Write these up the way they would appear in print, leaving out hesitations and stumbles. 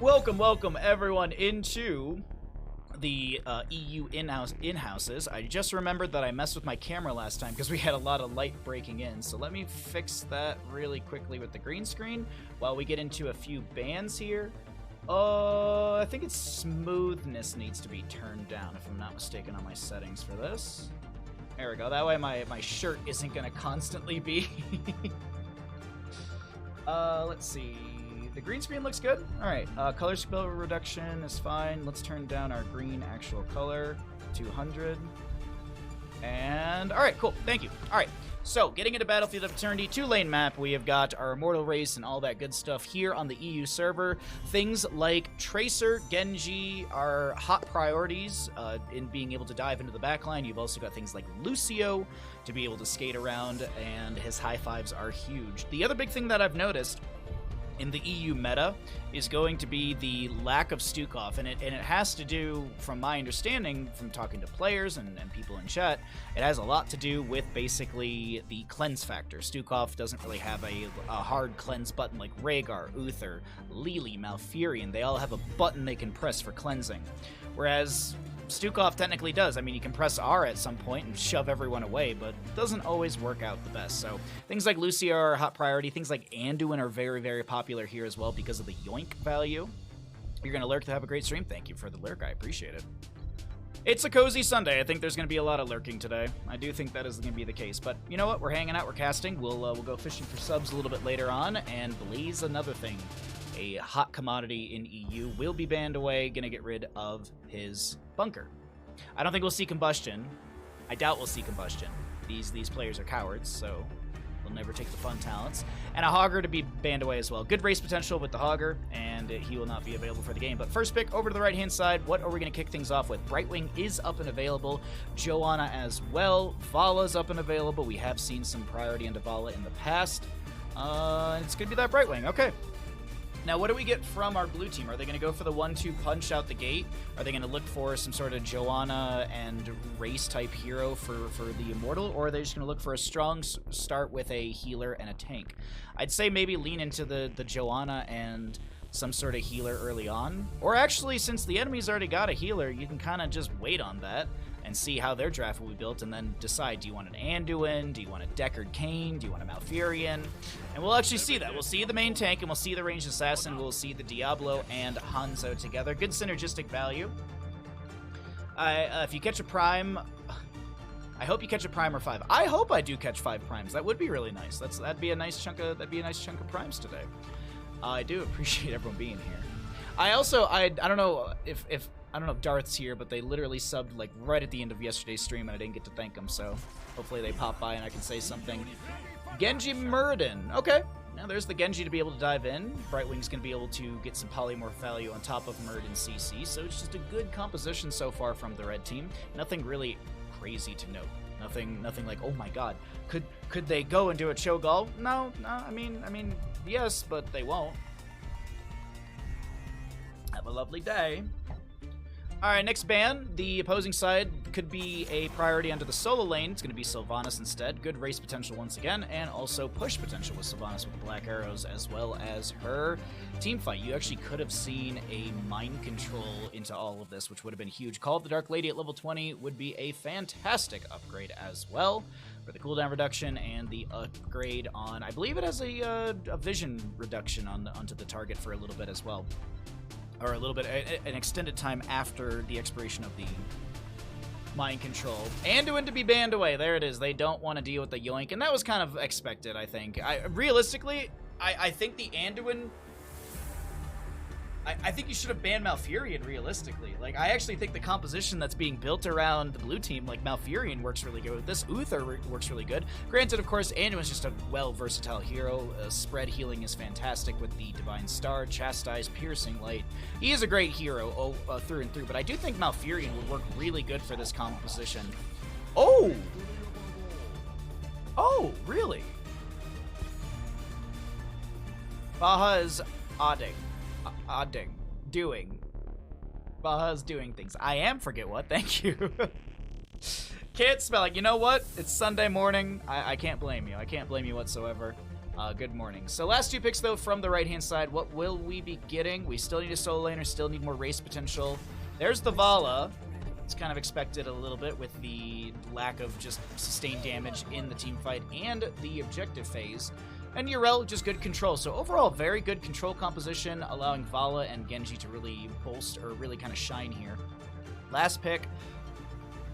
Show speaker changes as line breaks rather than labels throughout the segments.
Welcome everyone into the EU in-houses. I just remembered that I messed with my camera last time because we had a lot of light breaking in. So let me fix that really quickly with the green screen while we get into a few bands here. I think its smoothness needs to be turned down if I'm not mistaken on my settings for this. There we go. That way my shirt isn't going to constantly be... let's see. The green screen looks good. Alright, color spill reduction is fine. Let's turn down our green actual color, 200. And, alright, cool, thank you. Alright, so, getting into Battlefield of Eternity 2-lane map, we have got our Immortal race and all that good stuff here on the EU server. Things like Tracer, Genji are hot priorities in being able to dive into the backline. You've also got things like Lucio to be able to skate around, and his high fives are huge. The other big thing that I've noticed in the EU meta is going to be the lack of Stukov, and it has to do, from my understanding, from talking to players and people in chat, it has a lot to do with basically the cleanse factor. Stukov doesn't really have a hard cleanse button like Rhaegar, Uther, Lili, Malfurion. They all have a button they can press for cleansing, whereas Stukov technically does. I mean, you can press R at some point and shove everyone away, but it doesn't always work out the best. So things like Lucio are a hot priority. Things like Anduin are very, very popular here as well because of the yoink value. You're going to lurk to have a great stream. Thank you for the lurk. I appreciate it. It's a cozy Sunday. I think there's going to be a lot of lurking today. I do think that is going to be the case. But you know what? We're hanging out. We're casting. We'll go fishing for subs a little bit later on. And Blaze, another thing. A hot commodity in EU, will be banned away, gonna get rid of his bunker. I don't think we'll see combustion. I doubt we'll see combustion. These players are cowards, so they'll never take the fun talents. And a Hogger to be banned away as well. Good race potential with the Hogger, and he will not be available for the game. But first pick, over to the right-hand side, what are we gonna kick things off with? Brightwing is up and available. Joanna as well. Vala's up and available. We have seen some priority into Vala in the past. It's gonna be that Brightwing, okay. Now, what do we get from our blue team? Are they going to go for the 1-2 punch out the gate? Are they going to look for some sort of Joanna and race-type hero for the Immortal? Or are they just going to look for a strong start with a healer and a tank? I'd say maybe lean into the Joanna and some sort of healer early on. Or actually, since the enemy's already got a healer, you can kind of just wait on that and see how their draft will be built, and then decide, do you want an Anduin, do you want a Deckard Cain, do you want a Malfurion? And we'll actually see that. We'll see the main tank, and we'll see the ranged assassin, we'll see the Diablo and Hanzo together. Good synergistic value. If you catch a prime, I hope you catch a prime or 5. I hope I do catch 5 primes. That would be really nice. That'd be a nice chunk of primes today. I do appreciate everyone being here. I don't know if I don't know if Darth's here, but they literally subbed like right at the end of yesterday's stream, and I didn't get to thank them, so hopefully they pop by and I can say something. Genji Muradin. Okay. Now there's the Genji to be able to dive in. Brightwing's going to be able to get some polymorph value on top of Muradin CC, so it's just a good composition so far from the red team. Nothing really crazy to note. Nothing like, oh my god, could they go and do a Cho'Gall? No, I mean, yes, but they won't. Have a lovely day. Alright, next ban. The opposing side could be a priority onto the solo lane. It's going to be Sylvanas instead. Good race potential once again, and also push potential with Sylvanas with the black arrows, as well as her team fight. You actually could have seen a mind control into all of this, which would have been huge. Call of the Dark Lady at level 20 would be a fantastic upgrade as well for the cooldown reduction and the upgrade on, I believe it has a vision reduction onto the target for a little bit as well. Or a little bit, an extended time after the expiration of the mind control. Anduin to be banned away. There it is. They don't want to deal with the yoink, and that was kind of expected, I think. Realistically, I think the Anduin... I think you should have banned Malfurion, realistically. Like, I actually think the composition that's being built around the blue team, like Malfurion works really good with this. Uther works really good. Granted, of course, Anduin's just a well-versatile hero. Spread healing is fantastic with the Divine Star, Chastise, Piercing Light. He is a great hero through and through, but I do think Malfurion would work really good for this composition. Oh! Oh, really? Baha is odding. Baha's doing things. I am forget what, thank you. Can't spell it. You know what? It's Sunday morning. I can't blame you. I can't blame you whatsoever. Good morning. So last 2 picks, though, from the right-hand side. What will we be getting? We still need a solo laner, still need more race potential. There's the Vala. It's kind of expected a little bit with the lack of just sustained damage in the team fight and the objective phase. And Yrel, just good control. So overall, very good control composition, allowing Vala and Genji to really bolster, or really kind of shine here. Last pick.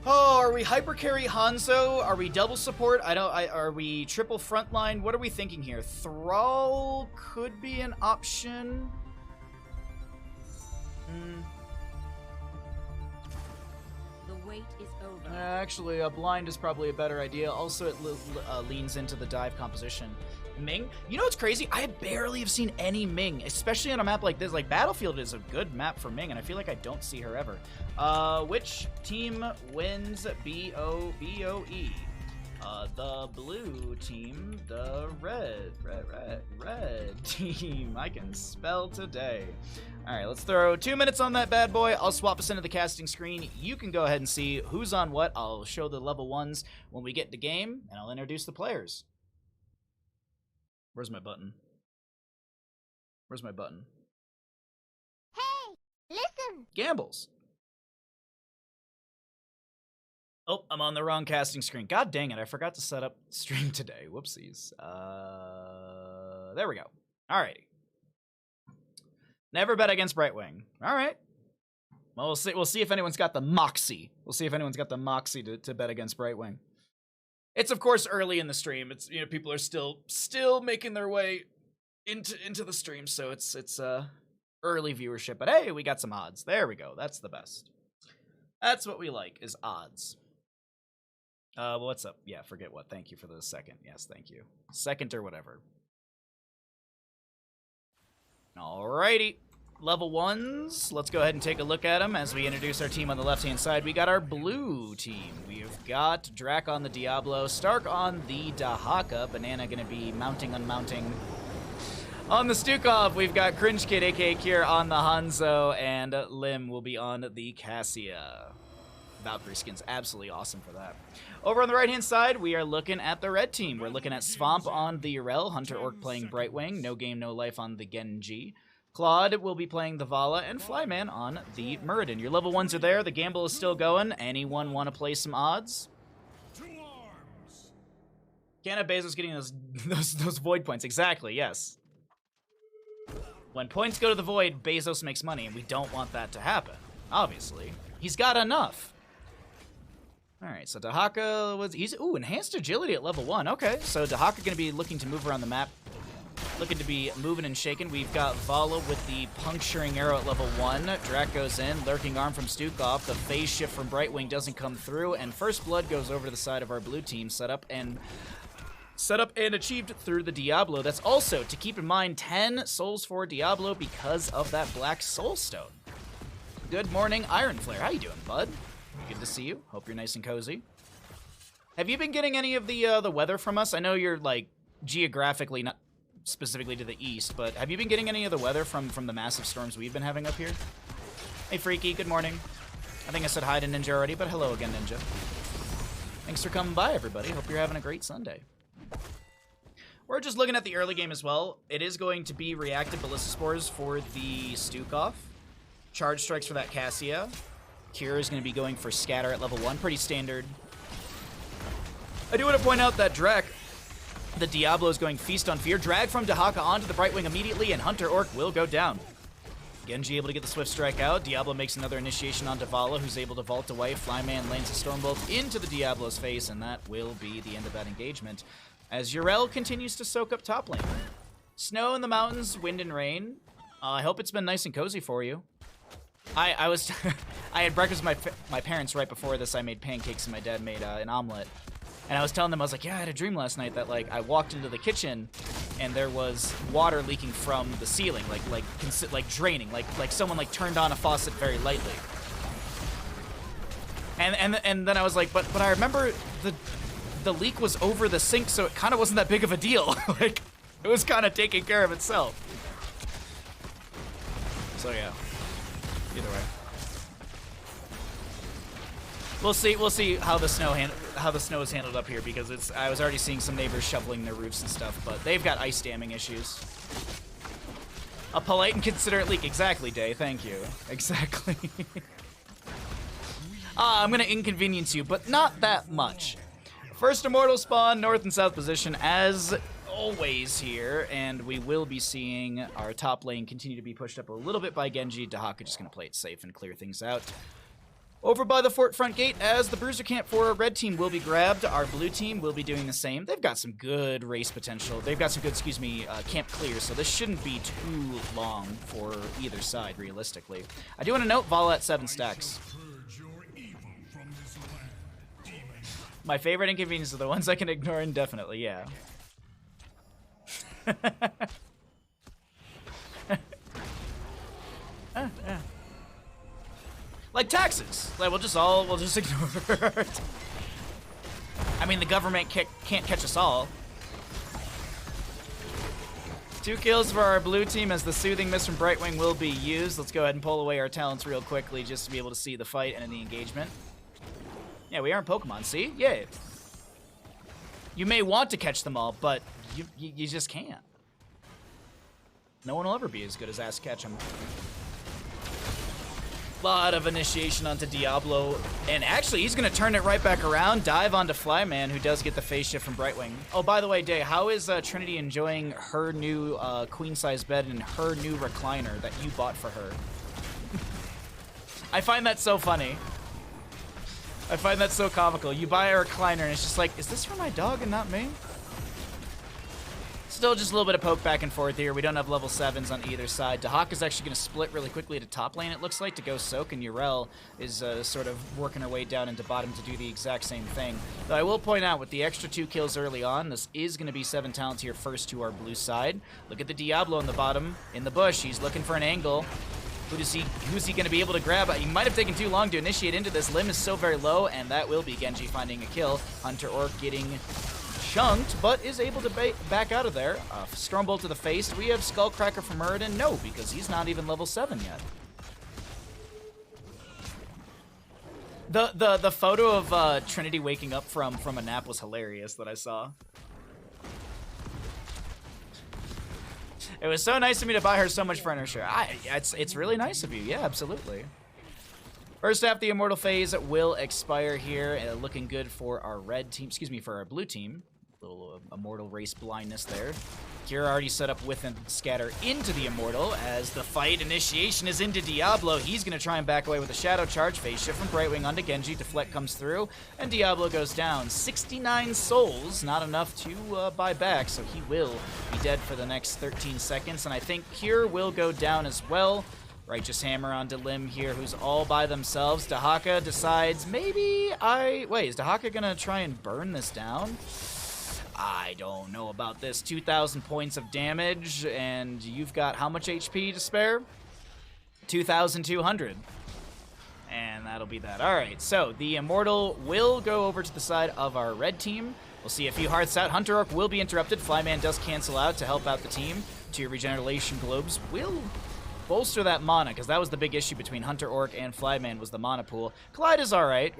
Oh, are we hyper carry Hanzo? Are we double support? Are we triple frontline? What are we thinking here? Thrall could be an option.
The wait is over.
Actually, a blind is probably a better idea. Also, it leans into the dive composition. Ming? You know what's crazy? I barely have seen any Ming, especially on a map like this. Like, Battlefield is a good map for Ming, and I feel like I don't see her ever. Which team wins BOE? The blue team, the red team. I can spell today. All right, let's throw 2 minutes on that bad boy. I'll swap us into the casting screen. You can go ahead and see who's on what. I'll show the level 1s when we get to game, and I'll introduce the players. Where's my button? Where's my button?
Hey, listen!
Gambles. Oh, I'm on the wrong casting screen. God dang it, I forgot to set up stream today. Whoopsies. There we go. Alrighty. Never bet against Brightwing. Alright. Well, we'll see if anyone's got the moxie. We'll see if anyone's got the moxie to bet against Brightwing. It's, of course, early in the stream. It's, you know, people are still making their way into the stream, so it's early viewership. But hey, we got some odds. There we go. That's the best. That's what we like, is odds. What's up? Yeah, forget what. Thank you for the second. Yes, thank you. Second or whatever. Alrighty. Level 1s. Let's go ahead and take a look at them as we introduce our team on the left-hand side. We got our blue team. We've got Drac on the Diablo, Stark on the Dahaka, Banana going to be mounting, unmounting. On the Stukov, we've got Cringe Kid, aka Kier, on the Hanzo, and Lim will be on the Cassia. Valkyrie skin's absolutely awesome for that. Over on the right-hand side, we are looking at the red team. We're looking at Swamp on the Yrel, Hunter Orc playing Brightwing, No Game No Life on the Genji. Claude will be playing the Vala, and Flyman on the Muradin. Your level 1s are there. The gamble is still going. Anyone want to play some odds? Can't have Bezos getting those void points. Exactly, yes. When points go to the void, Bezos makes money, and we don't want that to happen. Obviously. He's got enough. Alright, so Dahaka he's enhanced agility at level 1. Okay, so Dahaka gonna be looking to move around the map. Looking to be moving and shaking. We've got Vala with the puncturing arrow at level 1. Drac goes in, lurking arm from Stukov. The phase shift from Brightwing doesn't come through, and First Blood goes over to the side of our blue team, set up and achieved through the Diablo. That's also, to keep in mind, 10 souls for Diablo because of that black soul stone. Good morning, Iron Flare. How you doing, bud? Good to see you. Hope you're nice and cozy. Have you been getting any of the weather from us? I know you're, like, geographically not specifically to the east, but have you been getting any of the weather from the massive storms we've been having up here? Hey, Freaky, good morning. I think I said hi to Ninja already, but hello again, Ninja. Thanks for coming by, everybody. Hope you're having a great Sunday. We're just looking at the early game as well. It is going to be reactive Ballista Spores for the Stukov. Charge Strikes for that Cassia. Cure is going to be going for Scatter at level 1. Pretty standard. I do want to point out that Drac, the Diablo, is going Feast on Fear. Drag from Dahaka onto the Brightwing immediately, and Hunter Orc will go down. Genji able to get the Swift Strike out. Diablo makes another initiation onto Vala, who's able to vault away. Flyman lanes a Stormbolt into the Diablo's face, and that will be the end of that engagement. As Yrel continues to soak up top lane. Snow in the mountains, wind and rain. I hope it's been nice and cozy for you. I was I had breakfast with my parents right before this. I made pancakes and my dad made an omelet. And I was telling them, I was like, yeah, I had a dream last night that, like, I walked into the kitchen and there was water leaking from the ceiling, like draining, like someone like turned on a faucet very lightly. And then I was like, but I remember the leak was over the sink, so it kind of wasn't that big of a deal. Like, it was kind of taking care of itself. So yeah, either way. We'll see how the snow how the snow is handled up here because I was already seeing some neighbors shoveling their roofs and stuff, but they've got ice damming issues. A polite and considerate leak. Exactly, Day. Thank you. Exactly. I'm gonna inconvenience you, but not that much. First Immortal spawn, north and south position, as always here, and we will be seeing our top lane continue to be pushed up a little bit by Genji. Dahaka just gonna play it safe and clear things out. Over by the fort front gate, as the bruiser camp for our red team will be grabbed, our blue team will be doing the same. They've got some good race potential. They've got some good, camp clear, so this shouldn't be too long for either side, realistically. I do want to note, Vala at 7 stacks. My favorite inconveniences are the ones I can ignore indefinitely, yeah. Yeah. Like taxes. Like we'll just ignore it. I mean, the government can't catch us all. 2 kills for our blue team as the soothing mist from Brightwing will be used. Let's go ahead and pull away our talents real quickly just to be able to see the fight and the engagement. Yeah, we aren't Pokemon, see? Yeah. You may want to catch them all, but you just can't. No one will ever be as good as Ask Ketchum. Lot of initiation onto Diablo, and actually he's gonna turn it right back around, dive onto Flyman, who does get the phase shift from Brightwing. Oh, by the way, Day, how is Trinity enjoying her new queen-size bed and her new recliner that you bought for her? I find that so funny. I find that so comical. You buy a recliner and it's just like, is this for my dog and not me? Still just a little bit of poke back and forth here. We don't have level 7s on either side. Dahak is actually going to split really quickly to top lane, it looks like, to go soak, and Urel is sort of working her way down into bottom to do the exact same thing. Though I will point out, with the extra 2 kills early on, this is going to be 7 talents here first to our blue side. Look at the Diablo in the bottom, in the bush. He's looking for an angle. Who's he going to be able to grab? He might have taken too long to initiate into this. Limb is so very low, and that will be Genji finding a kill. Hunter Orc getting chunked, but is able to back out of there. Stormbolt to the face. Do we have Skullcracker from Muradin? No, because he's not even level 7 yet. The photo of Trinity waking up from a nap was hilarious that I saw. It was so nice of me to buy her so much furniture. It's really nice of you. Yeah, absolutely. First half, the Immortal phase will expire here. Looking good for our red team. Excuse me, for our blue team. Little Immortal race blindness there. Kira already set up with and scatter into the Immortal as the fight initiation is into Diablo. He's going to try and back away with a Shadow Charge. Phase shift from Brightwing onto Genji. Deflect comes through, and Diablo goes down. 69 souls, not enough to buy back, so he will be dead for the next 13 seconds. And I think Cure will go down as well. Righteous Hammer onto Lim here, who's all by themselves. Dahaka decides, maybe wait, is Dahaka going to try and burn this down? I don't know about this. 2,000 points of damage, and you've got how much HP to spare? 2,200. And that'll be that. All right, so the Immortal will go over to the side of our red team. We'll see a few hearts out. Hunter Orc will be interrupted. Flyman does cancel out to help out the team. 2 regeneration globes will bolster that mana, because that was the big issue between Hunter Orc and Flyman, was the mana pool. Claude, is all right.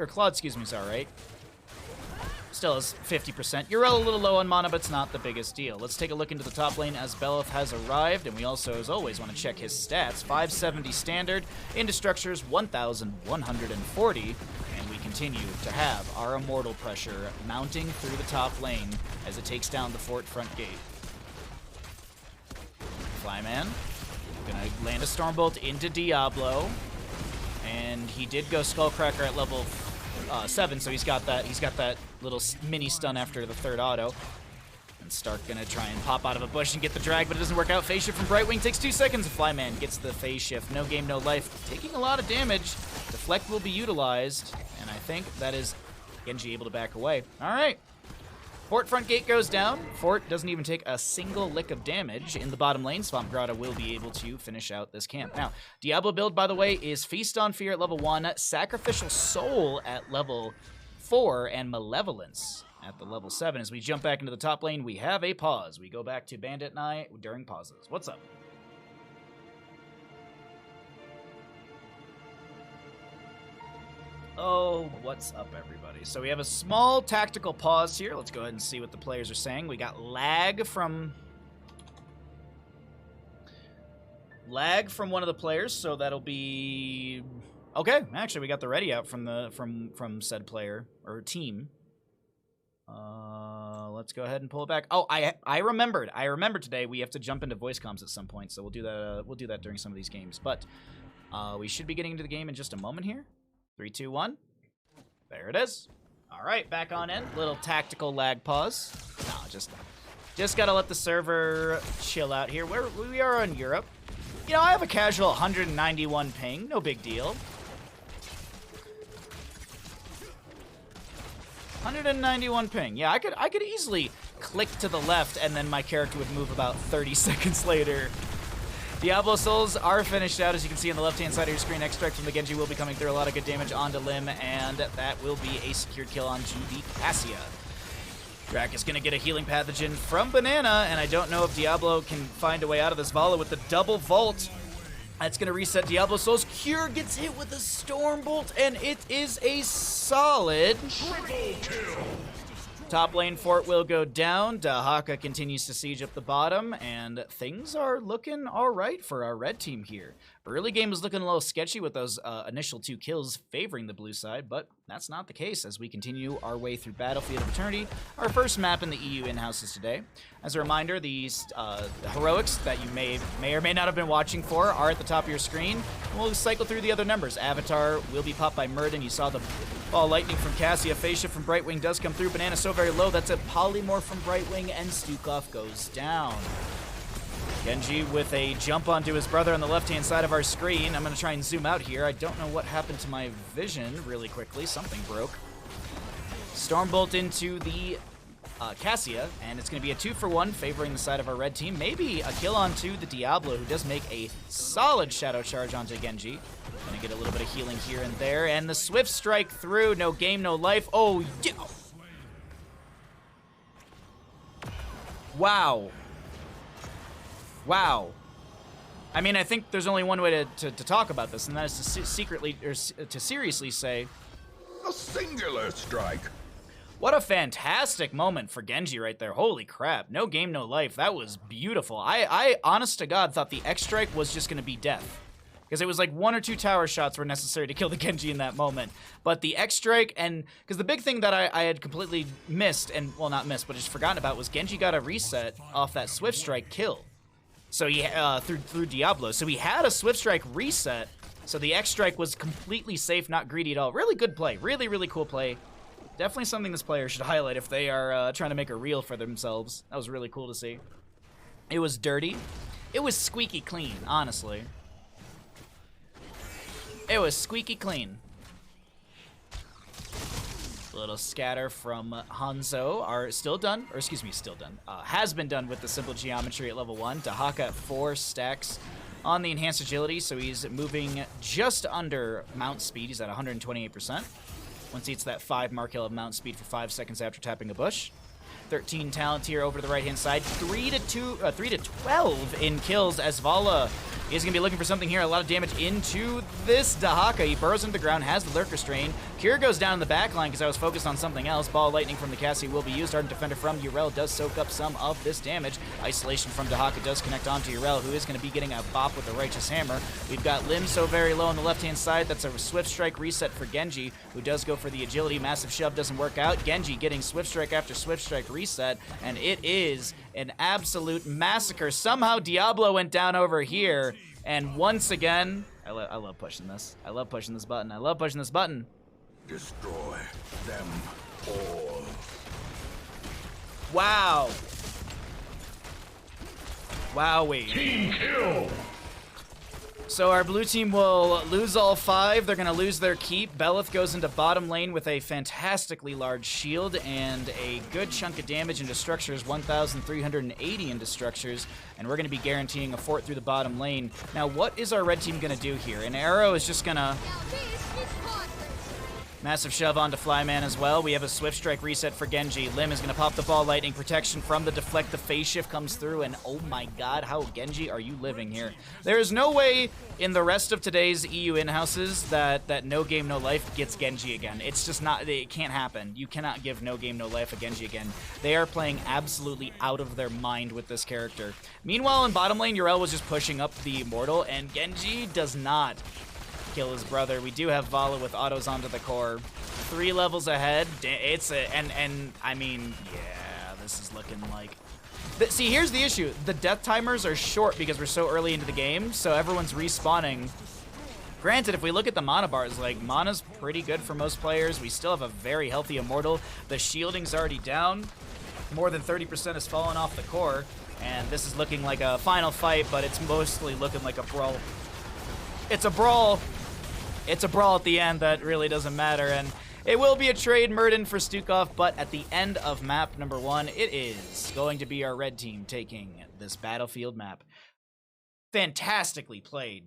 Still is 50%. Urel a little low on mana, but it's not the biggest deal. Let's take a look into the top lane as Belloth has arrived, and we also, as always, want to check his stats. 570 standard, into structures 1,140, and we continue to have our Immortal pressure mounting through the top lane as it takes down the fort front gate. Flyman gonna land a Stormbolt into Diablo, and he did go Skullcracker at level 7, so he's got that little mini stun after the 3rd auto. And Stark gonna try and pop out of a bush and get the drag, but it doesn't work out. Phase shift from Brightwing takes 2 seconds. Flyman gets the phase shift. No game, no life. Taking a lot of damage. Deflect will be utilized, and I think that is Genji able to back away. All right. Fort front gate goes down. Fort doesn't even take a single lick of damage in the bottom lane. Swamp Grotto will be able to finish out this camp. Now, Diablo build, by the way, is Feast on Fear at level 1, Sacrificial Soul at level 4, and Malevolence at the level 7. As we jump back into the top lane, we have a pause. We go back to Bandit and I during pauses. What's up? Oh, what's up, everybody? So we have a small tactical pause here. Let's go ahead and see what the players are saying. We got lag from one of the players, so that'll be okay. Actually, we got the ready out from said player or team. Let's go ahead and pull it back. Oh, I remembered. I remembered today we have to jump into voice comms at some point, so we'll do that. We'll do that during some of these games. But we should be getting into the game in just a moment here. 3, 2, 1. There it is. All right, back on in. Little tactical lag pause. No, just gotta let the server chill out here. We are in Europe. You know, I have a casual 191 ping. No big deal. 191 ping. Yeah, I could easily click to the left and then my character would move about 30 seconds later. Diablo Souls are finished out, as you can see on the left-hand side of your screen. Extract from the Genji will be coming through. A lot of good damage onto Lim, and that will be a secured kill onto the Cassia. Drac is going to get a healing pathogen from Banana, and I don't know if Diablo can find a way out of this Vala with the double vault. That's going to reset Diablo Souls. Cure gets hit with a Stormbolt, and it is a solid triple kill. Top lane fort will go down. Dahaka continues to siege up the bottom, and things are looking all right for our red team here. Early game was looking a little sketchy with those initial 2 kills favoring the blue side, but that's not the case as we continue our way through Battlefield of Eternity, our first map in the EU in-houses today. As a reminder, these heroics that you may or may not have been watching for are at the top of your screen. We'll cycle through the other numbers. Avatar will be popped by Murden. You saw the ball lightning from Cassia. Phase shift from Brightwing does come through. Banana so very low. That's a polymorph from Brightwing, and Stukov goes down. Genji with a jump onto his brother on the left-hand side of our screen. I'm going to try and zoom out here. I don't know what happened to my vision really quickly. Something broke. Stormbolt into the Cassia, and it's going to be a 2-for-1 favoring the side of our red team. Maybe a kill onto the Diablo, who does make a solid shadow charge onto Genji. Going to get a little bit of healing here and there, and the swift strike through. No game, no life. Oh, yeah. Wow. Wow. I mean, I think there's only one way to talk about this, and that is to seriously say,
a singular strike.
What a fantastic moment for Genji right there. Holy crap. No game, no life. That was beautiful. I honest to God, thought the X-Strike was just going to be death. Because it was like 1 or 2 tower shots were necessary to kill the Genji in that moment. But the X-Strike, and because the big thing that I had completely missed, and, well, not missed, but just forgotten about, was Genji got a reset off that Swift Strike kill. So he, through Diablo. So he had a Swift Strike reset, so the X-Strike was completely safe, not greedy at all. Really good play. Really, really cool play. Definitely something this player should highlight if they are trying to make a reel for themselves. That was really cool to see. It was dirty. It was squeaky clean, honestly. It was squeaky clean. A little scatter from Hanzo. Are still done, or excuse me, still done. Has been done with the simple geometry at level 1. Dahaka at 4 stacks on the enhanced agility, so he's moving just under mount speed. He's at 128%. Once he hits that 5 mark, he'll have mount speed for 5 seconds after tapping a bush. 13 talent here over to the right-hand side. 3 to 12 in kills as Vala is going to be looking for something here. A lot of damage into this Dahaka. He burrows into the ground, has the Lurker Strain. Cure goes down in the back line because I was focused on something else. Ball Lightning from the Cassie will be used. Ardent Defender from Urel does soak up some of this damage. Isolation from Dahaka does connect onto Urel, who is going to be getting a bop with the Righteous Hammer. We've got Lim so very low on the left-hand side. That's a Swift Strike reset for Genji, who does go for the agility. Massive Shove doesn't work out. Genji getting Swift Strike after Swift Strike reset, and it is an absolute massacre. Somehow Diablo went down over here, and once again, I love pushing this. I love pushing this button. I love pushing this button.
Destroy them all.
Wow. Wowee.
Team kill.
So our blue team will lose all 5. They're going to lose their keep. Belith goes into bottom lane with a fantastically large shield and a good chunk of damage into structures, 1,380 into structures, and we're going to be guaranteeing a fort through the bottom lane. Now, what is our red team going to do here? An arrow is just going to... Massive shove onto Flyman as well. We have a Swift Strike reset for Genji. Lim is going to pop the ball. Lightning protection from the deflect. The phase shift comes through, and oh my god, how Genji are you living here? There is no way in the rest of today's EU in-houses that No Game No Life gets Genji again. It's just not, it can't happen. You cannot give No Game No Life a Genji again. They are playing absolutely out of their mind with this character. Meanwhile, in bottom lane, Yrel was just pushing up the Immortal, and Genji does not kill his brother. We do have Vala with autos onto the core. 3 levels ahead. It's a, and I mean, yeah, this is looking like... See, here's the issue. The death timers are short because we're so early into the game, so everyone's respawning. Granted, if we look at the mana bars, like, mana's pretty good for most players. We still have a very healthy Immortal. The shielding's already down. More than 30% has fallen off the core, and this is looking like a final fight, but it's mostly looking like a brawl. It's a brawl. It's a brawl at the end that really doesn't matter, and it will be a trade Murden for Stukov, but at the end of map number 1, it is going to be our red team taking this battlefield map. Fantastically played.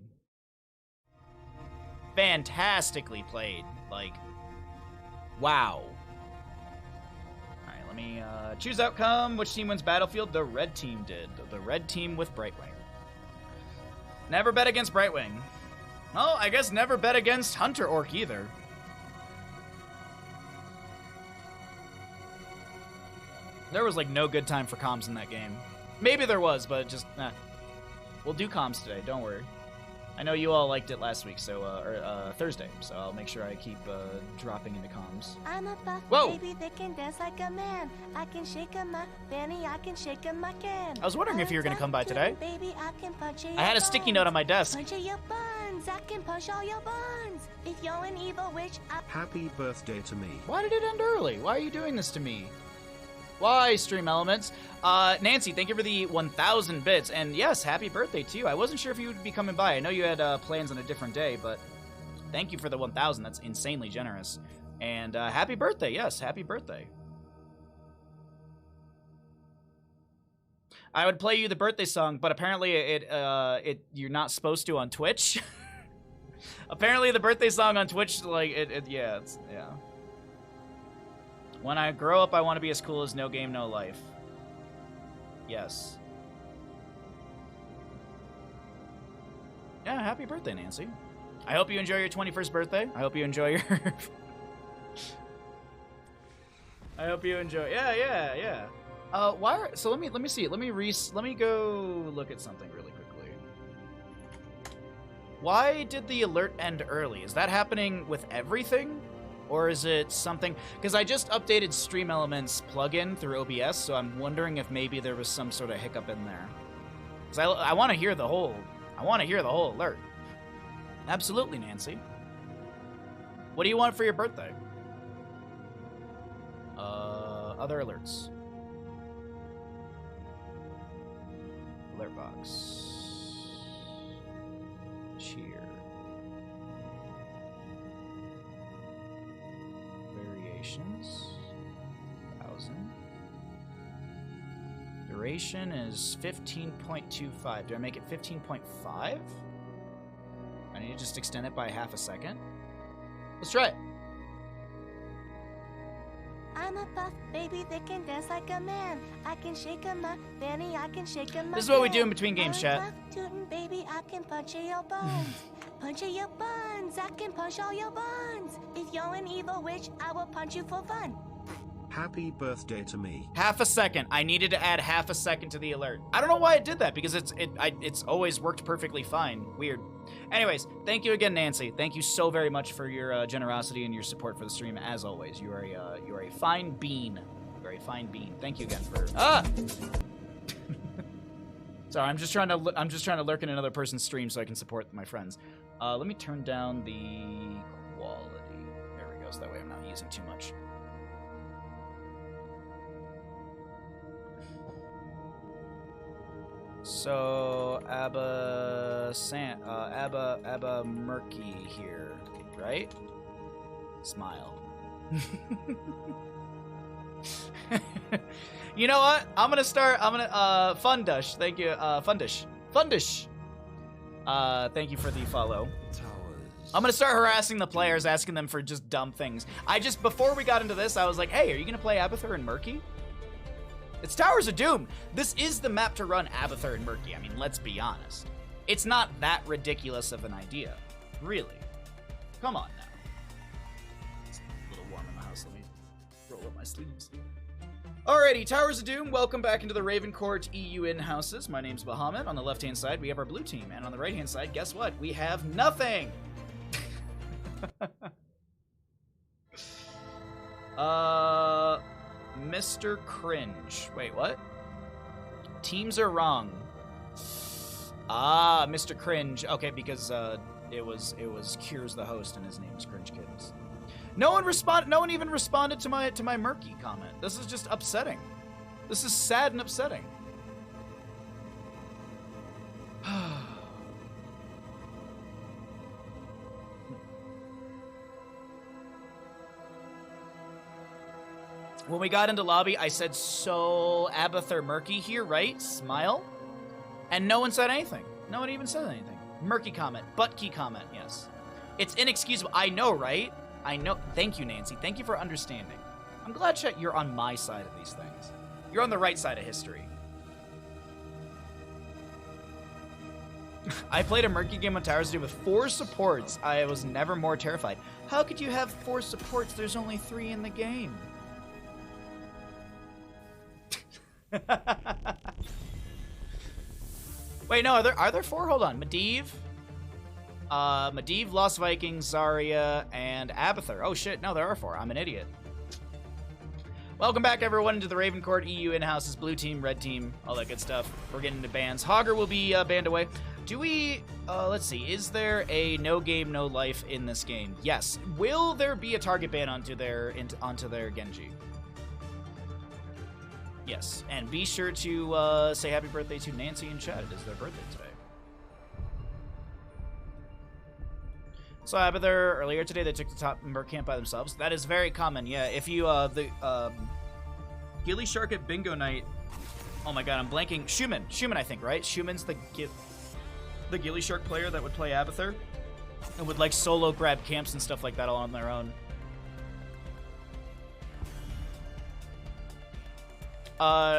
Fantastically played. Like, wow. Alright, let me choose outcome. Which team wins battlefield? The red team did. The red team with Brightwing. Never bet against Brightwing. Well, I guess never bet against Hunter Orc either. There was, like, no good time for comms in that game. Maybe there was, but just, We'll do comms today, don't worry. I know you all liked it last week, so, or Thursday, so I'll make sure I keep, dropping into comms.
I'm a buff
Whoa!
baby that can dance like a man. I can shake 'em my fanny, I can shake 'em my can.
I was wondering if you were gonna come by today.
Baby, I can punch
I had a sticky note on my desk.
Punch your buns, I can punch all your buns. If you're an evil witch,
Happy birthday to me.
Why did it end early? Why are you doing this to me? Why, Stream Elements? Nancy, thank you for the 1,000 bits. And yes, happy birthday to you. I wasn't sure if you would be coming by. I know you had plans on a different day, but thank you for the 1,000. That's insanely generous. And happy birthday. Yes, happy birthday. I would play you the birthday song, but apparently you're not supposed to on Twitch. Apparently the birthday song on Twitch, like, yeah. When I grow up, I want to be as cool as No Game, No Life. Yes. Yeah, happy birthday, Nancy. I hope you enjoy your 21st birthday. I hope you enjoy your... I hope you enjoy... Yeah. So let me see. Let me go look at something really quickly. Why did the alert end early? Is that happening with everything? Or is it something... Because I just updated Stream Elements plugin through OBS, so I'm wondering if maybe there was some sort of hiccup in there. Because I want to hear the whole... I want to hear the whole alert. Absolutely, Nancy. What do you want for your birthday? Other alerts. Alert box. Cheer. Variations. 1,000. Duration is 15.25. Do I make it 15.5? I need to just extend it by half a second. Let's try it.
I'm a buff baby that can dance like a man. I can shake 'em my fanny, I can shake 'em my
This is what we
can.
do in between games,
I'm
chat.
a buff tootin' baby, I can punch your buns. Punch your buns, I can punch all your buns. If you're an evil witch, I will punch you for fun.
Happy birthday to me.
Half a second. I needed to add half a second to the alert. I don't know why it did that, because it's always worked perfectly fine. Weird. Anyways, thank you again, Nancy. Thank you so very much for your generosity and your support for the stream. As always, you are a fine bean. You are a fine bean. Thank you again for Sorry, I'm just trying to lurk in another person's stream so I can support my friends. Let me turn down the quality. There we go. So that way I'm not using too much. So Abba Murky here, right? Smile. You know what? I'm gonna Fundush. Thank you, Fundush. Thank you for the follow.
Towers
I'm gonna start harassing the players, asking them for just dumb things. Before we got into this, I was like, hey, are you gonna play Abathur and Murky? It's Towers of Doom. This is the map to run Abathur and Murky. I mean, let's be honest. It's not that ridiculous of an idea. Really. Come on now. It's a little warm in the house. Let me roll up my sleeves. Alrighty, Towers of Doom, welcome back into the Ravencourt EU in-houses. My name's Bahamut. On the left-hand side, we have our blue team. And on the right-hand side, guess what? We have nothing! Mr. Cringe. Wait, what? Teams are wrong. Ah, Mr. Cringe. Okay, because it was Cures the host and his name is Cringe Kids. No one even responded to my Murky comment. This is just upsetting. This is sad and upsetting. When we got into lobby, I said, so Abathur Murky here, right? Smile. And no one said anything. No one even said anything. Murky comment. Butt key comment, yes. It's inexcusable. I know, right? I know. Thank you, Nancy. Thank you for understanding. I'm glad, Chet, you're on my side of these things. You're on the right side of history. I played a Murky game on Towers of Doom with 4 supports. I was never more terrified. How could you have 4 supports? There's only 3 in the game. Wait, no, are there 4? Hold on. Medivh, Lost Vikings, Zarya, and Abathur. Oh shit, no, there are 4. I'm an idiot. Welcome back, everyone, into the Ravencourt EU in-houses, blue team, red team, all that good stuff. We're getting into bans. Hogger will be banned away. Do we, let's see, is there a no game, no life in this game? Yes. Will there be a target ban onto their Genji? Yes, and be sure to say happy birthday to Nancy and Chad. It is their birthday today. So Abathur, earlier today, they took the top Merc camp by themselves. That is very common, yeah. If you, Gilly Shark at Bingo Night. Oh my god, I'm blanking. Schumann, I think, right? Schumann's the Gilly Shark player that would play Abathur and would, like, solo grab camps and stuff like that all on their own.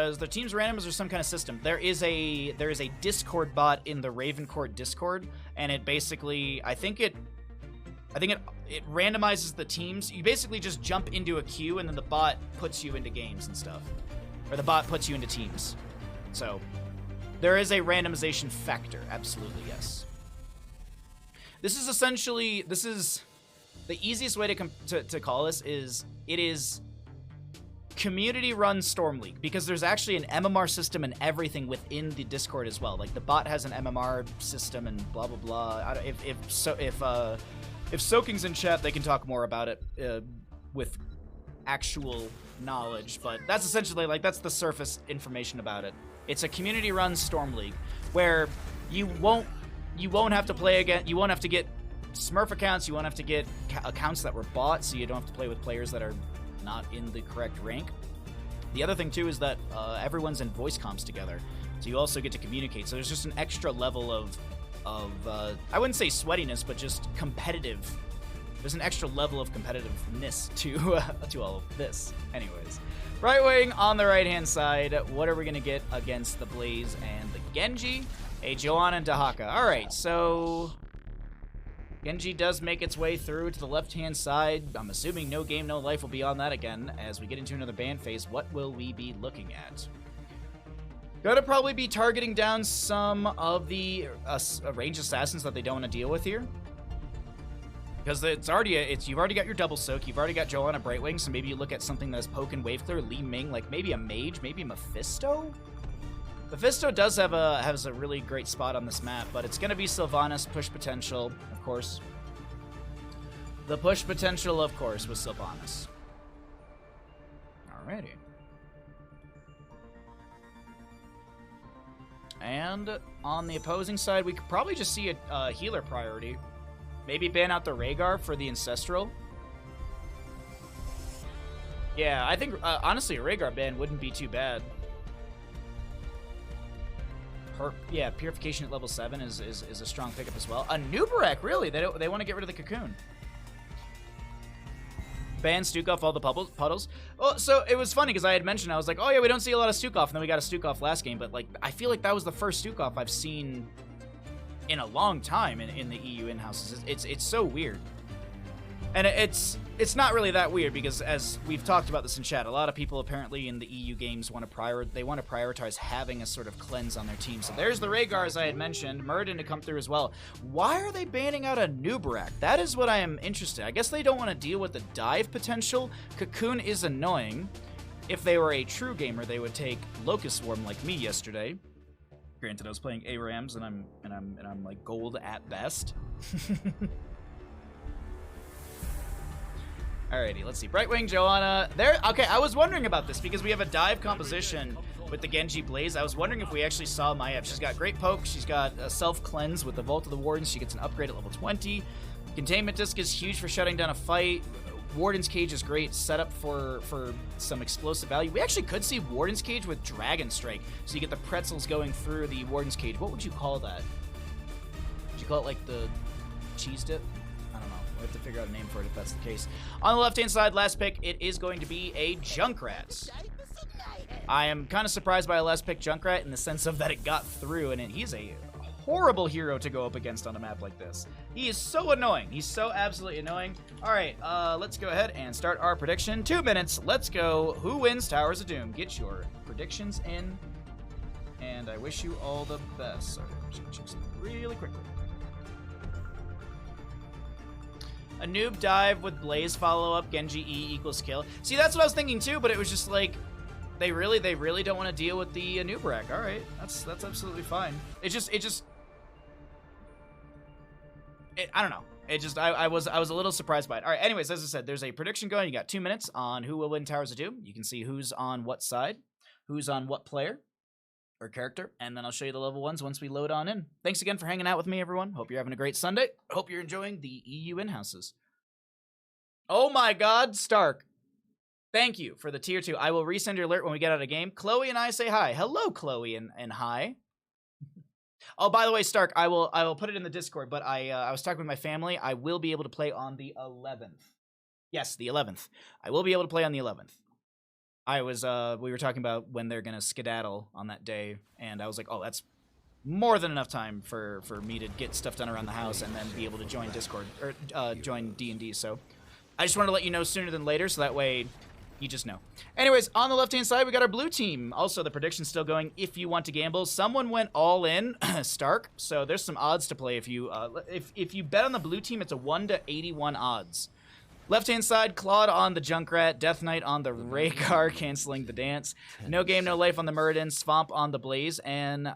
Is the teams random? Is there some kind of system? There is a Discord bot in the Ravencourt Discord, and it basically, I think it randomizes the teams. You basically just jump into a queue, and then the bot puts you into games and stuff, or the bot puts you into teams. So there is a randomization factor. Absolutely, yes. This is the easiest way to call this is it is community-run Storm League, because there's actually an MMR system and everything within the Discord as well. Like, the bot has an MMR system and blah, blah, blah. If Soaking's in chat, they can talk more about it with actual knowledge, but that's essentially, like, that's the surface information about it. It's a community-run Storm League where you won't have to play again. You won't have to get Smurf accounts. You won't have to get accounts that were bought, so you don't have to play with players that are not in the correct rank. The other thing too is that everyone's in voice comms together, so you also get to communicate. So there's just an extra level of I wouldn't say sweatiness, but just competitive. There's an extra level of competitiveness to all of this. Anyways, right wing on the right hand side. What are we gonna get against the Blaze and the Genji? A Joanna and Dahaka. All right, so Genji does make its way through to the left-hand side. I'm assuming no game, no life will be on that again. As we get into another ban phase, what will we be looking at? Gotta probably be targeting down some of the ranged assassins that they don't want to deal with here. Because you've already got your double soak, you've already got Joanna Brightwing, so maybe you look at something that's poke and wave clear, Li Ming, like maybe a mage, maybe Mephisto? Mephisto does has a really great spot on this map, but it's going to be Sylvanas, push potential, of course. The push potential, of course, with Sylvanas. Alrighty. And on the opposing side, we could probably just see a healer priority. Maybe ban out the Rhaegar for the Ancestral. Yeah, I think, honestly, a Rhaegar ban wouldn't be too bad. Or, yeah, Purification at level 7 is a strong pickup as well. A Nubarek, really? They want to get rid of the Cocoon. Ban Stukov all the puddles. Well, so it was funny because I had mentioned, I was like, oh yeah, we don't see a lot of Stukov, and then we got a Stukov last game, but like, I feel like that was the first Stukov I've seen in a long time in the EU in-houses. It's so weird. And it's not really that weird because, as we've talked about this in chat, a lot of people apparently in the EU games want to prioritize having a sort of cleanse on their team. So there's the Rhaegar, as I had mentioned, Muradin to come through as well. Why are they banning out a Nubarak? That is what I am interested in. I guess they don't want to deal with the dive potential. Cocoon is annoying. If they were a true gamer, they would take Locust Swarm like me yesterday. Granted, I was playing ARAMs and I'm like gold at best. Alrighty, let's see. Brightwing, Joanna. There. Okay, I was wondering about this because we have a dive composition with the Genji Blaze. I was wondering if we actually saw Maiev. She's got great poke. She's got a self-cleanse with the Vault of the Wardens. She gets an upgrade at level 20. Containment Disc is huge for shutting down a fight. Warden's Cage is great setup for some explosive value. We actually could see Warden's Cage with Dragon Strike. So you get the pretzels going through the Warden's Cage. What would you call that? Would you call it like the cheese dip? We have to figure out a name for it if that's the case. On the left-hand side, last pick, it is going to be a Junkrat. I am kind of surprised by a last pick Junkrat in the sense of that it got through, and he's a horrible hero to go up against on a map like this. He is so annoying. He's so absolutely annoying. All right, let's go ahead and start our prediction. 2 minutes. Let's go. Who wins Towers of Doom? Get your predictions in, and I wish you all the best. Sorry, I'm just going to check something really quickly. A noob dive with Blaze follow-up, Genji E equals kill. See, that's what I was thinking too, but it was just like, they really don't want to deal with the Nubarak. All right, that's absolutely fine. I don't know. I was a little surprised by it. All right, anyways, as I said, there's a prediction going. You got 2 minutes on who will win Towers of Doom. You can see who's on what side, who's on what player or character, and then I'll show you the level ones once we load on in. Thanks again for hanging out with me, everyone. Hope you're having a great Sunday. Hope you're enjoying the EU in-houses. Oh my god, Stark. Thank you for the tier 2. I will resend your alert when we get out of game. Chloe and I say hi. Hello, Chloe and hi. Oh, by the way, Stark, I will put it in the Discord, but I was talking with my family. I will be able to play on the 11th. Yes, the 11th. I will be able to play on the 11th. We were talking about when they're gonna skedaddle on that day, and I was like, oh, that's more than enough time for me to get stuff done around the house and then be able to join Discord, or join D&D, so I just wanted to let you know sooner than later, so that way you just know. Anyways, on the left-hand side, we got our blue team. Also, the prediction's still going if you want to gamble. Someone went all in, Stark, so there's some odds to play. If you bet on the blue team, it's a 1 to 81 odds. Left-hand side, Claude on the Junkrat, Death Knight on the Rhaegar, canceling the dance. No Game, No Life on the Muradin, Svamp on the Blaze, and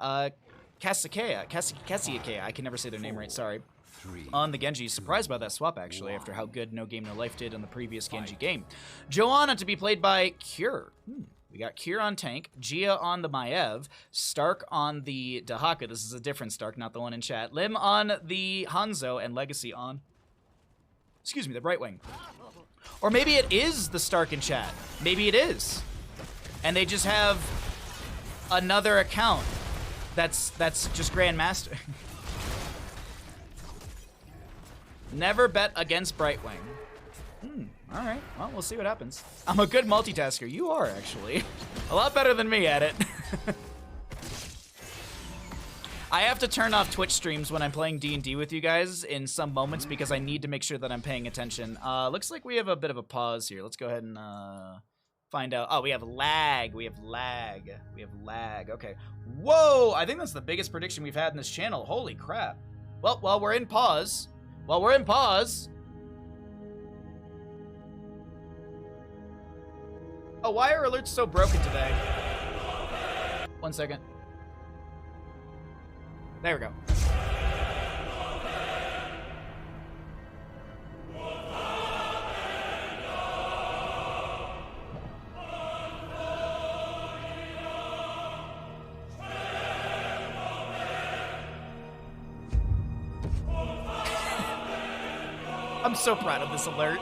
Cassiopeia, I can never say their name right, sorry, on the Genji. Surprised by that swap, actually, after how good No Game, No Life did on the previous Genji game. Joanna to be played by Cure. We got Cure on tank, Gia on the Maiev, Stark on the Dahaka. This is a different Stark, not the one in chat. Lim on the Hanzo, and Legacy on, excuse me, the Brightwing. Or maybe it is the Stark in chat. Maybe it is. And they just have another account that's just Grandmaster. Never bet against Brightwing. Alright, well, we'll see what happens. I'm a good multitasker. You are, actually. A lot better than me at it. I have to turn off Twitch streams when I'm playing D&D with you guys in some moments because I need to make sure that I'm paying attention. Looks like we have a bit of a pause here. Let's go ahead and find out. Oh, we have lag. We have lag. Okay. Whoa! I think that's the biggest prediction we've had in this channel. Holy crap. Well, while we're in pause... Oh, why are alerts so broken today? 1 second. There we go. I'm so proud of this alert.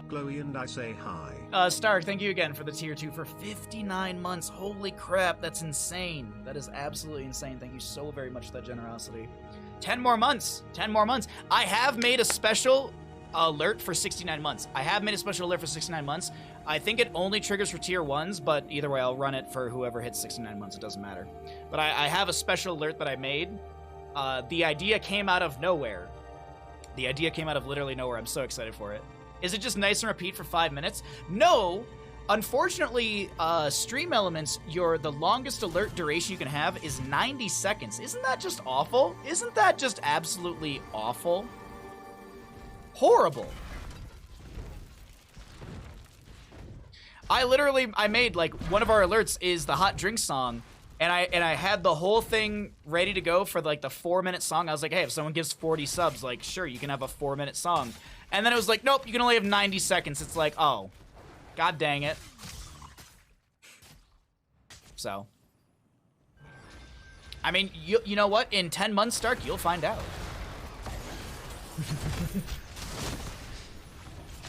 Chloe and I say hi.
Stark, thank you again for the tier 2 for 59 months. Holy crap, that's insane. That is absolutely insane. Thank you so very much for that generosity. 10 more months. 10 more months. I have made a special alert for 69 months. I have made a special alert for 69 months. I think it only triggers for tier 1s, but either way, I'll run it for whoever hits 69 months. It doesn't matter. But I have a special alert that I made. The idea came out of nowhere. The idea came out of literally nowhere. I'm so excited for it. Is it just nice and repeat for 5 minutes? No! Unfortunately, Stream Elements, the longest alert duration you can have is 90 seconds. Isn't that just awful? Isn't that just absolutely awful? Horrible. I made, like, one of our alerts is the hot drink song, and I had the whole thing ready to go for, like, the 4-minute song. I was like, hey, if someone gives 40 subs, like, sure, you can have a 4-minute song. And then it was like, nope, you can only have 90 seconds. It's like, oh, god dang it. So, I mean, you know what? In 10 months, Stark, you'll find out.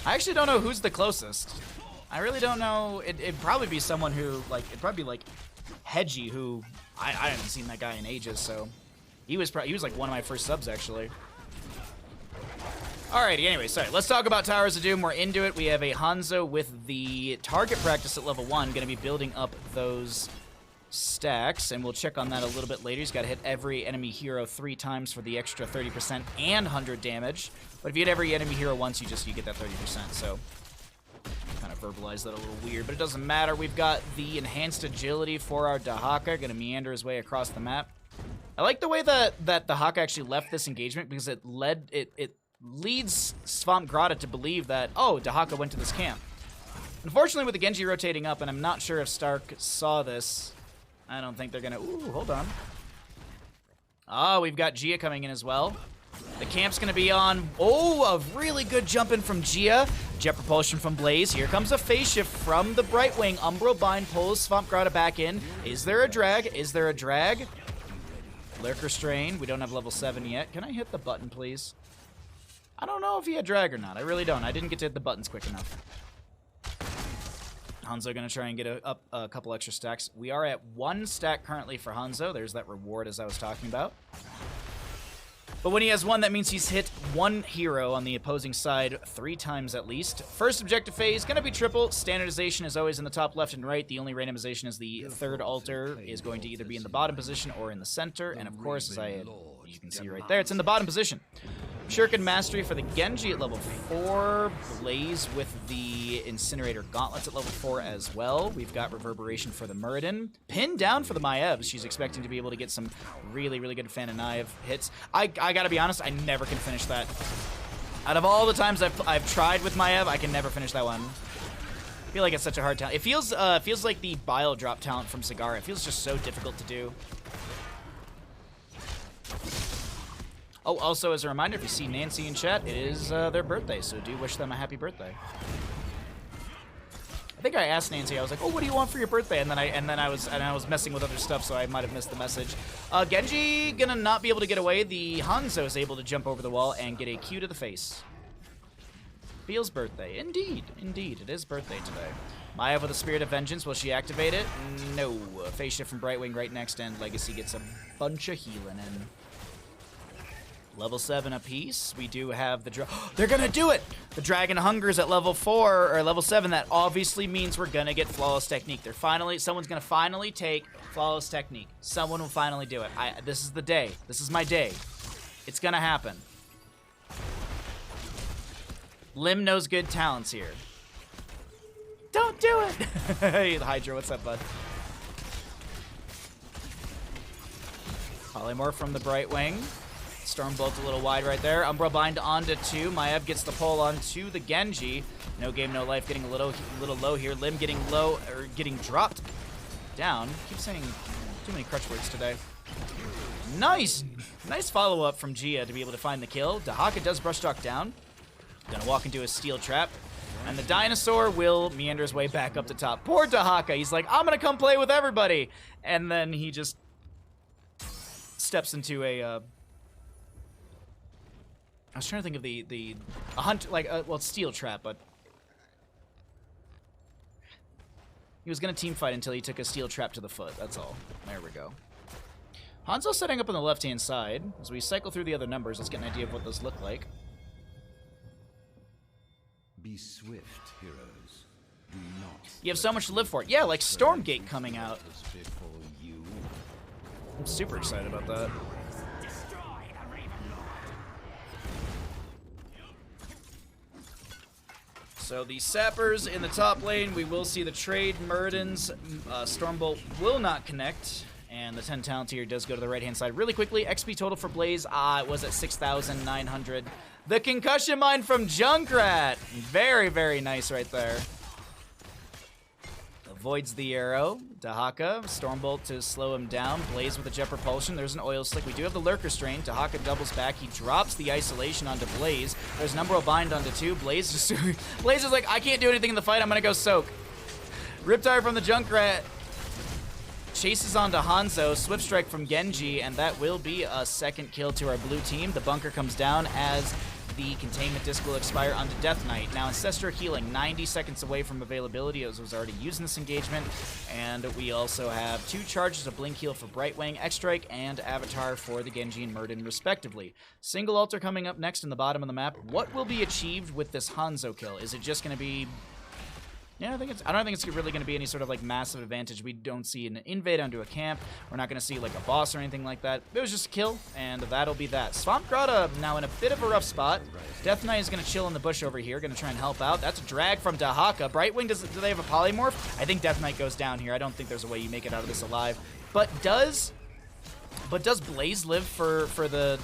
I actually don't know who's the closest. I really don't know. It'd probably be someone who, like, it'd probably be like Hedgie, who I haven't seen that guy in ages. So he was like one of my first subs actually. Alrighty, anyway, sorry. Let's talk about Towers of Doom. We're into it. We have a Hanzo with the target practice at level 1, going to be building up those stacks, and we'll check on that a little bit later. He's got to hit every enemy hero 3 times for the extra 30% and 100 damage. But if you hit every enemy hero once, you get that 30%, so kind of verbalize that a little weird, but it doesn't matter. We've got the enhanced agility for our Dahaka, going to meander his way across the map. I like the way that Dahaka actually left this engagement, because it leads Swamp Grotto to believe that, oh, Dahaka went to this camp. Unfortunately, with the Genji rotating up, and I'm not sure if Stark saw this, I don't think they're gonna... Ooh, hold on. Ah, we've got Gia coming in as well. The camp's gonna be on... Oh, a really good jump in from Gia. Jet propulsion from Blaze. Here comes a phase shift from the Brightwing. Umbral Bind pulls Swamp Grotto back in. Is there a drag? Is there a drag? Lurker Strain. We don't have level 7 yet. Can I hit the button, please? I don't know if he had drag or not. I really don't. I didn't get to hit the buttons quick enough. Hanzo gonna try and get up a couple extra stacks. We are at 1 stack currently for Hanzo. There's that reward as I was talking about. But when he has 1, that means he's hit 1 hero on the opposing side 3 times at least. First objective phase, gonna be triple. Standardization is always in the top left and right. The only randomization is the third altar is going to either be in the bottom position or in the center. And of course, as you can see right there, it's in the bottom position. Shuriken Mastery for the Genji at level 4. Blaze with the Incinerator Gauntlets at level 4 as well. We've got Reverberation for the Muradin. Pinned down for the Maiev. She's expecting to be able to get some really, really good Fan and Knife hits. I gotta be honest, I never can finish that. Out of all the times I've tried with Maiev, I can never finish that one. I feel like it's such a hard talent. It feels like the Bile Drop talent from Sagara. It feels just so difficult to do. Oh, also as a reminder, if you see Nancy in chat, it is their birthday, so do wish them a happy birthday. I think I asked Nancy. I was like, "Oh, what do you want for your birthday?" And then I was messing with other stuff, so I might have missed the message. Genji gonna not be able to get away. The Hanzo is able to jump over the wall and get a Q to the face. Feels birthday, indeed, it is birthday today. Maya with the Spirit of Vengeance. Will she activate it? No. Phase shift from Brightwing right next, and Legacy gets a bunch of healing in. Level 7 apiece. We do have the... They're gonna do it! The Dragon Hunger's at level 4, or level 7. That obviously means we're gonna get Flawless Technique. Someone's gonna finally take Flawless Technique. Someone will finally do it. This is the day. This is my day. It's gonna happen. Lim knows good talents here. Don't do it! Hey, Hydra, what's up, bud? Polymorph from the Brightwing. Stormbolt a little wide right there. Umbra Bind onto 2. Maiev gets the pull onto the Genji. No game, no life. Getting a little low here. Lim getting low, or getting dropped down. Keep saying too many crutch words today. Nice follow-up from Gia to be able to find the kill. Dahaka does brush talk down. Gonna walk into a steel trap. And the dinosaur will meander his way back up to top. Poor Dahaka. He's like, I'm gonna come play with everybody. And then he just steps into a... I was trying to think of a hunt, like, well, it's steel trap, but He was going to team fight until he took a steel trap to the foot. That's all. There we go. Hanzo setting up on the left-hand side. As we cycle through the other numbers, let's get an idea of what those look like.
Be swift, heroes. Do not.
You have so much to live for. Yeah, like Stormgate coming out.
Before you.
I'm super excited about that. So the Sappers in the top lane, we will see the trade. Muradin's Stormbolt will not connect. And the 10 talent tier does go to the right-hand side. Really quickly, XP total for Blaze, it was at 6,900. The Concussion Mine from Junkrat. Very, very nice right there. Avoids the arrow. Dahaka, Stormbolt to slow him down. Blaze with a jet propulsion. There's an oil slick. We do have the Lurker Strain. Dahaka doubles back. He drops the isolation onto Blaze. There's an Umbral Bind onto 2. Blaze just Blaze is like, I can't do anything in the fight. I'm gonna go soak. Riptire from the Junkrat. Chases onto Hanzo, Swift Strike from Genji, and that will be a second kill to our blue team. The bunker comes down as the containment disc will expire onto Death Knight. Now, Ancestor Healing, 90 seconds away from availability, as was already used in this engagement. And we also have 2 charges of Blink Heal for Brightwing, X-Strike, and Avatar for the Genji and Muradin, respectively. Single altar coming up next in the bottom of the map. What will be achieved with this Hanzo kill? Is it just going to be... Yeah, I don't think it's really going to be any sort of like massive advantage. We don't see an invade onto a camp. We're not going to see like a boss or anything like that. It was just a kill, and that'll be that. Swamp Grotto now in a bit of a rough spot. Death Knight is going to chill in the bush over here, going to try and help out. That's a drag from Dahaka. Brightwing, do they have a polymorph? I think Death Knight goes down here. I don't think there's a way you make it out of this alive. But does Blaze live for the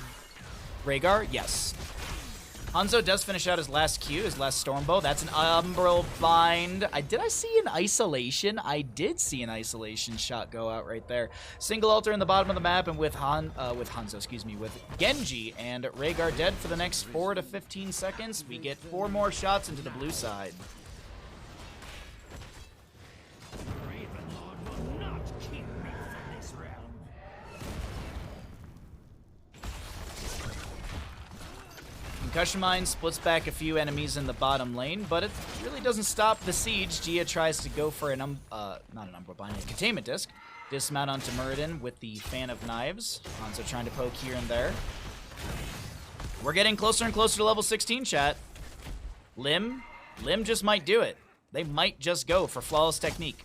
Rhaegar? Yes. Hanzo does finish out his last Q, his last Stormbow. That's an Umbral Bind. Did I see an Isolation? I did see an Isolation shot go out right there. Single altar in the bottom of the map, and with Hanzo, excuse me, with Genji and Rhaegar dead for the next 4 to 15 seconds, we get 4 more shots into the blue side. Concussion Mine splits back a few enemies in the bottom lane, but it really doesn't stop the siege. Gia tries to go for not an Umbral Bind, a Containment Disc. Dismount onto Muradin with the Fan of Knives. Hanzo trying to poke here and there. We're getting closer and closer to level 16, chat. Lim just might do it. They might just go for Flawless Technique.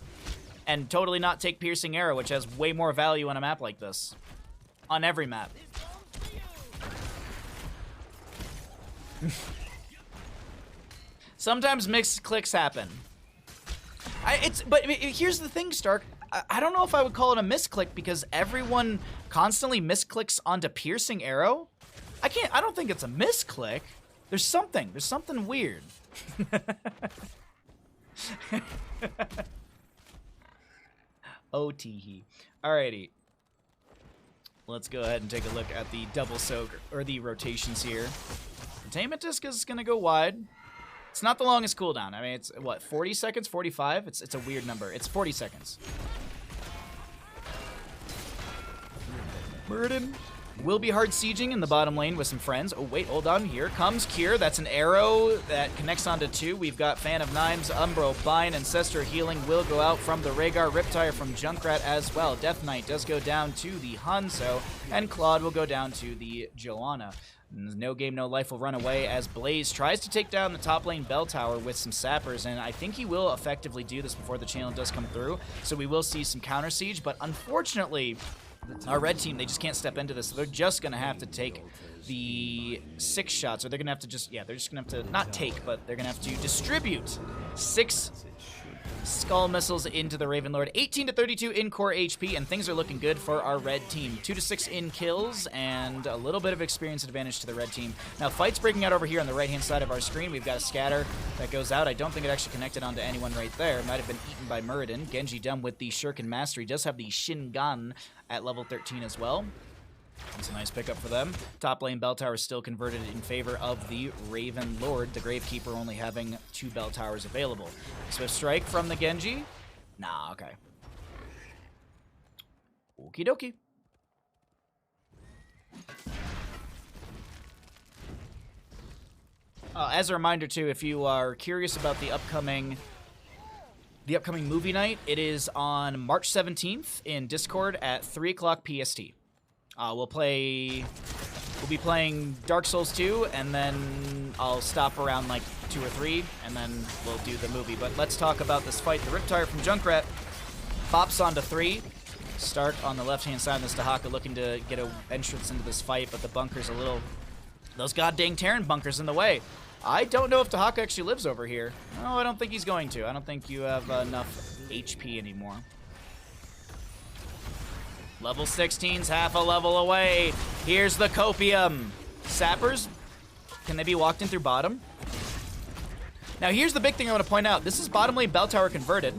And totally not take Piercing Arrow, which has way more value on a map like this. On every map. Sometimes mixed clicks happen. But here's the thing, Stark. I don't know if I would call it a misclick because everyone constantly misclicks onto Piercing Arrow. I don't think it's a misclick. There's something weird. Oh, teehee. Alrighty. Let's go ahead and take a look at the double soak, or the rotations here. Containment Disc is going to go wide. It's not the longest cooldown. I mean, it's, what, 40 seconds? 45? It's a weird number. It's 40 seconds. Muradin will be hard sieging in the bottom lane with some friends. Oh, wait, hold on. Here comes Cure. That's an arrow that connects onto 2. We've got Fan of Knives, Umbral Bind, Ancestor Healing will go out from the Rhaegar, Riptire from Junkrat as well. Death Knight does go down to the Hanzo, and Claude will go down to the Joanna. No game, no life will run away as Blaze tries to take down the top lane bell tower with some sappers, and I think he will effectively do this before the channel does come through. So we will see some counter siege, but unfortunately, our red team, they just can't step into this. So they're just going to have to take the 6 shots, or they're going to have to just, they're just going to have to, not take, but they're going to have to distribute 6 Skull Missiles into the Raven Lord. 18 to 32 in core HP, and things are looking good for our red team. 2 to 6 in kills, and a little bit of experience advantage to the red team. Now, fights breaking out over here on the right-hand side of our screen. We've got a scatter that goes out. I don't think it actually connected onto anyone right there. It might have been eaten by Muradin. Genji done with the Shuriken Mastery. Does have the Shingan at level 13 as well. That's a nice pickup for them. Top lane bell tower is still converted in favor of the Raven Lord, the Gravekeeper only having 2 bell towers available. Swift Strike from the Genji. Nah, okay. Okie dokie. As a reminder, too, if you are curious about the upcoming the upcoming movie night. It is on March 17th in Discord at 3 o'clock PST. We'll be playing Dark Souls 2, and then I'll stop around like 2 or 3, and then we'll do the movie. But let's talk about this fight. The Riptire from Junkrat pops onto 3. Stark on the left-hand side of this Dahaka looking to get an entrance into this fight, but the bunker's a little... Those goddamn Terran bunkers in the way. I don't know if Dahaka actually lives over here. No, I don't think he's going to. I don't think you have enough HP anymore. Level 16's half a level away. Here's the Copium. Sappers, can they be walked in through bottom? Now here's the big thing I want to point out. This is bottom lane bell tower converted.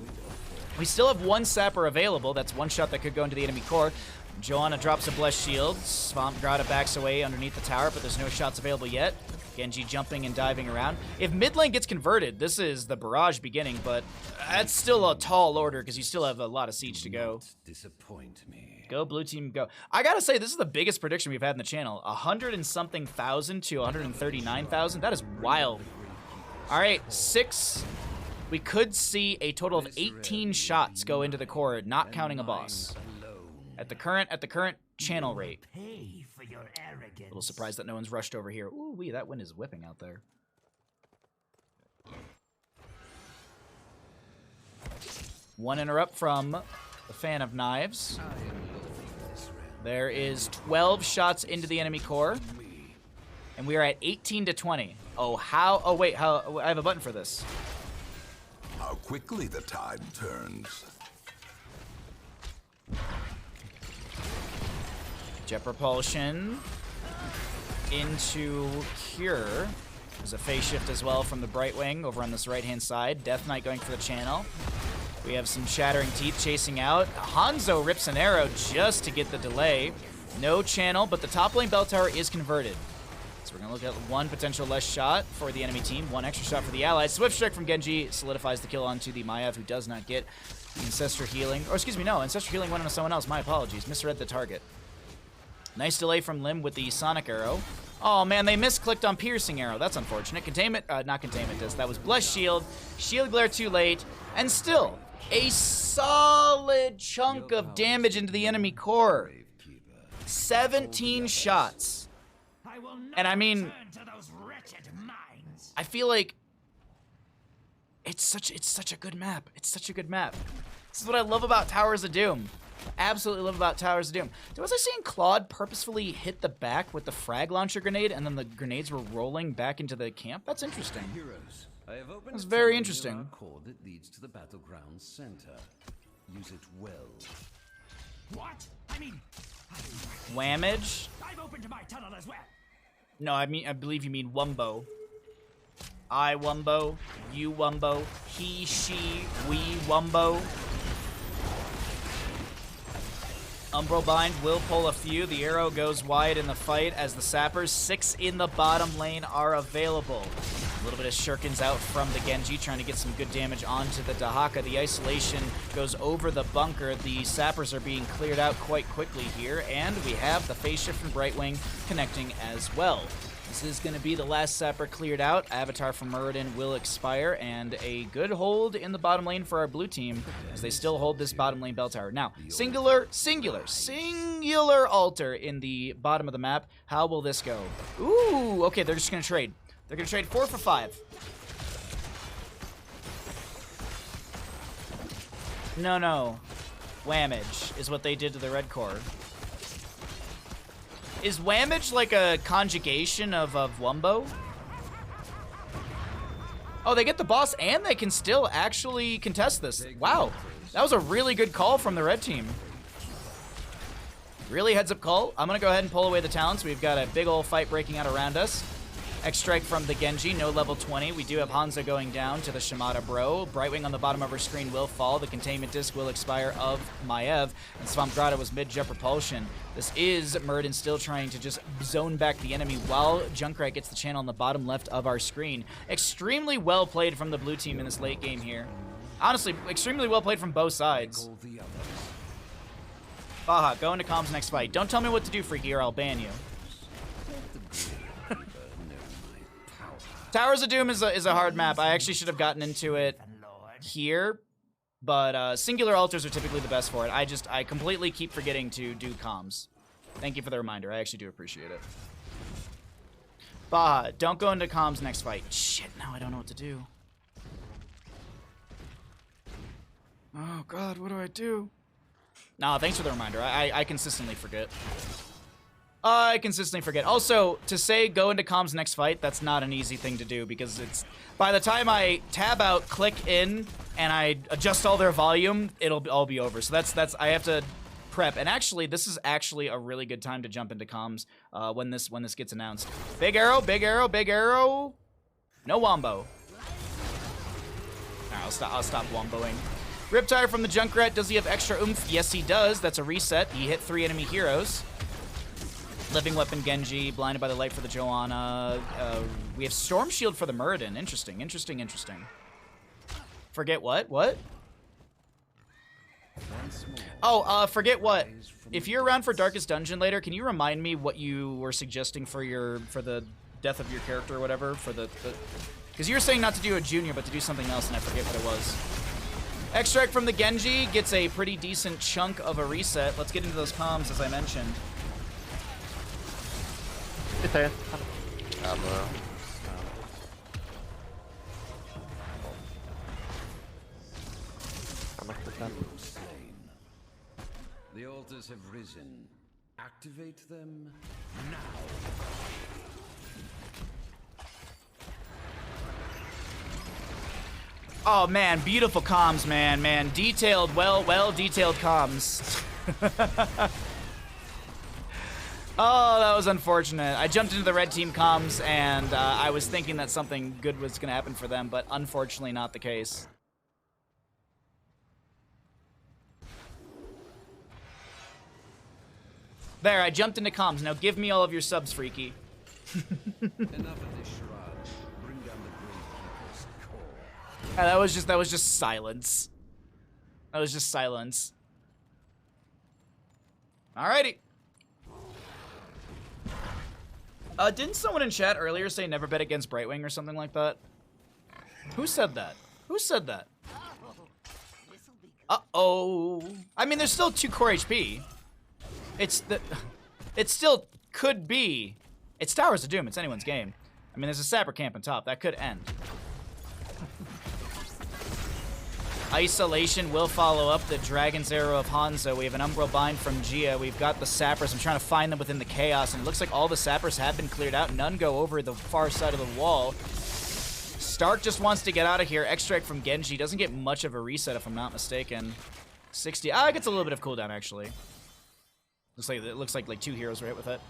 We still have one Sapper available. That's one shot that could go into the enemy core. Joanna drops a Blessed Shield. Swamp Grata backs away underneath the tower, but there's no shots available yet. Genji jumping and diving around. If mid lane gets converted, this is the barrage beginning, but that's still a tall order because you still have a lot of siege to go.
Disappoint me.
Go, blue team, go. I gotta say, this is the biggest prediction we've had in the channel. 100 and something thousand to 139,000. That is wild. All right, 6. We could see a total of 18 shots go into the core, not counting a boss. At the current channel rate. A little surprised that no one's rushed over here. Ooh, wee, that wind is whipping out there. One interrupt from the Fan of Knives. There is 12 shots into the enemy core. And we are at 18 to 20. Oh, how? Oh, wait, how? I have a button for this.
How quickly the tide turns.
Jet propulsion into Cure. There's a phase shift as well from the Brightwing over on this right-hand side. Death Knight going for the channel. We have some Shattering Teeth chasing out. Hanzo rips an arrow just to get the delay. No channel, but the top lane bell tower is converted. So we're going to look at one potential less shot for the enemy team. One extra shot for the allies. Swift Strike from Genji solidifies the kill onto the Maiev, who does not get Ancestor Healing. Or excuse me, no, Ancestor Healing went onto someone else. My apologies. Misread the target. Nice delay from Lim with the Sonic Arrow. Oh man, they misclicked on Piercing Arrow. That's unfortunate. Containment, not Containment Disc. That was Blessed Shield. Shield Glare too late. And still, a solid chunk of damage into the enemy core. 17 shots. And I mean, I feel like it's such a good map. It's such a good map. This is what I love about Towers of Doom. Absolutely love about Towers of Doom. Was I seeing Claude purposefully hit the back with the frag launcher grenade and then the grenades were rolling back into the camp? That's interesting.
Heroes, I have opened
That's
a
very
tunnel
interesting.
near our core that leads to the battleground center. Use it well.
What? I mean,
Whammage?
I've opened to my tunnel as well.
No, I believe you mean Wumbo. I Wumbo, you Wumbo, he, she, we Wumbo. Umbral Bind will pull a few. The arrow goes wide in the fight as the Sappers, 6 in the bottom lane, are available. A little bit of shurikens out from the Genji, trying to get some good damage onto the Dahaka. The isolation goes over the bunker. The Sappers are being cleared out quite quickly here, and we have the phase shift from Brightwing connecting as well. This is going to be the last Sapper cleared out. Avatar from Muradin will expire, and a good hold in the bottom lane for our blue team as they still hold this bottom lane bell tower. Now, singular altar in the bottom of the map. How will this go? Ooh, okay, they're just going to trade. They're going to trade 4 for 5. No. Whammage is what they did to the red core. Is Whammage like a conjugation of Wumbo? Oh, they get the boss and they can still actually contest this. Wow, that was a really good call from the red team. Really heads up call. I'm gonna go ahead and pull away the talents. We've got a big old fight breaking out around us. X-Strike from the Genji, no level 20. We do have Hanzo going down to the Shimada Bro. Brightwing on the bottom of her screen will fall. The Containment Disc will expire of Maiev. And Swamp Grata was mid-jet propulsion. This is Muradin still trying to just zone back the enemy while Junkrat gets the channel on the bottom left of our screen. Extremely well played from the blue team in this late game here. Honestly, extremely well played from both sides. Baha, go into comms next fight. Don't tell me what to do, Freaky, or I'll ban you. Towers of Doom is a hard map. I actually should have gotten into it here, But singular altars are typically the best for it. I completely keep forgetting to do comms. Thank you for the reminder. I actually do appreciate it. Baha, don't go into comms next fight. Shit, now I don't know what to do. Oh god, what do I do? Nah, thanks for the reminder. I consistently forget. I consistently forget. Also, to say go into comms next fight, that's not an easy thing to do because it's... By the time I tab out, click in, and I adjust all their volume, it'll all be over. So that's I have to prep. And actually, this is actually a really good time to jump into comms when this gets announced. Big arrow, big arrow, big arrow. No wombo. Alright, I'll stop womboing. Riptire from the Junkrat. Does he have extra oomph? Yes, he does. That's a reset. He hit 3 enemy heroes. Living Weapon Genji, Blinded by the Light for the Joanna. We have Storm Shield for the Muradin. Interesting, interesting, interesting. Forget what? What? Oh, forget what? If you're around for Darkest Dungeon later, can you remind me what you were suggesting for the death of your character or whatever? Because you were saying not to do a junior, but to do something else, and I forget what it was. Extract from the Genji gets a pretty decent chunk of a reset. Let's get into those comms, as I mentioned.
The altars have risen. Activate them now.
Oh man, beautiful comms, man. Detailed, well detailed comms. Oh, that was unfortunate. I jumped into the red team comms, and I was thinking that something good was going to happen for them, but unfortunately not the case. There, I jumped into comms. Now give me all of your subs, Freaky.
Enough of this charade. Bring down the Gravekeeper's core.
That was just silence. That was just silence. Alrighty. Didn't someone in chat earlier say never bet against Brightwing or something like that? Who said that? Who said that? Uh-oh. I mean, there's still 2 core HP. It still could be. It's Towers of Doom. It's anyone's game. I mean, there's a Sapper camp on top. That could end. Isolation will follow up the Dragon's Arrow of Hanzo. We have an Umbral Bind from Gia. We've got the Sappers. I'm trying to find them within the chaos, and it looks like all the Sappers have been cleared out. None go over the far side of the wall. Stark just wants to get out of here. Extract from Genji. Doesn't get much of a reset, if I'm not mistaken. 60. Ah, it gets a little bit of cooldown, actually. Looks like 2 heroes right with it.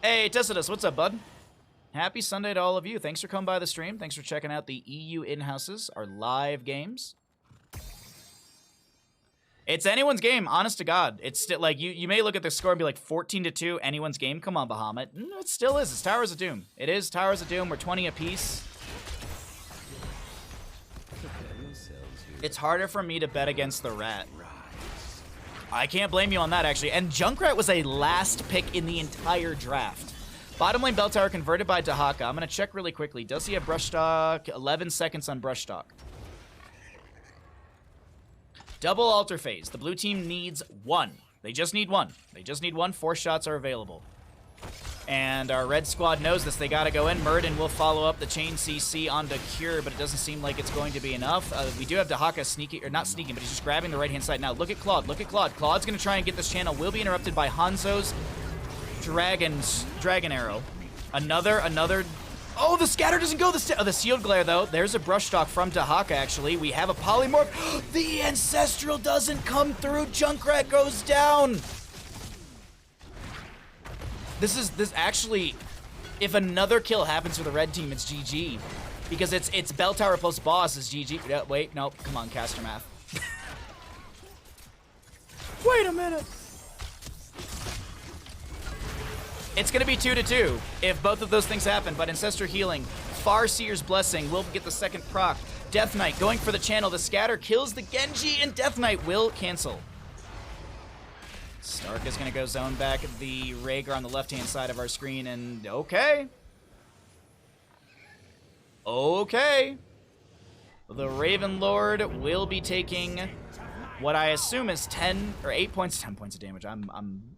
Hey, Tessidus, what's up, bud? Happy Sunday to all of you. Thanks for coming by the stream. Thanks for checking out the EU in-houses, our live games. It's anyone's game, honest to God. It's still like you may look at the score and be like 14-2, anyone's game. Come on, Bahamut. No, it still is. It's Towers of Doom. It is Towers of Doom. We're 20 apiece. It's harder for me to bet against the Rat. I can't blame you on that, actually. And Junkrat was a last pick in the entire draft. Bottom lane Bell Tower converted by Dahaka. I'm going to check really quickly. Does he have Brush Stock? 11 seconds on Brush Stock. Double altar phase. The blue team needs 1. They just need 1. They just need 1. 4 shots are available. And our red squad knows this. They got to go in. Muradin will follow up the chain CC onto Cure, but it doesn't seem like it's going to be enough. We do have Dahaka sneaking, or not sneaking, but he's just grabbing the right-hand side. Now, look at Claude. Look at Claude. Claude's going to try and get this channel. Will be interrupted by Hanzo's Dragon Arrow. Another... Oh, the scatter doesn't go. The Sealed Glare, though. There's a Brush Stock from Dahaka, actually. We have a Polymorph. The Ancestral doesn't come through. Junkrat goes down. This actually, if another kill happens for the red team, it's GG. Because it's Bell Tower plus boss is GG. Yeah, wait, nope. Come on, Caster Math. Wait a minute. It's going to be 2-2 if both of those things happen, but Ancestral Healing, Farseer's Blessing will get the second proc. Death Knight going for the channel. The scatter kills the Genji, and Death Knight will cancel. Stark is going to go zone back the Rhaegar on the left-hand side of our screen, and okay. Okay. The Raven Lord will be taking what I assume is 10 or 8 points, 10 points of damage.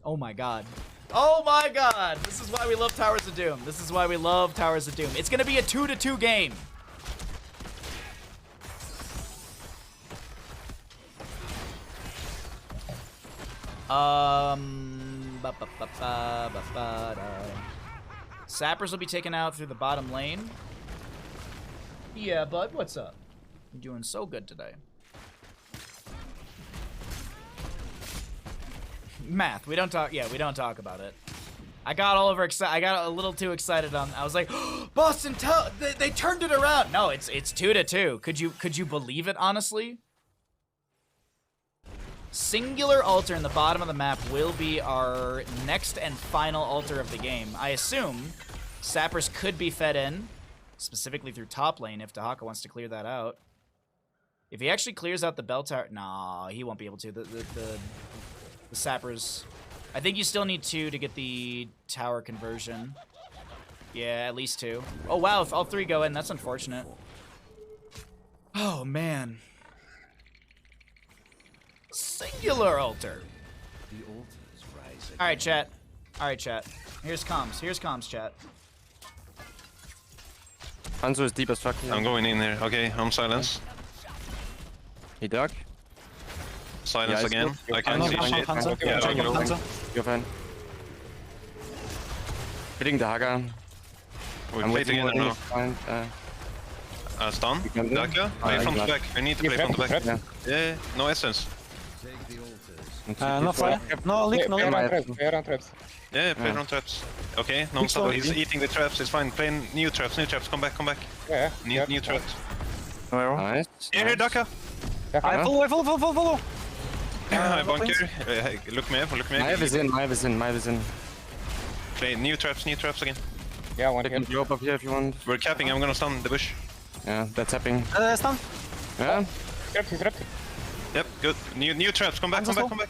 Oh my god. Oh my god! This is why we love Towers of Doom. This is why we love Towers of Doom. It's gonna be a 2-2 game. Sappers will be taken out through the bottom lane. Yeah, bud, what's up? You're doing so good today. Math, we don't talk. Yeah, we don't talk about it. I got I got a little too excited on. I was like, Boston, they turned it around. No, it's 2-2. Could you believe it? Honestly. Singular altar in the bottom of the map will be our next and final altar of the game. I assume Sappers could be fed in, specifically through top lane if Dahaka wants to clear that out. If he actually clears out the bell tower, nah, he won't be able to. The Sappers, I think you still need 2 to get the tower conversion. Yeah, at least 2. Oh wow, if all 3 go in, that's unfortunate. Oh man. Singular altar.
The altars rise again.
Alright, chat. Alright, chat. Here's comms. Here's comms, chat.
Hanzo is deep as fuck.
I'm going in here. Okay, I'm silence.
He dug.
Silence
Yeah,
again.
good.
I can't see shit. Yeah, I go.
You're fine. Hitting the Haga.
We play together now. Stun.
You can do it.
Daka, play from the back. We need to play from the back.
Yeah.
Yeah, no essence.
Take the altars.
No fire. No leak, no leak.
Yeah, play from traps. Okay, non-stop. He's eating the traps. It's fine. Play new traps. New traps. Come back. Come back. New traps.
Nice.
Here, Daka.
I follow.
I bunker. Hey, look me up. Look me up.
Maeve is in.
Play new traps again.
They can drop up here if you want.
We're capping. I'm gonna stun the bush.
Yeah, that's happening.
Stun.
Yeah.
Yep, good. New traps. Come back. Come back.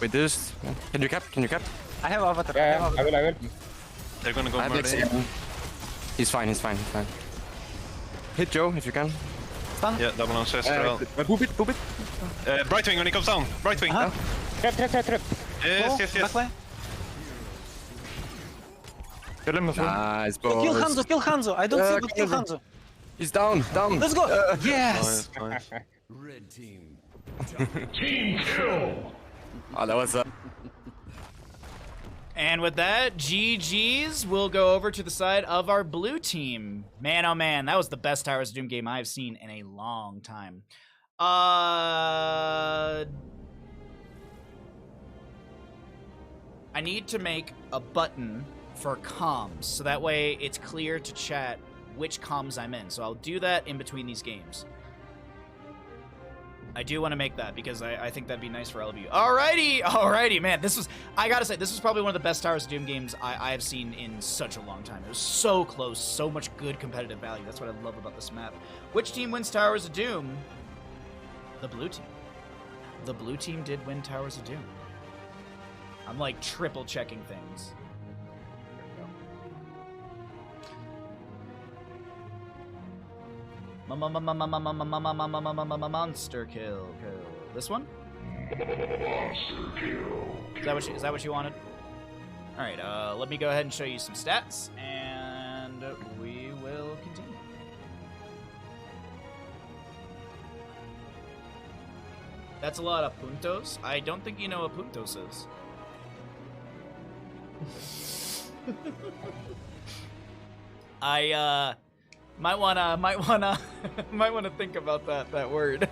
Wait, this. Can you cap?
I have avatar.
I will.
They're gonna go
I have
murder.
Lex. He's fine. Hit Joe if you can.
Yeah, double ancestral.
Boop it.
Brightwing when he comes down. Brightwing.
Trap.
Yes.
Kill him, nice, boys.
Kill Hanzo. I don't see, but kill Hanzo.
He's down.
Let's go. Yes.
Nice.
Red team.
Oh, that was
And with that, GG's will go over to the side of our blue team. Man, oh man, that was the best Towers of Doom game I've seen in a long time. I need to make a button for comms, so that way it's clear to chat which comms I'm in. So I'll do that in between these games. I do want to make that because I think that'd be nice for all of you. Alrighty, man. I gotta say, this was probably one of the best Towers of Doom games I have seen in such a long time. It was so close, so much good competitive value. That's what I love about this map. Which team wins Towers of Doom? The blue team. The blue team did win Towers of Doom. I'm like triple checking things. Monster kill. This one? Monster kill. Is that what you wanted? All right. Let me go ahead and show you some stats, and we will continue. That's a lot of puntos. I don't think you know what puntos is. I might wanna think about that word.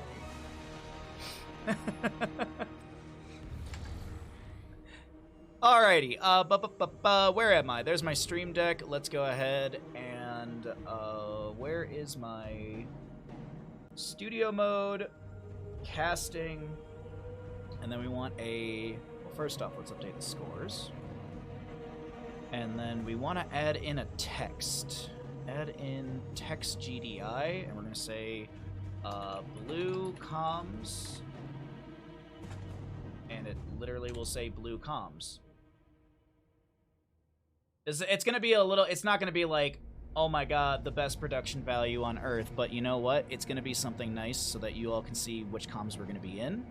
Alrighty, where am I? There's my stream deck. Let's go ahead and where is my studio mode, casting, and then we want well, first off, let's update the scores. And then we want to add in a text. Add in text GDI, and we're going to say blue comms. And it literally will say blue comms. It's going to be a little, it's not going to be like oh my god, the best production value on Earth. But you know what? It's going to be something nice so that you all can see which comms we're going to be in.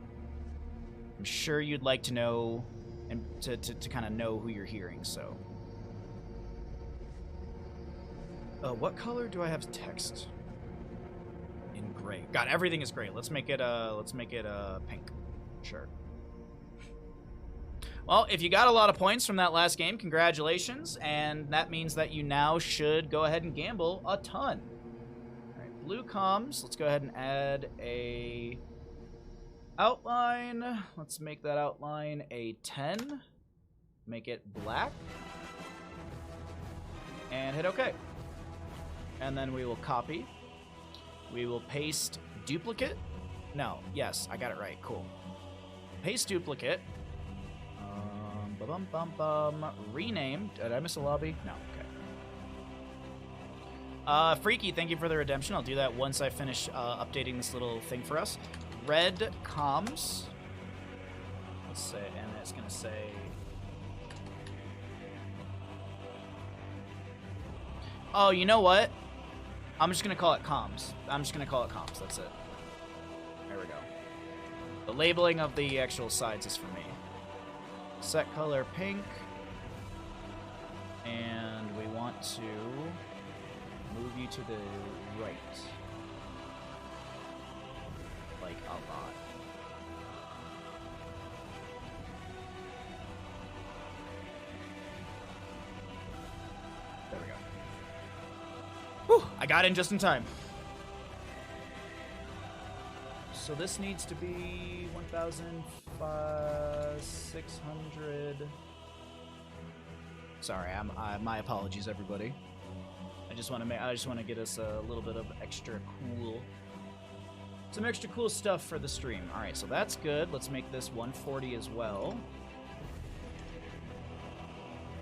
I'm sure you'd like to know and to kind of know who you're hearing, so. What color do I have text? In gray. God, everything is gray. Let's make it pink. Sure. Well, if you got a lot of points from that last game, congratulations, and that means that you now should go ahead and gamble a ton. All right, blue comms. Let's go ahead and add a outline. Let's make that outline a 10. Make it black. And hit OK. And then we will copy. We will paste duplicate. No, yes, I got it right. Cool. Paste duplicate. Rename. Did I miss a lobby? No. Okay. Freaky, thank you for the redemption. I'll do that once I finish updating this little thing for us. Red comms. Let's say, and it's gonna say. Oh, you know what? I'm just gonna call it comms. That's it. There we go. The labeling of the actual sides is for me. Set color pink. And we want to move you to the right. Like a lot. There we go. Whew, I got in just in time. So this needs to be 1,600. Sorry, my apologies, everybody. I just want to get us a little bit of extra cool, some extra cool stuff for the stream. All right, so that's good. Let's make this 140 as well,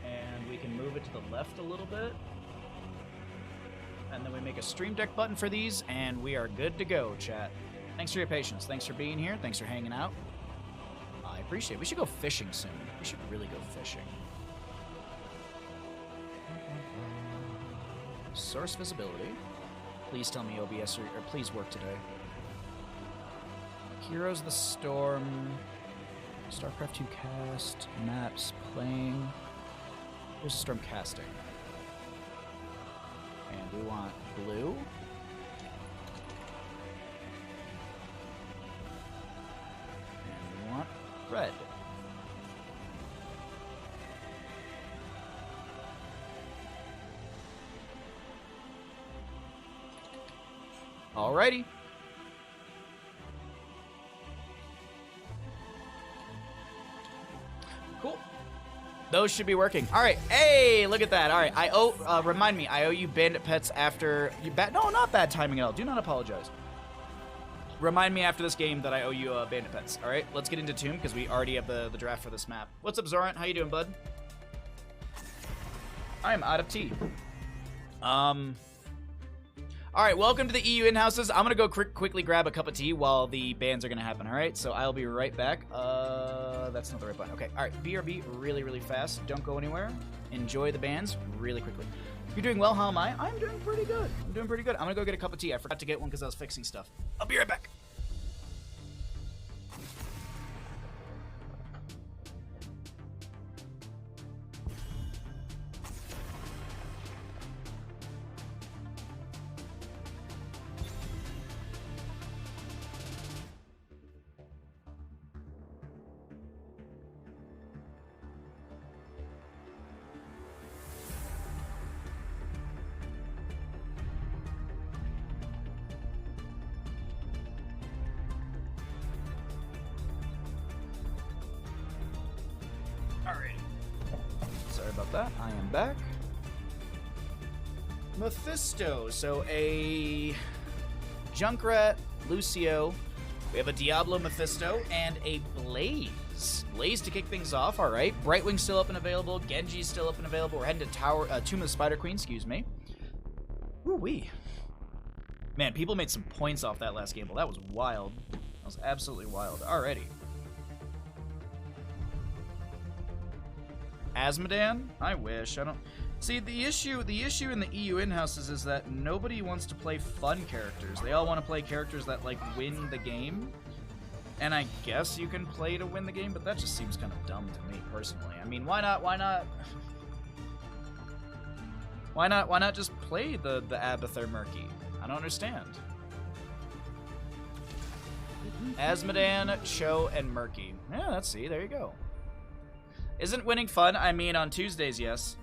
and we can move it to the left a little bit. And then we make a stream deck button for these, and we are good to go, chat. Thanks for your patience. Thanks for being here. Thanks for hanging out. I appreciate it. We should go fishing soon. We should really go fishing. Source visibility. Please tell me OBS or please work today. Heroes of the Storm. StarCraft 2 cast. Maps. Playing. Here's the Storm casting. And we want blue. Red. Alrighty. Cool. Those should be working. All right. Hey, look at that. All right. Remind me. I owe you bandit pets after you No, not bad timing at all. Do not apologize. Remind me after this game that I owe you bandit pets. All right, let's get into Tomb because we already have the draft for this map. What's up, Zorant? How you doing, bud? I am out of tea. All right, welcome to the EU in-houses. I'm gonna go quickly grab a cup of tea while the bans are gonna happen. All right, so I'll be right back. That's not the right button. Okay, all right, BRB really fast. Don't go anywhere. Enjoy the bans really quickly. You're doing well, how am I? I'm doing pretty good. I'm gonna go get a cup of tea. I forgot to get one because I was fixing stuff. I'll be right back. I am back. Mephisto. So a Junkrat, Lucio. We have a Diablo Mephisto and a Blaze. Blaze to kick things off. All right. Brightwing's still up and available. Genji's still up and available. We're heading to Tomb of the Spider Queen. Excuse me. Woo-wee. Man, people made some points off that last game. Well, that was wild. That was absolutely wild. Alrighty. Asmodan? I wish. I don't... See, the issue in the EU in-houses is that nobody wants to play fun characters. They all want to play characters that, like, win the game. And I guess you can play to win the game, but that just seems kind of dumb to me, personally. I mean, why not just play the Abathur Murky? I don't understand. Asmodan, Cho, and Murky. Yeah, let's see. There you go. Isn't winning fun? I mean, on Tuesdays, yes.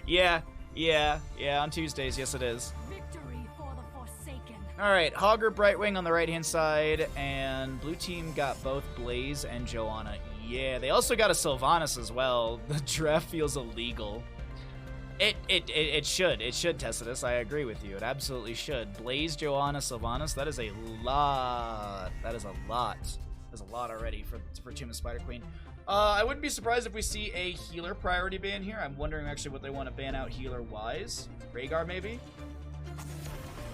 yeah, on Tuesdays, yes it is.
Victory for the Forsaken.
Alright, Hogger, Brightwing on the right-hand side, and blue team got both Blaze and Joanna. Yeah, they also got a Sylvanas as well. The draft feels illegal. It should, Tacitus. I agree with you. It absolutely should. Blaze, Joanna, Sylvanas, that is a lot. That is a lot. That's a lot already for Tomb of Spider Queen. I wouldn't be surprised if we see a healer priority ban here. I'm wondering actually what they want to ban out healer-wise. Rhaegar, maybe?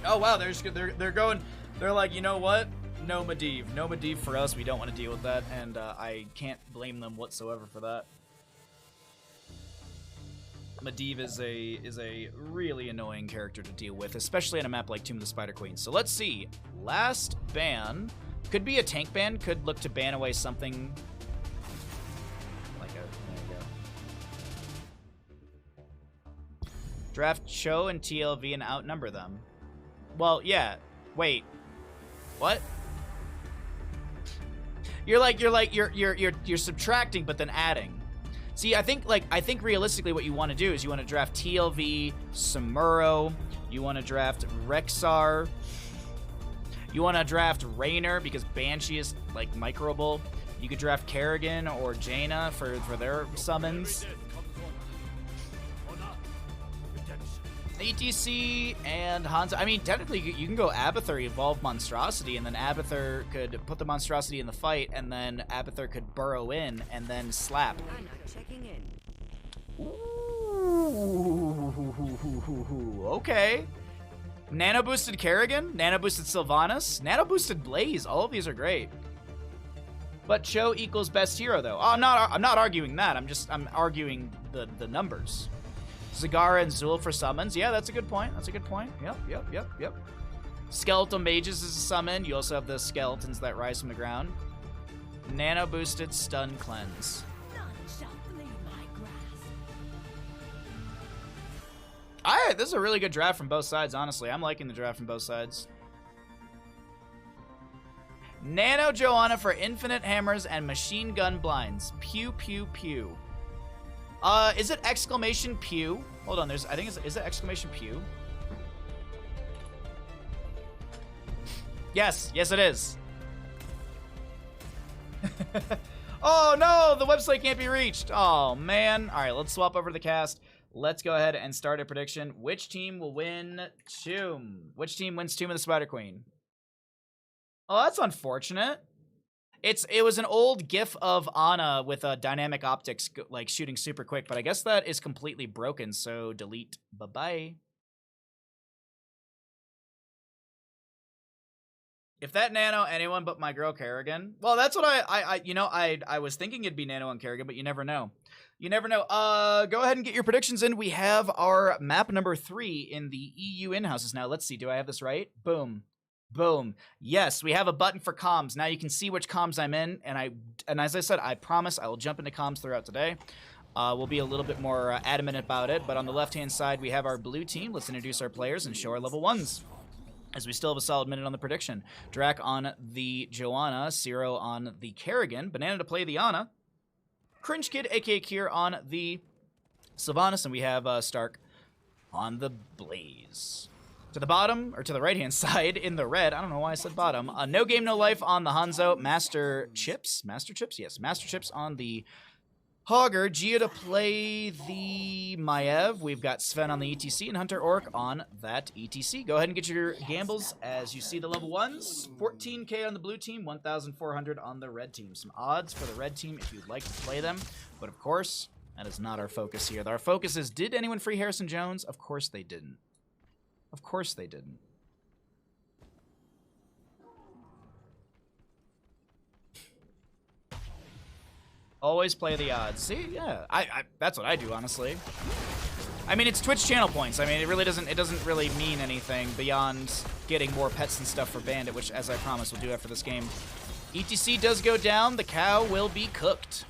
Oh, wow, they're going... They're like, you know what? No Medivh. No Medivh for us. We don't want to deal with that, and I can't blame them whatsoever for that. Medivh is a really annoying character to deal with, especially on a map like Tomb of the Spider Queen. So let's see. Last ban... Could be a tank ban. Could look to ban away something... There you go. Draft Cho and TLV and outnumber them. Well, yeah. Wait. What? You're subtracting but then adding. See, I think realistically what you want to do is you want to draft TLV, Samuro, you want to draft Rexar, you want to draft Raynor because Banshee is like microable. You could draft Kerrigan or Jaina for their summons. ETC and Hanzo. I mean, technically, you can go Abathur, evolve Monstrosity, and then Abathur could put the Monstrosity in the fight, and then Abathur could burrow in and then slap.
I'm not checking in.
Ooh, okay. Nano boosted Kerrigan, nano boosted Sylvanas, nano boosted Blaze. All of these are great. But Cho equals best hero, though. Oh, I'm not arguing that. I'm arguing the numbers. Zagara and Zul for summons. Yeah, that's a good point. That's a good point. Yep. Skeletal Mages is a summon. You also have the skeletons that rise from the ground. Nano boosted Stun Cleanse.
None shall flee my grasp.
This is a really good draft from both sides, honestly. I'm liking the draft from both sides. Nano Joanna for infinite hammers and machine gun blinds. Pew, pew, pew. Is it exclamation pew? Hold on, is it exclamation pew? Yes, it is. Oh no, the website can't be reached. Oh man. All right, let's swap over to the cast. Let's go ahead and start a prediction. Which team will win Tomb? Which team wins Tomb of the Spider Queen? Oh, that's unfortunate. It was an old GIF of Ana with dynamic optics like shooting super quick, but I guess that is completely broken, so delete. Bye-bye. If that nano anyone but my girl Kerrigan. Well, that's what I was thinking it'd be nano and Kerrigan, but you never know. You never know. Go ahead and get your predictions in. We have our map number 3 in the EU in-houses now. Let's see. Do I have this right? Boom. Boom. Yes, we have a button for comms. Now you can see which comms I'm in, and as I said, I promise I will jump into comms throughout today. We'll be a little bit more adamant about it, but on the left-hand side, we have our blue team. Let's introduce our players and show our level 1s. As we still have a solid minute on the prediction. Drac on the Joanna, Ciro on the Kerrigan, Banana to play the Ana, Cringe Kid, aka Kier, on the Sylvanas, and we have Stark on the Blaze. To the bottom, or to the right-hand side, in the red, I don't know why I said bottom, No Game, No Life on the Hanzo, Master Chips? Yes, Master Chips on the Hogger, Gia to play the Maiev, we've got Sven on the ETC, and Hunter Orc on that ETC. Go ahead and get your gambles as you see the level 1s. 14k on the blue team, 1,400 on the red team. Some odds for the red team if you'd like to play them, but of course, that is not our focus here. Our focus is, did anyone free Harrison Jones? Of course they didn't. Of course they didn't. Always play the odds. See, yeah, that's what I do, honestly. I mean, it's Twitch channel points. I mean, it doesn't really mean anything beyond getting more pets and stuff for Bandit, which, as I promised, we'll do after this game. ETC does go down. The cow will be cooked.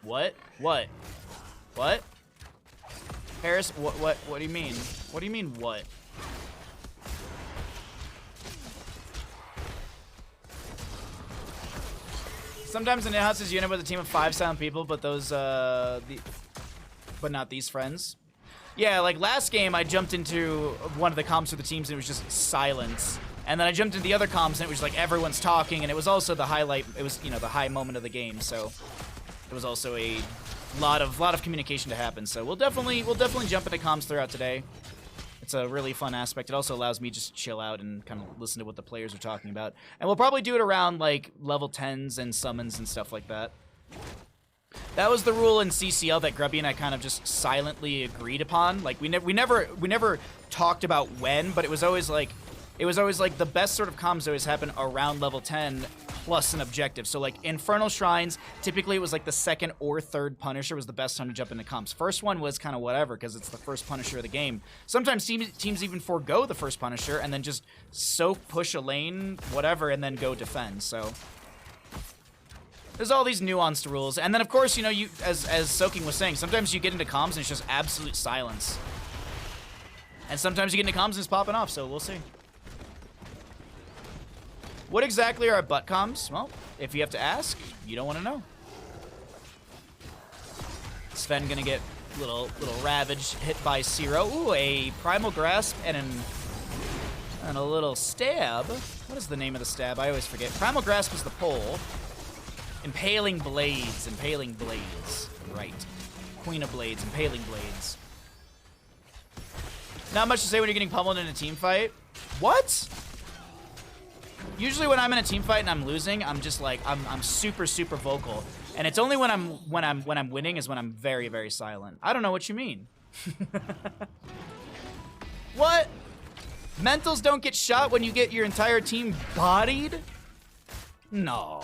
What? What? What? Harris, what do you mean? What do you mean, what? Sometimes in in-houses you end up with a team of 5 silent people, but those, but not these friends. Yeah, like last game I jumped into one of the comps for the teams and it was just silence. And then I jumped into the other comps and it was like everyone's talking, and it was also the highlight, it was, you know, the high moment of the game, so it was also a lot of communication to happen. So we'll definitely jump into comms throughout today. It's a really fun aspect. It also allows me just to chill out and kind of listen to what the players are talking about. And we'll probably do it around like level 10s and summons and stuff like that. That was the rule in CCL that Grubby and I kind of just silently agreed upon. Like we never talked about when, but it was always like the best sort of comms always happen around level 10 plus an objective. So like Infernal Shrines, typically it was like the second or third Punisher was the best time to jump into comms. First one was kind of whatever because it's the first Punisher of the game. Sometimes teams even forego the first Punisher and then just soak, push a lane, whatever, and then go defend. So there's all these nuanced rules. And then of course, you know, you as Soaking was saying, sometimes you get into comms and it's just absolute silence. And sometimes you get into comms and it's popping off, so we'll see. What exactly are butt comms? Well, if you have to ask, you don't want to know. Sven gonna get little ravage hit by Zero. Ooh, a primal grasp and a little stab. What is the name of the stab? I always forget. Primal grasp is the pole. Impaling blades. Impaling blades. Right. Queen of blades. Impaling blades. Not much to say when you're getting pummeled in a team fight. What? Usually when I'm in a team fight and I'm losing, I'm just like I'm super vocal, and it's only when I'm winning is when I'm very, very silent. I don't know what you mean. What? Mentals don't get shot when you get your entire team bodied? No.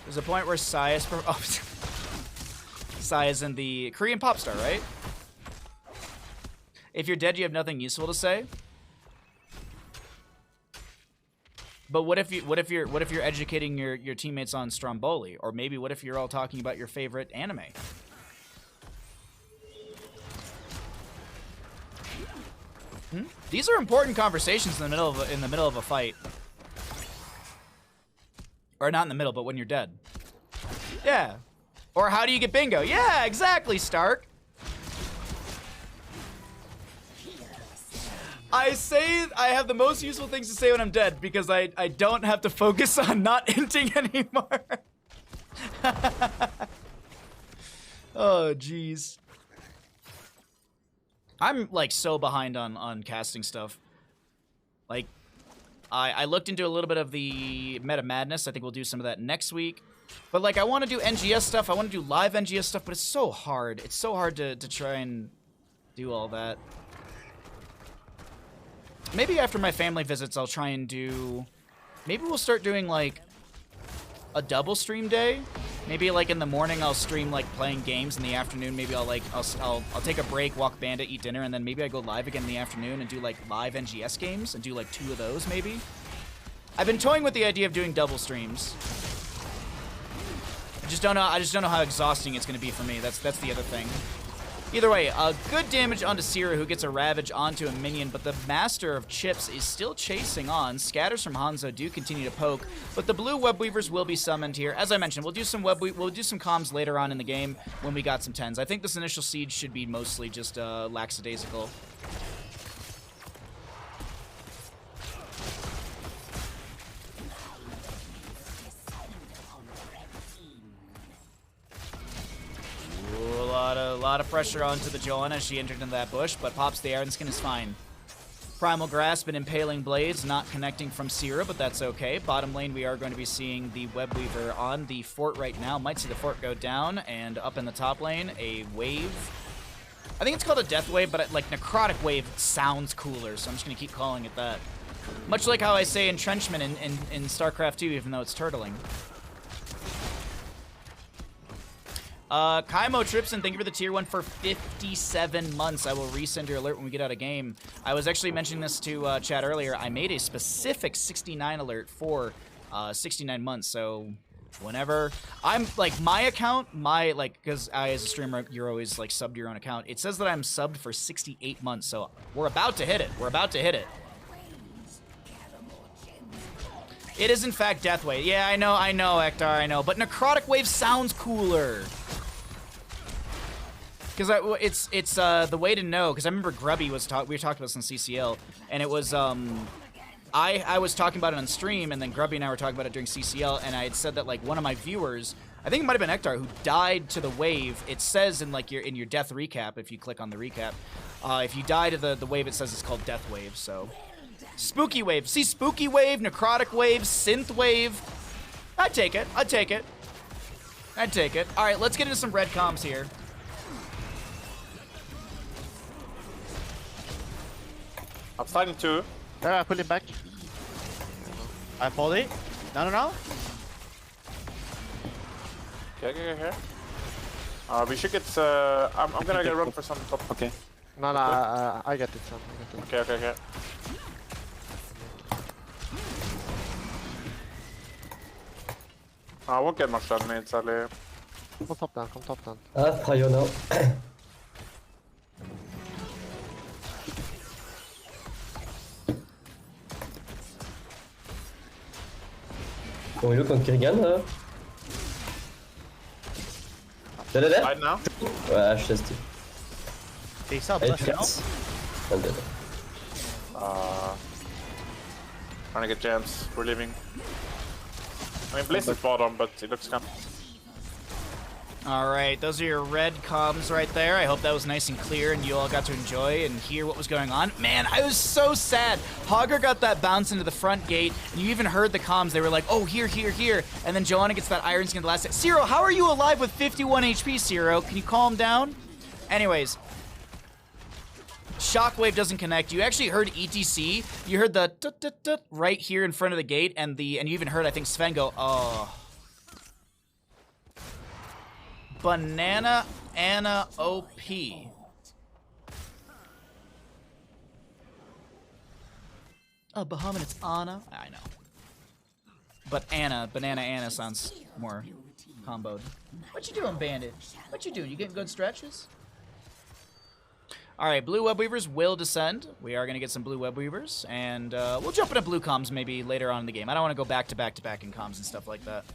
There's a point where Sai is Sai is in the Korean pop star, right? If you're dead, you have nothing useful to say. But what if you're educating your teammates on Stromboli, or maybe what if you're all talking about your favorite anime? These are important conversations in the middle of a fight, or not in the middle, but when you're dead. Yeah. Or how do you get bingo? Yeah, exactly, Stark. I say I have the most useful things to say when I'm dead because I don't have to focus on not hinting anymore. Oh, jeez. I'm like so behind on casting stuff. Like, I looked into a little bit of the Meta Madness. I think we'll do some of that next week. But like, I want to do NGS stuff. I want to do live NGS stuff, but it's so hard. It's so hard to try and do all that. Maybe after my family visits, I'll try and do... Maybe we'll start doing, like, a double stream day. Maybe, like, in the morning, I'll stream, like, playing games. In the afternoon, maybe I'll take a break, walk Bandit, eat dinner, and then maybe I go live again in the afternoon and do, like, live NGS games and do, like, 2 of those, maybe. I've been toying with the idea of doing double streams. I just don't know how exhausting it's going to be for me. That's the other thing. Either way, good damage onto Sierra, who gets a Ravage onto a minion, but the Master of Chips is still chasing on. Scatters from Hanzo do continue to poke, but the blue Web Weavers will be summoned here. As I mentioned, we'll do some comms later on in the game when we got some 10s. I think this initial siege should be mostly just lackadaisical. A lot of pressure onto the Joanna as she entered into that bush, but pops the Iron Skin is fine. Primal Grasp and Impaling Blades not connecting from Sierra, but that's okay. Bottom lane, we are going to be seeing the Web Weaver on the fort right now. Might see the fort go down, and up in the top lane, a wave. I think it's called a Death Wave, but like Necrotic Wave sounds cooler, so I'm just going to keep calling it that. Much like how I say entrenchment in StarCraft 2, even though it's turtling. Kaimo Tripson, thank you for the tier 1 for 57 months. I will resend your alert when we get out of game. I was actually mentioning this to chat earlier. I made a specific 69 alert for 69 months, so whenever I'm like my account, because I as a streamer, you're always like subbed your own account. It says that I'm subbed for 68 months, so we're about to hit it. We're about to hit it. It is in fact Death Wave. Yeah, I know, Hector, I know. But Necrotic Wave sounds cooler. Because it's the way to know. Because I remember Grubby we talked about this on CCL, and it was I was talking about it on stream, and then Grubby and I were talking about it during CCL, and I had said that like one of my viewers, I think it might have been Hector, who died to the wave. It says in like your death recap, if you click on the recap, if you die to the wave, it says it's called Death Wave. So. Spooky Wave. See, Spooky Wave, Necrotic Wave, Synth Wave. I'd take it. I'd take it. I'd take it. All right, let's get into some red comms here.
I'm sliding 2.
I pull him back. I pulled it. No.
Okay. We should get. I'm gonna get run for some top.
Okay.
No, I get it, son.
Okay. I won't get much damage, sadly.
Come top down.
Prio now. Can we look on Kirgan? Dead?
Right now?
Ouais, je teste.
T'es ça,
Hey,
non?
I'm dead.
Trying to get gems. We're leaving. I mean, Blaze is bottom, but it looks kind of...
All right, those are your red comms right there. I hope that was nice and clear and you all got to enjoy and hear what was going on. Man, I was so sad. Hogger got that bounce into the front gate, and you even heard the comms. They were like, oh, here. And then Joanna gets that Iron Skin at the last second. Zero, how are you alive with 51 HP, Zero? Can you calm down? Anyways. Shockwave doesn't connect. You actually heard ETC. You heard the tut right here in front of the gate, and you even heard, I think, Sven go, oh. Banana Anna OP. Oh, Bahamut, it's Anna. I know. But Banana Anna sounds more comboed. What you doing, Bandit? What you doing? You getting good stretches? All right, blue web weavers will descend. We are going to get some blue web weavers, and we'll jump into blue comms maybe later on in the game. I don't want to go back to back in comms and stuff like that.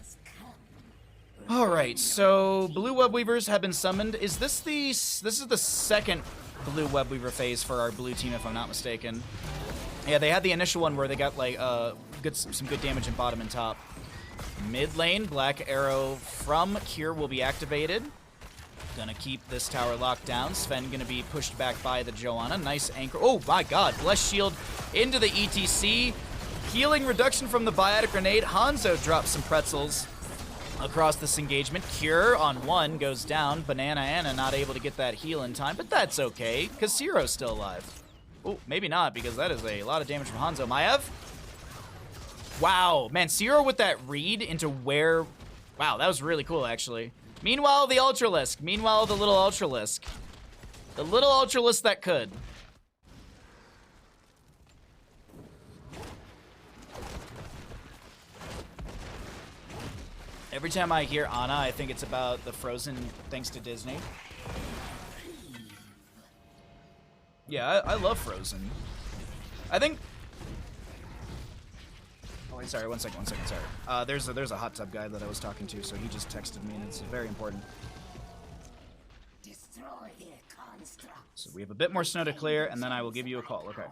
All right, so blue web weavers have been summoned. This is the second blue web weaver phase for our blue team, if I'm not mistaken. Yeah, they had the initial one where they got like some good damage in bottom and top. Mid lane, Black Arrow from Cure will be activated. Gonna keep this tower locked down. Sven gonna be pushed back by the Joanna. Nice anchor. Oh my god. Bless Shield into the ETC. Healing reduction from the Biotic Grenade. Hanzo drops some pretzels across this engagement. Cure on one goes down. Banana Anna not able to get that heal in time, but that's okay, because Zero's still alive. Oh, maybe not, because that is a lot of damage from Hanzo. Maev? Wow. Man, Zero with that read into where... Wow, that was really cool, actually. Meanwhile, the Ultralisk. Meanwhile, the little Ultralisk. The little Ultralisk that could. Every time I hear Anna, I think it's about the Frozen thanks to Disney. Yeah, I love Frozen. I think... Oh, sorry, one second, sorry. There's a hot tub guy that I was talking to, so he just texted me, and it's very important. So we have a bit more snow to clear, and then I will give you a call. Okay.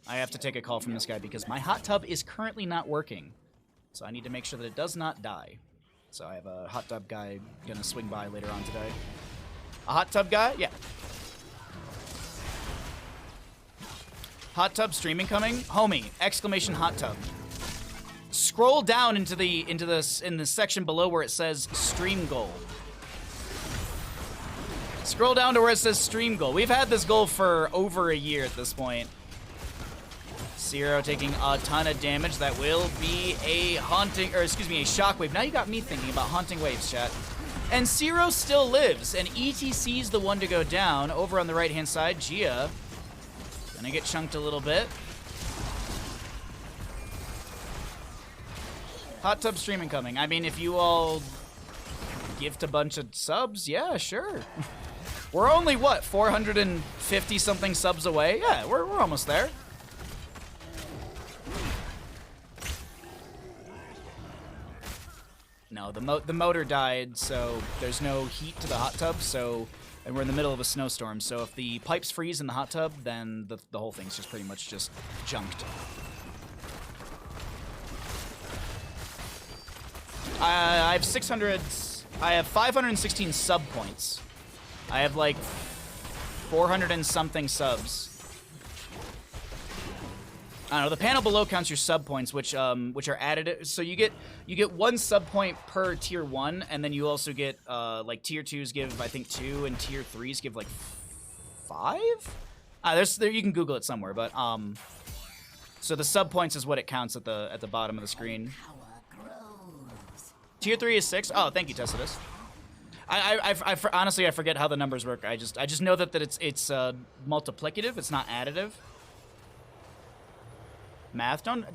I have to take a call from this guy because my hot tub is currently not working. So I need to make sure that it does not die. So I have a hot tub guy gonna swing by later on today. A hot tub guy? Yeah. Hot tub streaming coming? Homie, exclamation hot tub. Scroll down in the section below where it says stream goal. Scroll down to where it says stream goal. We've had this goal for over a year at this point. Zero taking a ton of damage. That will be a haunting, or excuse me, a shockwave. Now you got me thinking about haunting waves, chat. And Zero still lives, and ETC's the one to go down. Over on the right-hand side, Gia gonna get chunked a little bit. Hot tub streaming coming. I mean, if you all gift a bunch of subs, yeah, sure. We're only, what, 450-something subs away? Yeah, we're almost there. No, the motor died, so there's no heat to the hot tub, so... And we're in the middle of a snowstorm, so if the pipes freeze in the hot tub, then the whole thing's just pretty much just junked. I have 600... I have 516 sub points. I have like 400 and something subs. I don't know. The panel below counts your sub points, which are added. So you get 1 sub point per tier 1, and then you also get like tier 2s give I think 2, and tier 3s give like 5. There you can Google it somewhere, but so the sub points is what it counts at the bottom of the screen. Tier 3 is 6. Oh, thank you, Tessidus. Honestly, I forget how the numbers work. I just know that it's multiplicative. It's not additive. Math, don't.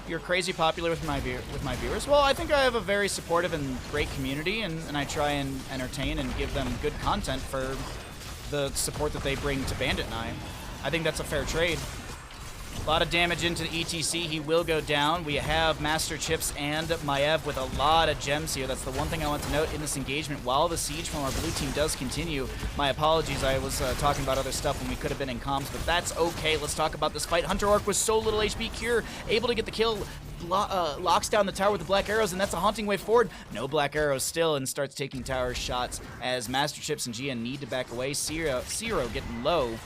You're crazy popular with my viewers. Well, I think I have a very supportive and great community, and I try and entertain and give them good content for the support that they bring to Bandit and I think that's a fair trade. A lot of damage into the ETC. He will go down. We have Master Chips and Maev with a lot of gems here. That's the one thing I want to note in this engagement. While the siege from our blue team does continue, my apologies, I was talking about other stuff when we could have been in comms, but that's okay. Let's talk about this fight. Hunter Orc with so little HP. Cure able to get the kill. Locks down the tower with the black arrows, and that's a haunting wave forward. No black arrows still, and starts taking tower shots as Master Chips and Gia need to back away. Zero getting low.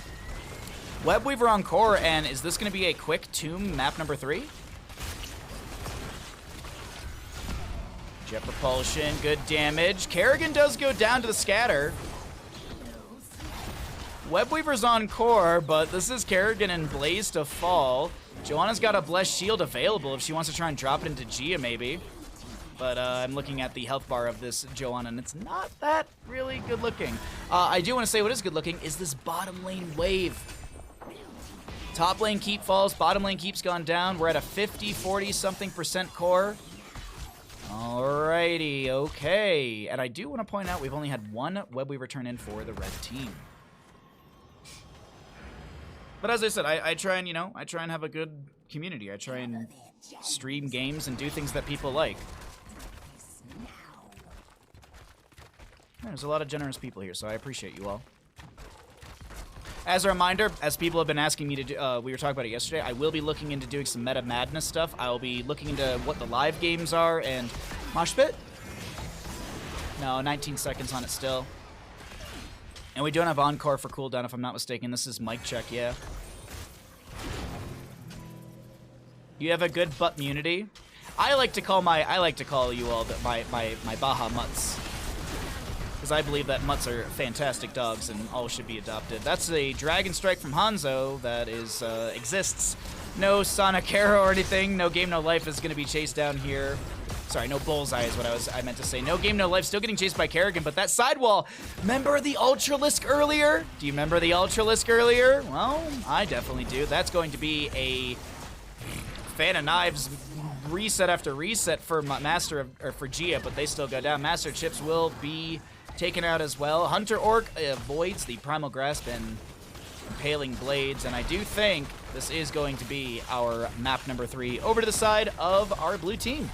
Webweaver on core, and is this going to be a quick tomb map number 3? Jet propulsion, good damage. Kerrigan does go down to the scatter. Webweaver's on core, but this is Kerrigan and Blaze to fall. Joanna's got a Blessed Shield available if she wants to try and drop it into Gia, maybe. But I'm looking at the health bar of this Joanna, and it's not that really good looking. I do want to say what is good looking is this bottom lane wave. Top lane keep falls, bottom lane keeps gone down. We're at a 40-something% core. Alrighty, okay. And I do want to point out we've only had 1 Webweaver turn in for the red team. But as I said, I try and, I try and have a good community. I try and stream games and do things that people like. There's a lot of generous people here, so I appreciate you all. As a reminder, as people have been asking me to do, we were talking about it yesterday, I will be looking into doing some Meta Madness stuff. I'll be looking into what the live games are, and... Mosh Pit? No, 19 seconds on it still. And we don't have Encore for cooldown, if I'm not mistaken. This is mic check, yeah. You have a good butt immunity? I like to call you all my Bahamuts. Because I believe that mutts are fantastic dogs and all should be adopted. That's a Dragon Strike from Hanzo that exists. No Sonic Arrow or anything. No Game No Life is going to be chased down here. Sorry, no Bullseye is what I meant to say. No Game No Life, still getting chased by Kerrigan, but that sidewall. Remember the Ultralisk earlier? Do you remember the Ultralisk earlier? Well, I definitely do. That's going to be a Fan of Knives reset after reset for for Gia, but they still go down. Master Chips will be taken out as well. Hunter Orc avoids the Primal Grasp and Impaling Blades, and I do think this is going to be our map number 3 over to the side of our blue team.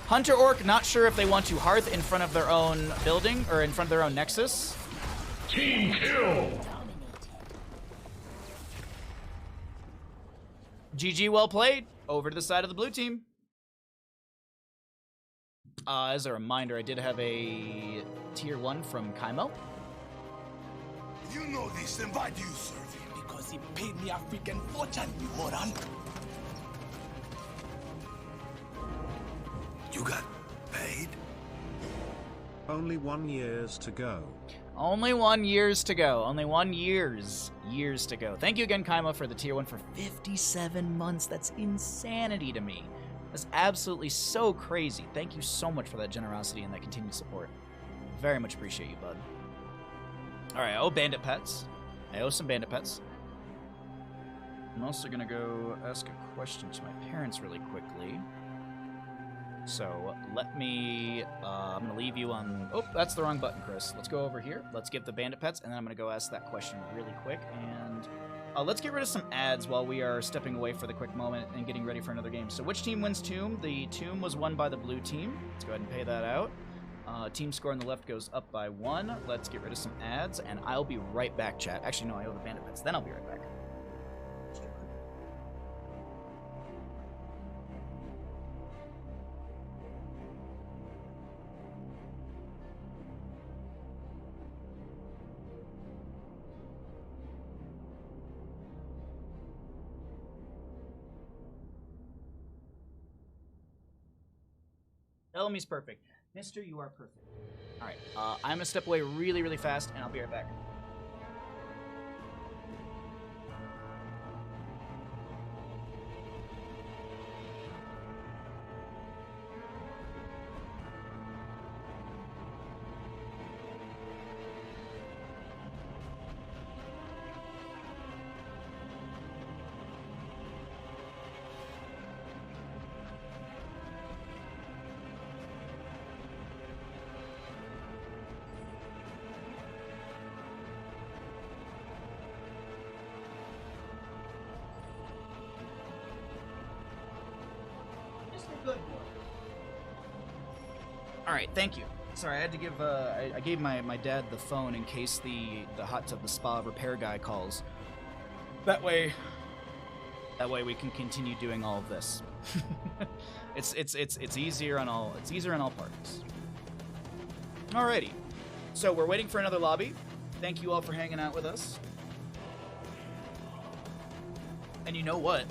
Hunter Orc, not sure if they want to Hearth in front of their own building or in front of their own Nexus.
Team kill!
GG, well played. Over to the side of the blue team. As a reminder, I did have a tier 1 from Kaimo.
You know this, then why do you serve him? Because he paid me a freaking fortune, you moron.
You got paid?
Only 1 year to go.
Only 1 years to go. Only 1 years to go. Thank you again, Kaima, for the tier 1 for 57 months. That's insanity to me. That's absolutely so crazy. Thank you so much for that generosity and that continued support. Very much appreciate you, bud. Alright, I owe bandit pets. I owe some bandit pets. I'm also gonna go ask a question to my parents really quickly. So, let me, I'm gonna leave you on, oh, that's the wrong button, Chris. Let's go over here. Let's give the bandit pets, and then I'm gonna go ask that question really quick, and let's get rid of some ads while we are stepping away for the quick moment and getting ready for another game. So, which team wins Tomb? The Tomb was won by the blue team. Let's go ahead and pay that out. Team score on the left goes up by 1. Let's get rid of some ads, and I'll be right back, chat. Actually, no, I owe the bandit pets. Then I'll be right back. Bellamy's perfect. Mister, you are perfect. Alright, I'm gonna step away really, really fast, and I'll be right back. Alright, thank you. Sorry, I had to give, I gave my dad the phone in case the hot tub, the spa repair guy calls. That way we can continue doing all of this. It's easier on all parties. Alrighty. So we're waiting for another lobby. Thank you all for hanging out with us. And you know what?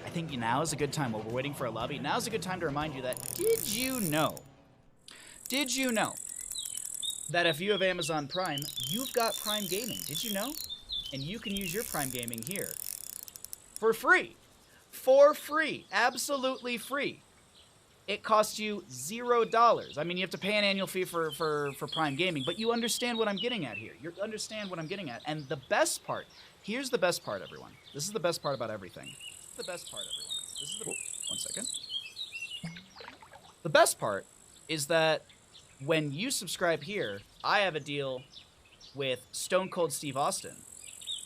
I think now is a good time while we're waiting for a lobby. Now's a good time to remind you that, did you know that if you have Amazon Prime, you've got Prime Gaming? Did you know? And you can use your Prime Gaming here for free. For free. Absolutely free. It costs you $0. I mean, you have to pay an annual fee for Prime Gaming, but you understand what I'm getting at here. You understand what I'm getting at. And the best part, here's the best part, everyone. This is the best part about everything. This is the best part, everyone. This is the... One second. The best part is that when you subscribe here, I have a deal with Stone Cold Steve Austin.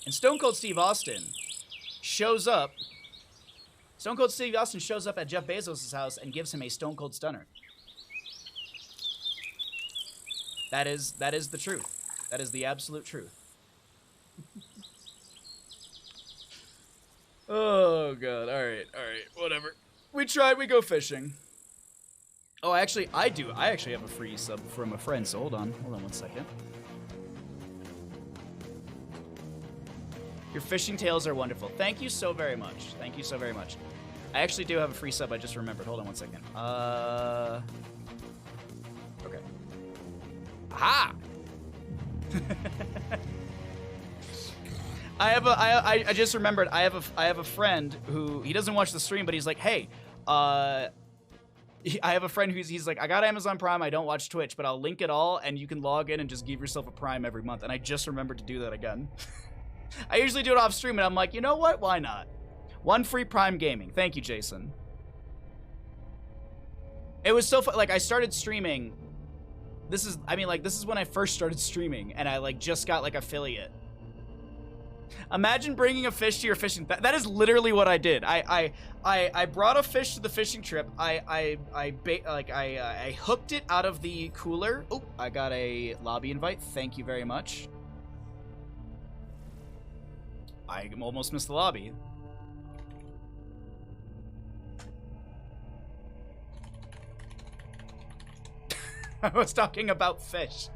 And Stone Cold Steve Austin shows up... Stone Cold Steve Austin shows up at Jeff Bezos' house and gives him a Stone Cold Stunner. That is the truth. That is the absolute truth. Oh, God. All right. Whatever. We tried. We go fishing. Oh, actually, I do. I actually have a free sub from a friend, so hold on 1 second. Your fishing tales are wonderful. Thank you so very much. Thank you so very much. I actually do have a free sub. I just remembered. Hold on 1 second. Okay. Aha! I just remembered. I have a friend who, he doesn't watch the stream, but he's like, hey, I have a friend he's like, I got Amazon Prime, I don't watch Twitch, but I'll link it all, and you can log in and just give yourself a Prime every month. And I just remembered to do that again. I usually do it off stream, and I'm like, you know what? Why not? 1 free Prime Gaming. Thank you, Jason. It was so fun. Like, I started streaming. This is when I first started streaming, and I, like, just got, like, affiliate. Imagine bringing a fish to your fishing. That is literally what I did. I brought a fish to the fishing trip. I hooked it out of the cooler. Oh, I got a lobby invite. Thank you very much. I almost missed the lobby. I was talking about fish.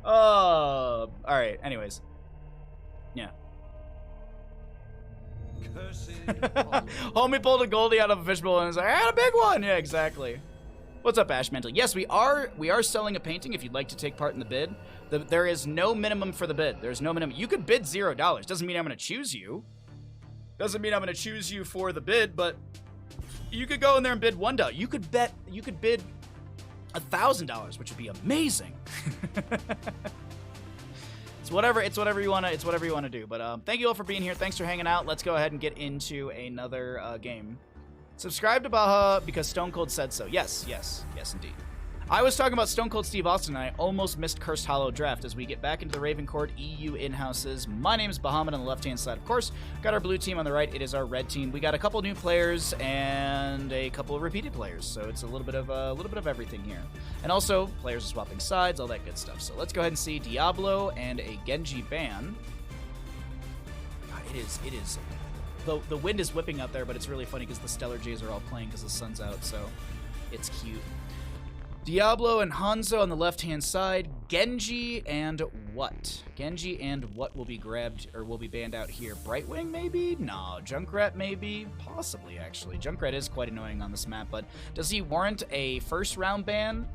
Oh, all right. Anyways. Yeah. Homie pulled a goldie out of a fishbowl and was like, I had a big one. Yeah, exactly. What's up, Ash Mantle? Yes, we are selling a painting if you'd like to take part in the bid. There is no minimum for the bid. There's no minimum. You could bid $0. Doesn't mean I'm going to choose you. Doesn't mean I'm going to choose you for the bid, but you could go in there and bid $1. You could bid $1,000, which would be amazing. It's whatever you want to do. But thank you all for being here. Thanks for hanging out. Let's go ahead and get into another game. Subscribe to Baja because Stone Cold said so. Yes, indeed. I was talking about Stone Cold Steve Austin, and I almost missed Cursed Hollow Draft as we get back into the Raven Court EU in-houses. My name is Bahamut on the left-hand side, of course. Got our blue team on the right. It is our red team. We got a couple new players and a couple of repeated players, so it's a little bit of everything here. And also, players are swapping sides, all that good stuff. So let's go ahead and see Diablo and a Genji ban. God, it is. The wind is whipping out there, but it's really funny because the Stellar Jays are all playing because the sun's out, so it's cute. Diablo and Hanzo on the left-hand side. Genji and what? Genji and what will be grabbed or will be banned out here? Brightwing, maybe? No. Junkrat, maybe? Possibly, actually. Junkrat is quite annoying on this map, but does he warrant a first-round ban?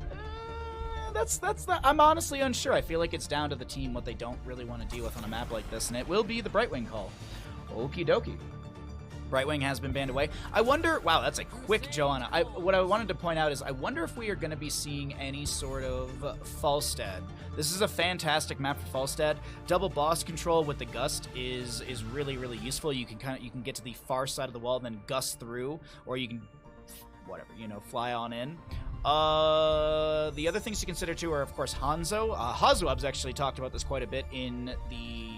I'm honestly unsure. I feel like it's down to the team what they don't really want to deal with on a map like this, and it will be the Brightwing call. Okie dokie. Brightwing has been banned away. I wonder... Wow, that's a quick Joanna. What I wanted to point out is I wonder if we are going to be seeing any sort of Falstad. This is a fantastic map for Falstad. Double boss control with the Gust is really, really useful. You can get to the far side of the wall and then gust through, or you can... whatever, fly on in. The other things to consider, too, are, of course, Hanzo. Hazuab's actually talked about this quite a bit in the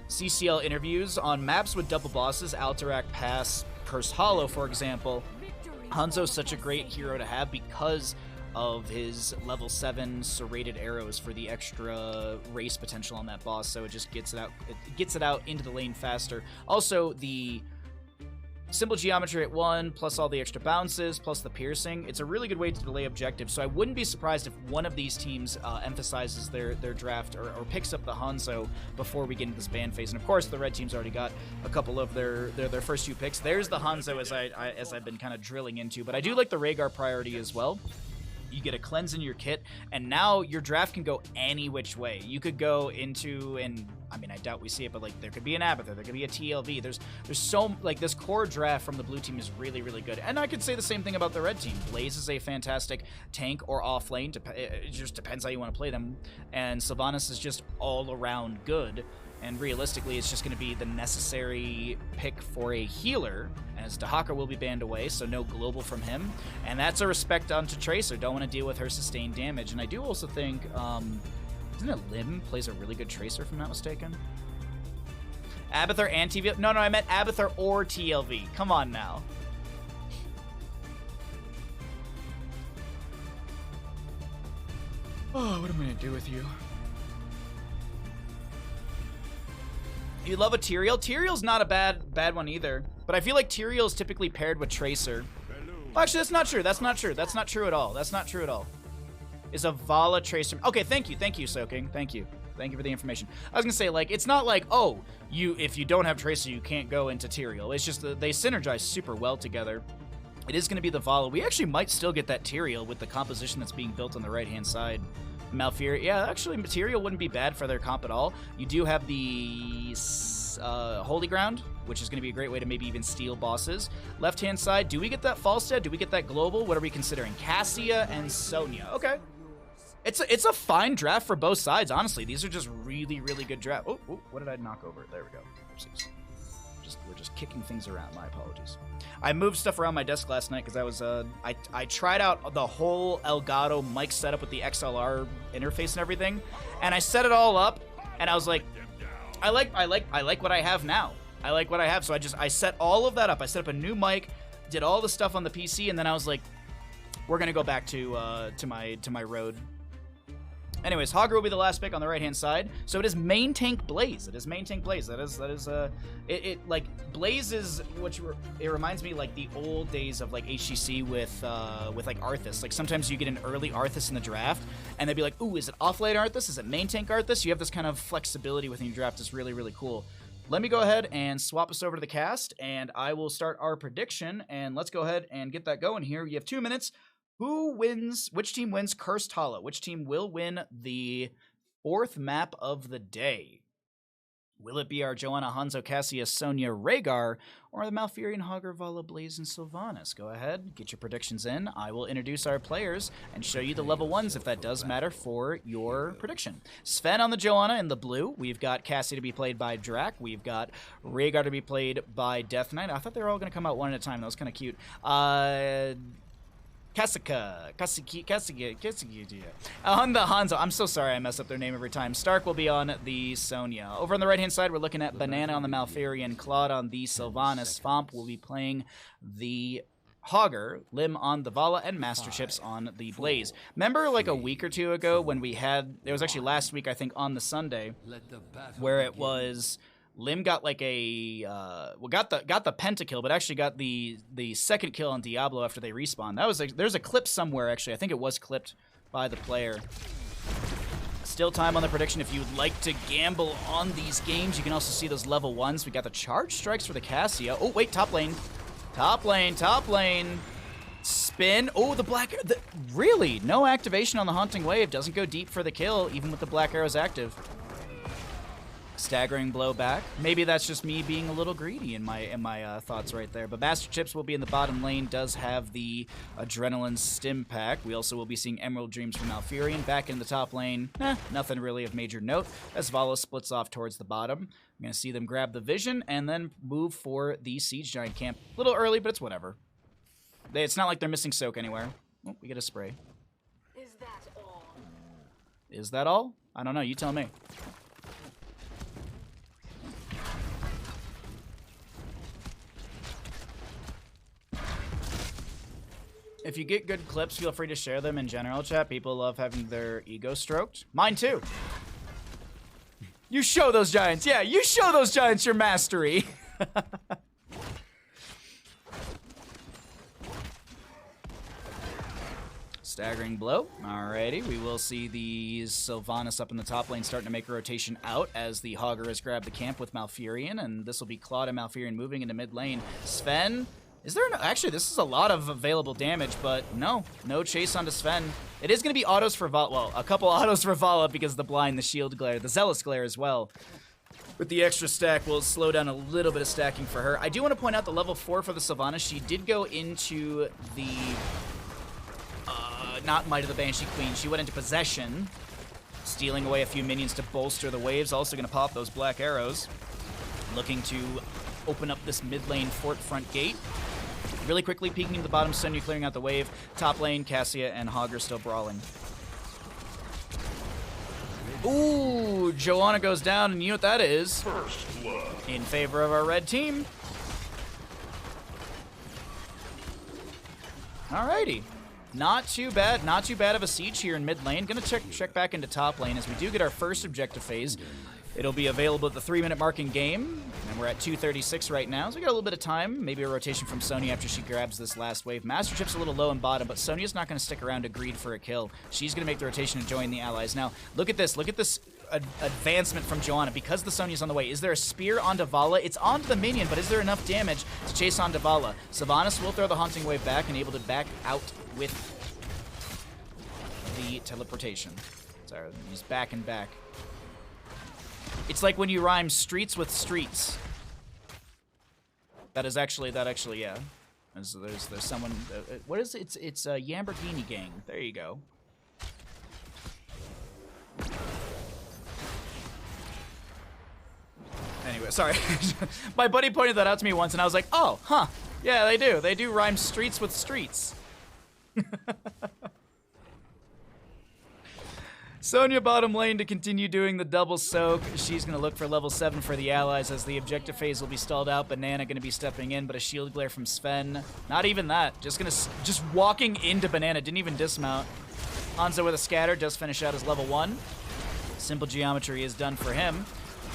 CCL interviews. On maps with double bosses, Alterac Pass, Cursed Hollow, for example, Hanzo's such a great hero to have because of his level 7 serrated arrows for the extra race potential on that boss, so it just gets it out into the lane faster. Also, the simple geometry at 1, plus all the extra bounces, plus the piercing. It's a really good way to delay objectives, so I wouldn't be surprised if one of these teams emphasizes their draft or picks up the Hanzo before we get into this ban phase. And of course, the red team's already got a couple of their first few picks. There's the Hanzo as I've been kind of drilling into, but I do like the Rhaegar priority as well. You get a cleanse in your kit, and now your draft can go any which way. You could go into, and I mean, I doubt we see it, but like there could be an Abathur, there could be a TLV. There's so, like, this core draft from the blue team is really, really good. And I could say the same thing about the red team. Blaze is a fantastic tank or off lane. It just depends how you want to play them. And Sylvanas is just all around good. And realistically, it's just going to be the necessary pick for a healer, as Dahaka will be banned away, so no global from him. And that's a respect onto Tracer. Don't want to deal with her sustained damage. And I do also think, isn't it Lim plays a really good Tracer, if I'm not mistaken? Abathur and TLV? No, I meant Abathur or TLV. Come on now. Oh, what am I going to do with you? You love a Tyrael? Tyrael's not a bad one either. But I feel like Tyrael is typically paired with Tracer. Well, actually, that's not true. That's not true. That's not true at all. That's not true at all. Is a Vala Tracer... Okay, thank you, Soaking. Thank you. Thank you for the information. I was gonna say, like, it's not like, oh, if you don't have Tracer, you can't go into Tyrael. It's just that they synergize super well together. It is gonna be the Vala. We actually might still get that Tyrael with the composition that's being built on the right-hand side. Malfear, yeah, actually, Material wouldn't be bad for their comp at all. You do have the Holy Ground, which is going to be a great way to maybe even steal bosses. Left-hand side, do we get that Falstad? Do we get that Global? What are we considering? Cassia and Sonya. Okay. It's a fine draft for both sides, honestly. These are just really, really good drafts. Oh, what did I knock over? There we go. Oopsies. We're just kicking things around. My apologies. I moved stuff around my desk last night because I was I tried out the whole Elgato mic setup with the XLR interface and everything, and I set it all up, and I was like, I like what I have now. I like what I have, so I set all of that up. I set up a new mic, did all the stuff on the PC, and then I was like, we're gonna go back to my road. Anyways, Hogger will be the last pick on the right-hand side. So it is main tank Blaze. It is main tank Blaze. That is like Blaze is it reminds me like the old days of like HGC with like Arthas. Like sometimes you get an early Arthas in the draft, and they'd be like, ooh, is it off-lane Arthas? Is it main tank Arthas? You have this kind of flexibility within your draft. It's really, really cool. Let me go ahead and swap us over to the cast, and I will start our prediction. And let's go ahead and get that going here. You have 2 minutes. Who wins? Which team wins Cursed Hollow? Which team will win the 4th map of the day? Will it be our Joanna, Hanzo, Cassia, Sonya, Rhaegar, or the Malfurion, Hogger, Vala, Blaze, and Sylvanas? Go ahead, get your predictions in. I will introduce our players and show you the level 1s if that does matter for your prediction. Sven on the Joanna in the blue. We've got Cassie to be played by Drac. We've got Rhaegar to be played by Death Knight. I thought they were all going to come out one at a time. That was kind of cute. Kasika. On the Hanzo. I'm so sorry I mess up their name every time. Stark will be on the Sonya. Over on the right-hand side, we're looking at Banana on the Malfurion, Claude on the Sylvanas, Fomp will be playing the Hogger, Lim on the Vala, and Master Chips on the Blaze. Remember like a week or two ago when we had, it was actually last week I think on the Sunday, where it was Lim got like a got the pentakill, but actually got the second kill on Diablo after they respawn. That was there's a clip somewhere actually. I think it was clipped by the player. Still time on the prediction if you'd like to gamble on these games. You can also see those level 1s. We got the charge strikes for the Cassia. Oh wait, top lane. Top lane, top lane. Spin. Oh, the black really? No activation on the Haunting Wave. Doesn't go deep for the kill even with the black arrows active. Staggering blow back. Maybe that's just me being a little greedy in my thoughts right there. But Master Chips will be in the bottom lane, does have the Adrenaline Stim Pack. We also will be seeing Emerald Dreams from Malfurion. Back in the top lane, nothing really of major note, as Vala splits off towards the bottom. I'm going to see them grab the Vision and then move for the Siege Giant camp. A little early, but it's whatever. It's not like they're missing soak anywhere. Oh, we get a spray.
Is that all?
Is that all? I don't know. You tell me. If you get good clips, feel free to share them in general chat. People love having their ego stroked. Mine too. You show those giants. Yeah, you show those giants your mastery. Staggering blow. Alrighty, we will see the Sylvanas up in the top lane starting to make a rotation out as the Hogger has grabbed the camp with Malfurion, and this will be Claude and Malfurion moving into mid lane. Sven. Is there actually, this is a lot of available damage, but no chase onto Sven. It is going to be autos for Vala, well, a couple autos for Vala because of the blind, the shield glare, the zealous glare as well. With the extra stack, will slow down a little bit of stacking for her. I do want to point out the level 4 for the Sylvanas. She did go into the, not Might of the Banshee Queen. She went into Possession, stealing away a few minions to bolster the waves. Also going to pop those black arrows. Looking to open up this mid lane fort front gate. Really quickly peeking into the bottom, Sonya clearing out the wave. Top lane, Cassia and Hogger still brawling. Ooh, Joanna goes down, and you know what that is? In favor of our red team. Alrighty. Not too bad of a siege here in mid lane. Gonna check back into top lane as we do get our first objective phase. It'll be available at the 3-minute mark in game, and we're at 2:36 right now, so we got a little bit of time. Maybe a rotation from Sonya after she grabs this last wave. Master Chip's a little low in bottom, but Sonya's not going to stick around to greed for a kill. She's going to make the rotation and join the allies. Now, look at this advancement from Joanna. Because the Sonya's on the way, is there a spear onto Vala? It's onto the minion, but is there enough damage to chase onto Vala? Sylvanas will throw the Haunting Wave back and able to back out with the teleportation. Sorry, he's back and back. It's like when you rhyme streets with streets. That actually, yeah. There's someone. What is it? It's a Lamborghini gang. There you go. Anyway, sorry. My buddy pointed that out to me once, and I was like, oh, huh. Yeah, they do. They do rhyme streets with streets. Sonya bottom lane to continue doing the double soak. She's going to look for level 7 for the allies as the objective phase will be stalled out. Banana going to be stepping in, but a shield glare from Sven. Not even that. Just walking into Banana. Didn't even dismount. Hanzo with a scatter does finish out as level 1. Simple geometry is done for him.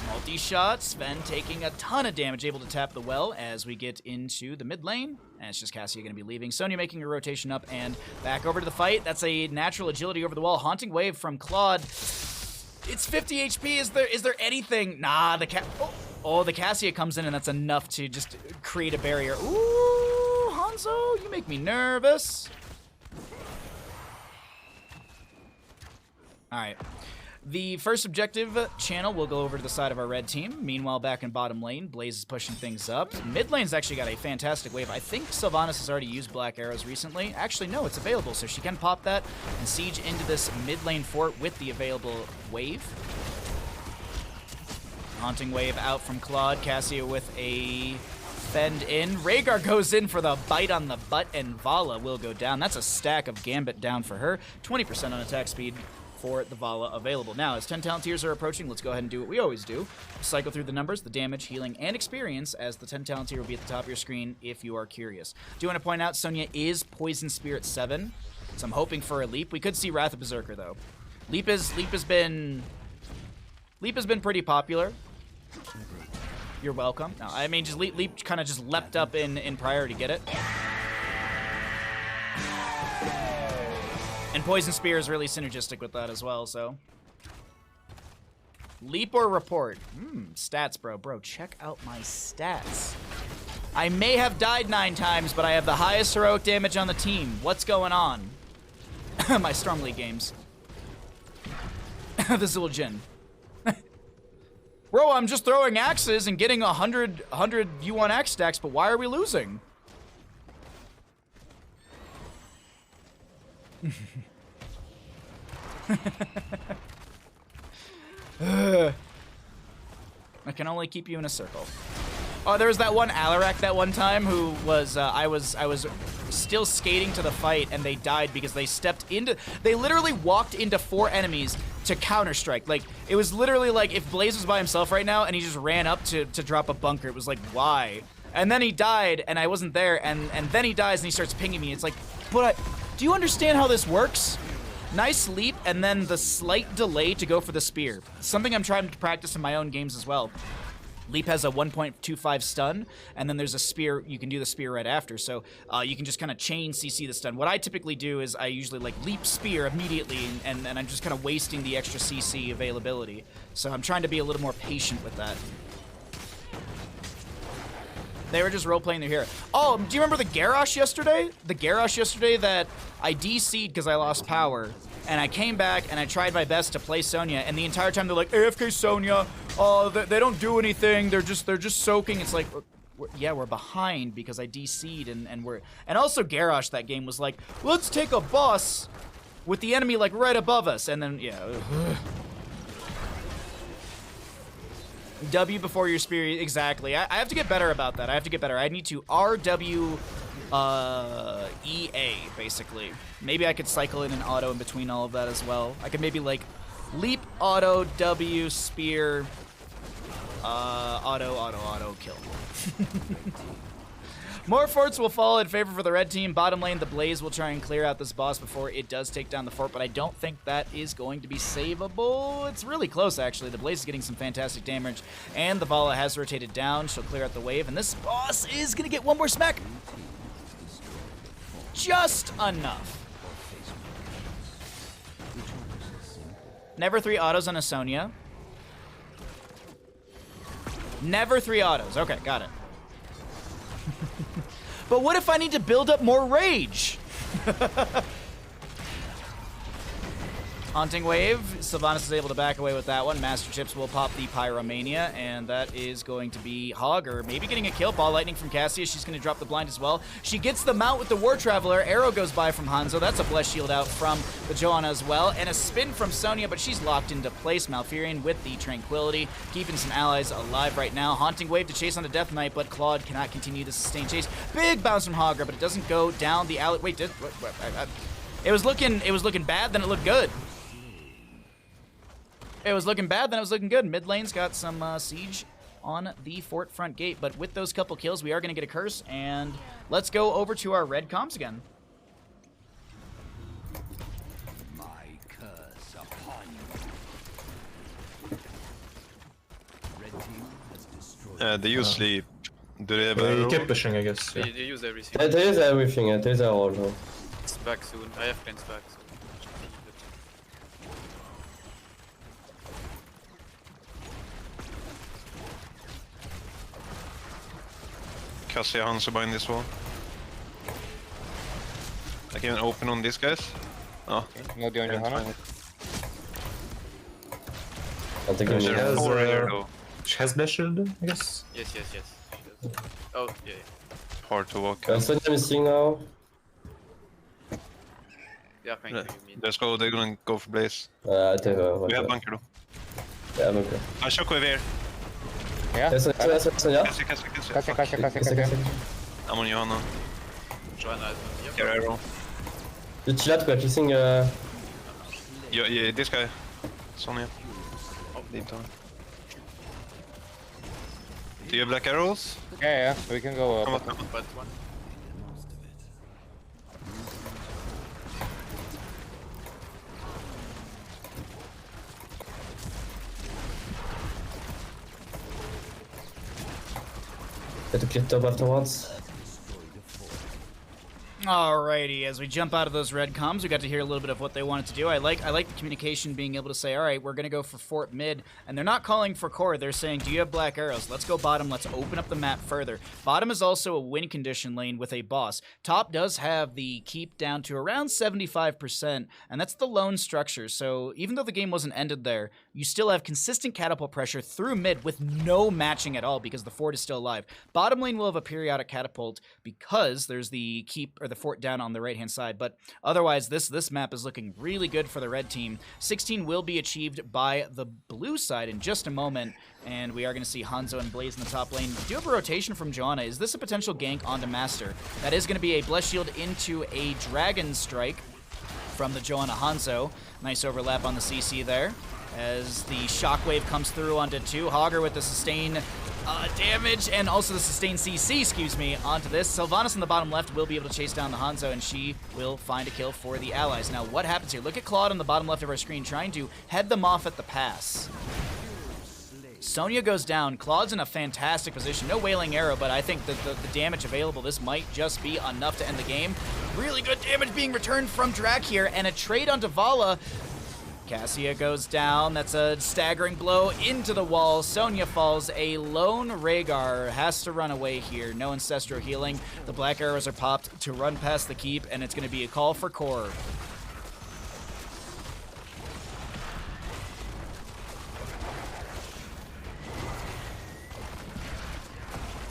Multi-shot, Sven taking a ton of damage, able to tap the well as we get into the mid lane. And it's just Cassia going to be leaving. Sonya making a rotation up and back over to the fight. That's a natural agility over the wall. Haunting Wave from Claude. It's 50 HP. Is there anything? Nah, the Cassia comes in and that's enough to just create a barrier. Ooh, Hanzo, you make me nervous. All right. The first objective channel will go over to the side of our red team. Meanwhile, back in bottom lane, Blaze is pushing things up. Mid lane's actually got a fantastic wave. I think Sylvanas has already used black arrows recently. Actually, no, it's available, so she can pop that and siege into this mid lane fort with the available wave. Haunting wave out from Claude. Cassia with a fend in. Rhaegar goes in for the bite on the butt, and Vala will go down. That's a stack of Gambit down for her. 20% on attack speed for the Vala available. Now, as 10 talent tiers are approaching, let's go ahead and do what we always do. Cycle through the numbers, the damage, healing, and experience, as the 10 talent tier will be at the top of your screen if you are curious. Do want to point out, Sonya is Poison Spirit 7, so I'm hoping for a leap. We could see Wrath of Berserker, though. Leap has been pretty popular. You're welcome. No, I mean, just Leap kind of just leapt up in priority. Get it? And Poison Spear is really synergistic with that as well, so. Leap or report? Stats, bro. Bro, check out my stats. I may have died 9 times, but I have the highest heroic damage on the team. What's going on? My Storm League games. The Zul Jin. Bro, I'm just throwing axes and getting 100 U1 axe stacks, but why are we losing? I can only keep you in a circle. Oh, there was that one Alarak that one time who was, I was still skating to the fight and they died because they they literally walked into 4 enemies to counter-strike. Like, it was literally like if Blaze was by himself right now and he just ran up to drop a bunker, it was like, why? And then he died and I wasn't there, and then he dies and he starts pinging me. It's like, but do you understand how this works? Nice leap, and then the slight delay to go for the spear. Something I'm trying to practice in my own games as well. Leap has a 1.25 stun, and then there's a spear. You can do the spear right after, so you can just kind of chain CC the stun. What I typically do is I usually like leap spear immediately, and I'm just kind of wasting the extra CC availability. So I'm trying to be a little more patient with that. They were just role-playing their hero. Oh, do you remember the Garrosh yesterday? The Garrosh yesterday that I DC'd because I lost power. And I came back and I tried my best to play Sonya, and the entire time they're like, AFK Sonya, they don't do anything, they're just soaking. It's like, yeah, we're behind because I DC'd and also Garrosh that game was like, let's take a boss with the enemy like right above us, and then, yeah. W before your spear, exactly. I have to get better about that. I have to get better. I need to RW EA, basically. Maybe I could cycle in an auto in between all of that as well. I could maybe like leap, auto, W, spear, auto, kill. More forts will fall in favor for the red team. Bottom lane, the Blaze will try and clear out this boss before it does take down the fort, but I don't think that is going to be savable. It's really close, actually. The Blaze is getting some fantastic damage, and the Vala has rotated down. She'll clear out the wave, and this boss is going to get one more smack. Just enough. Never 3 autos on a Sonya. Never 3 autos. Okay, got it. But what if I need to build up more rage? Haunting Wave. Sylvanas is able to back away with that one. Master Chips will pop the Pyromania, and that is going to be Hog, or maybe getting a kill. Ball Lightning from Cassia. She's going to drop the blind as well. She gets the mount with the War Traveler. Arrow goes by from Hanzo. That's a Blessed Shield out from the Johanna as well. And a spin from Sonya, but she's locked into place. Malfurion with the Tranquility, keeping some allies alive right now. Haunting Wave to chase on the Death Knight, but Claude cannot continue the sustained chase. Big bounce from Hogger, but it doesn't go down the alley. Wait, it was looking bad, then it looked good. It was looking bad, then it was looking good. Mid lane's got some siege on the fort front gate, but with those couple kills, we are going to get a curse, and let's go over to our red comms again.
My curse upon you. Red team has destroyed.
They use sleep. Do they have
They
a
keep pushing, I guess. Yeah.
They use everything.
They use everything, they use all.
It's back soon. I have planes back, so.
Cassia Hanzo behind this wall. I can open on these guys. Oh.
No, the on Johanna.
I'll take
She
him.
has,
She has Blast Shield, I guess.
Yes, yes, yes. Oh, yeah.
hard to walk.
Sonya missing now.
Yeah, thank you, you mean.
Let's go, they're gonna go for Blaze.
I take her.
We have bunker though.
Yeah, I'm okay.
Shockwave here.
Yeah.
Sonya.
Cassie. I'm on Johanna.
Joanna,
Get arrow.
You chill out, we're kissing.
Yeah, this guy. Sonya. Deep down. Do you have black arrows?
Yeah, we can go
Come
up.
on, come on.
but one.
Get to clear top afterwards.
Alrighty, as we jump out of those red comms, we got to hear a little bit of what they wanted to do. I like the communication being able to say, all right, we're going to go for fort mid, and they're not calling for core. They're saying, do you have black arrows? Let's go bottom. Let's open up the map further. Bottom is also a win condition lane with a boss. Top does have the keep down to around 75%, and that's the lone structure. So even though the game wasn't ended there, you still have consistent catapult pressure through mid with no matching at all because the fort is still alive. Bottom lane will have a periodic catapult because there's the keep or the fort down on the right-hand side, but otherwise this map is looking really good for the red team. 16 will be achieved by the blue side in just a moment, and we are going to see Hanzo and Blaze in the top lane. We do have a rotation from Joanna. Is this a potential gank onto Master? That is going to be a Bless Shield into a Dragon Strike from the Joanna Hanzo. Nice overlap on the CC there as the Shockwave comes through onto 2. Hogger with the sustain damage and also the sustained CC, excuse me, onto this. Sylvanas in the bottom left will be able to chase down the Hanzo, and she will find a kill for the allies. Now, what happens here? Look at Claude on the bottom left of our screen trying to head them off at the pass. Sonya goes down. Claude's in a fantastic position. No Wailing Arrow, but I think that the damage available, this might just be enough to end the game. Really good damage being returned from Drak here, and a trade onto Vala. Cassia goes down. That's a staggering blow into the wall. Sonya falls. A lone Rhaegar has to run away here. No Ancestral healing. The black arrows are popped to run past the keep, and it's going to be a call for core.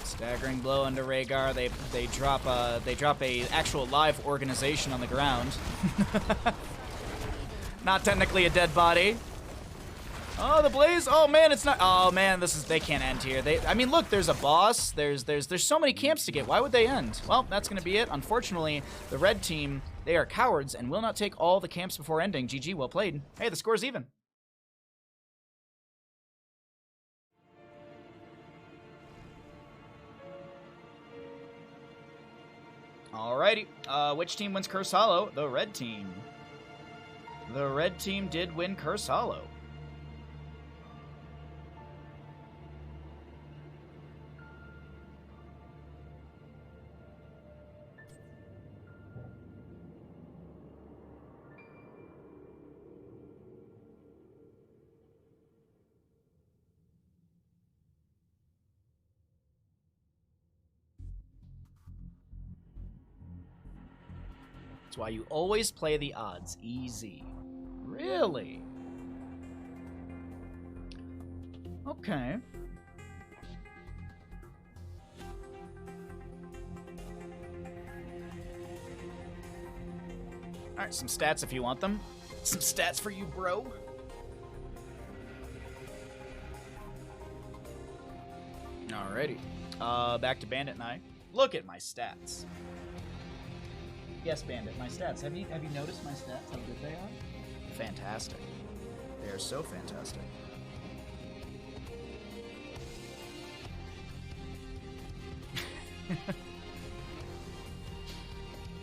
Staggering blow into Rhaegar. They drop a actual live organization on the ground. Not technically a dead body. Oh, the Blaze. Oh man, it's not. Oh man, they can't end here. I mean, look, there's a boss. There's so many camps to get. Why would they end? Well, that's gonna be it. Unfortunately, the red team, they are cowards and will not take all the camps before ending. GG, well played. Hey, the score's even. Alrighty, which team wins Curse Hollow? The red team. The red team did win Curse Hollow. That's why you always play the odds easy. Really? Okay. Alright, some stats if you want them. Some stats for you, bro. Alrighty. Back to Bandit and I. Look at my stats. Yes, Bandit, my stats. Have you noticed my stats? How good they are? Fantastic. They are so fantastic.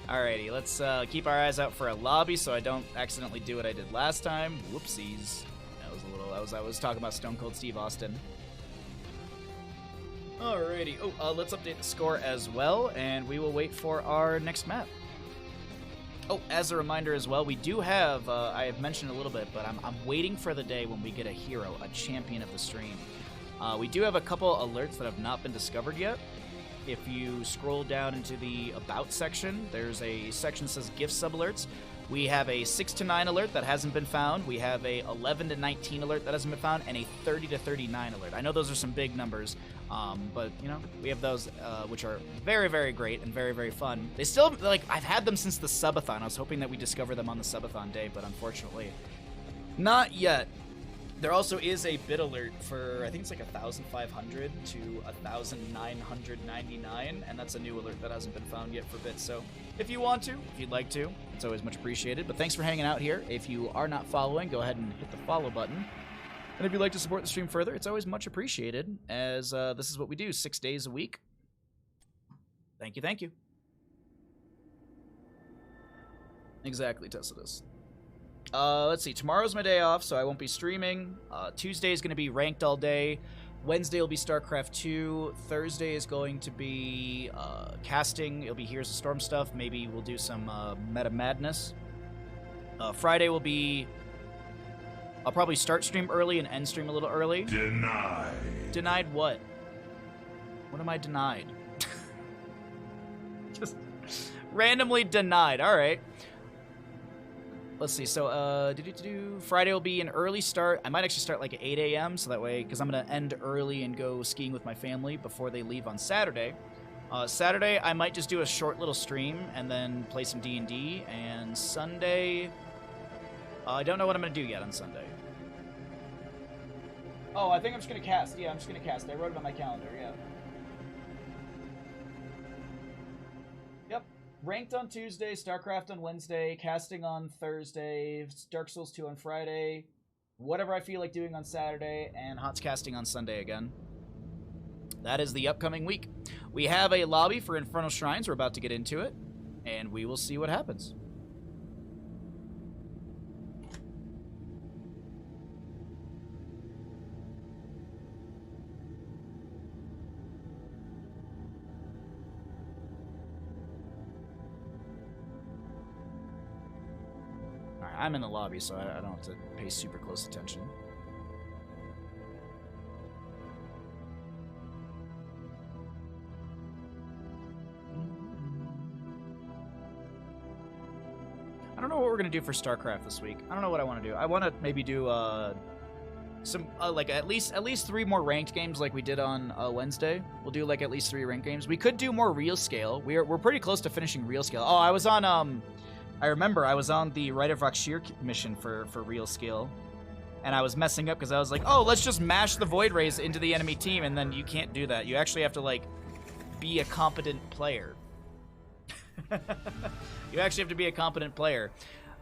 Alrighty, let's keep our eyes out for a lobby so I don't accidentally do what I did last time. Whoopsies. I was talking about Stone Cold Steve Austin. Alrighty. Oh, let's update the score as well, and we will wait for our next map. Oh, as a reminder as well, we do have, I have mentioned a little bit, but I'm waiting for the day when we get a hero, a champion of the stream. We do have a couple alerts that have not been discovered yet. If you scroll down into the About section, there's a section that says Gift Sub Alerts. We have a 6 to 9 alert that hasn't been found. We have a 11 to 19 alert that hasn't been found, and a 30 to 39 alert. I know those are some big numbers, but you know, we have those which are very, very great and very, very fun. They still, like, I've had them since the subathon. I was hoping that we discover them on the subathon day, but unfortunately, not yet. There also is a bit alert for, I think it's like 1,500 to 1,999, and that's a new alert that hasn't been found yet for bits. So if you want to, if you'd like to, it's always much appreciated. But thanks for hanging out here. If you are not following, go ahead and hit the follow button. And if you'd like to support the stream further, it's always much appreciated, as this is what we do 6 days a week. Thank you, thank you. Exactly, Tessidus. Let's see. Tomorrow's my day off, so I won't be streaming. Tuesday is going to be ranked all day. Wednesday will be StarCraft 2. Thursday is going to be casting. It'll be Here's the Storm stuff. Maybe we'll do some Meta Madness. Friday will be... I'll probably start stream early and end stream a little early.
Denied.
Denied what? What am I denied? Just randomly denied. All right. Let's see, so, Friday will be an early start. I might actually start like at 8 a.m., so that way, because I'm going to end early and go skiing with my family before they leave on Saturday. Saturday, I might just do a short little stream and then play some D&D, and Sunday, I don't know what I'm going to do yet on Sunday. Oh, I think I'm just going to cast. Yeah, I'm just going to cast. I wrote it on my calendar, yeah. Yep. Ranked on Tuesday, StarCraft on Wednesday, casting on Thursday, Dark Souls 2 on Friday, whatever I feel like doing on Saturday, and HOTS casting on Sunday again. That is the upcoming week. We have a lobby for Infernal Shrines. We're about to get into it, and we will see what happens. I'm in the lobby, so I don't have to pay super close attention. I don't know what we're gonna do for StarCraft this week. I don't know what I want to do. I want to maybe do some like at least 3 more ranked games like we did on Wednesday. We'll do like at least 3 ranked games. We could do more real scale. We're pretty close to finishing real scale. Oh, I was on I remember I was on the Rite of Rakshir mission for real skill, and I was messing up because I was like, oh, let's just mash the Void Rays into the enemy team, and then you can't do that. You actually have to, like, be a competent player. You actually have to be a competent player.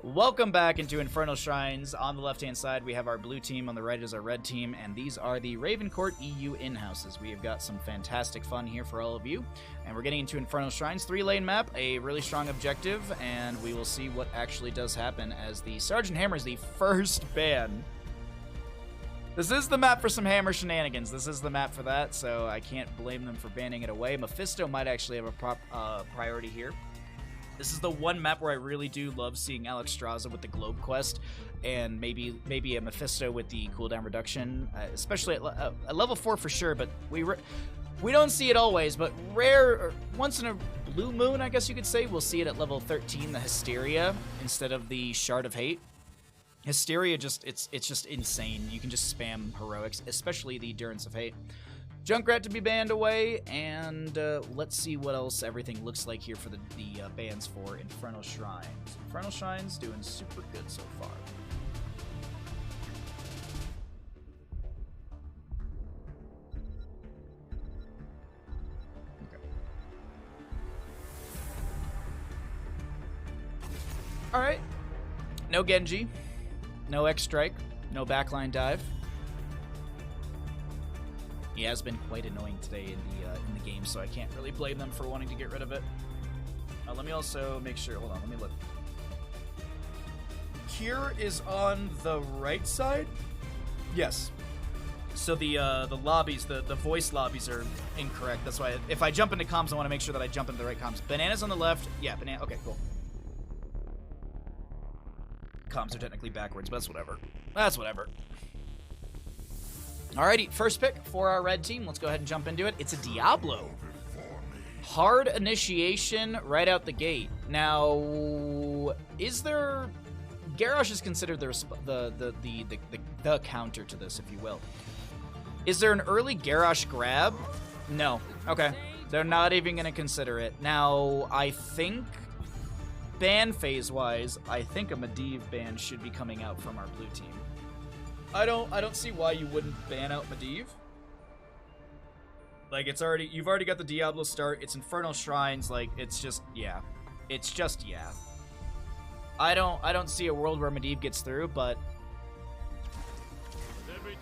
Welcome back into Infernal Shrines. On the left-hand side, we have our blue team. On the right is our red team, and these are the Ravencourt EU in-houses. We have got some fantastic fun here for all of you, and we're getting into Infernal Shrines. 3-lane map, a really strong objective, and we will see what actually does happen as the Sergeant Hammer is the first ban. This is the map for some hammer shenanigans. This is the map for that, so I can't blame them for banning it away. Mephisto might actually have a priority here. This is the one map where I really do love seeing Alex Straza with the Globe Quest, and maybe a Mephisto with the cooldown reduction, especially at level 4 for sure. But we don't see it always, but rare, once in a blue moon, I guess you could say, we'll see it at level 13, the Hysteria instead of the Shard of Hate. Hysteria it's just insane. You can just spam heroics, especially the Endurance of Hate. Junkrat to be banned away, and let's see what else everything looks like here for the bans for Infernal Shrines. Infernal Shrines doing super good so far. Okay. Alright. No Genji. No X-Strike. No backline dive. He has been quite annoying today in the game, so I can't really blame them for wanting to get rid of it. Let me also make sure. Hold on, let me look. Kier is on the right side. Yes. So the lobbies, the voice lobbies are incorrect. That's why if I jump into comms, I want to make sure that I jump into the right comms. Banana's on the left. Yeah, banana. Okay, cool. Comms are technically backwards, but that's whatever. That's whatever. Alrighty, first pick for our red team. Let's go ahead and jump into it. It's a Diablo. Hard initiation right out the gate. Now, Is there... Garrosh is considered the counter to this, if you will. Is there an early Garrosh grab? No. Okay. They're not even going to consider it. Now, I think, ban phase-wise, I think a Medivh ban should be coming out from our blue team. I don't see why you wouldn't ban out Medivh. Like, you've already got the Diablo start, it's Infernal Shrines, like, it's just, yeah. It's just, yeah. I don't see a world where Medivh gets through, but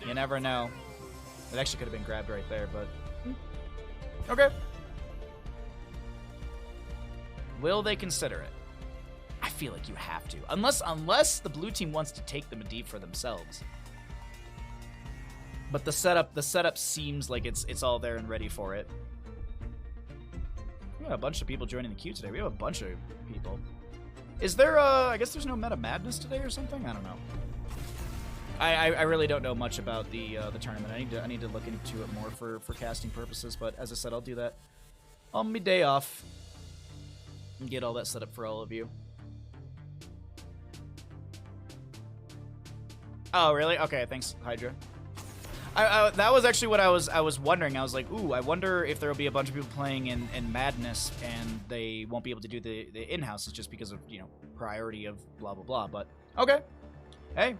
you never know. It actually could have been grabbed right there, but okay. Will they consider it? I feel like you have to, unless the blue team wants to take the Medivh for themselves. But the setup seems like it's all there and ready for it. We got a bunch of people joining the queue today. We have a bunch of people. Is there I guess there's no Meta Madness today or something? I don't know. I really don't know much about the tournament. I need to look into it more for casting purposes, but as I said, I'll do that on my day off and get all that set up for all of you. Oh, really? Okay, thanks, Hydra. That was actually what I was wondering. I was like, ooh, I wonder if there will be a bunch of people playing in Madness and they won't be able to do the in-houses just because of, you know, priority of blah blah blah. But okay, hey,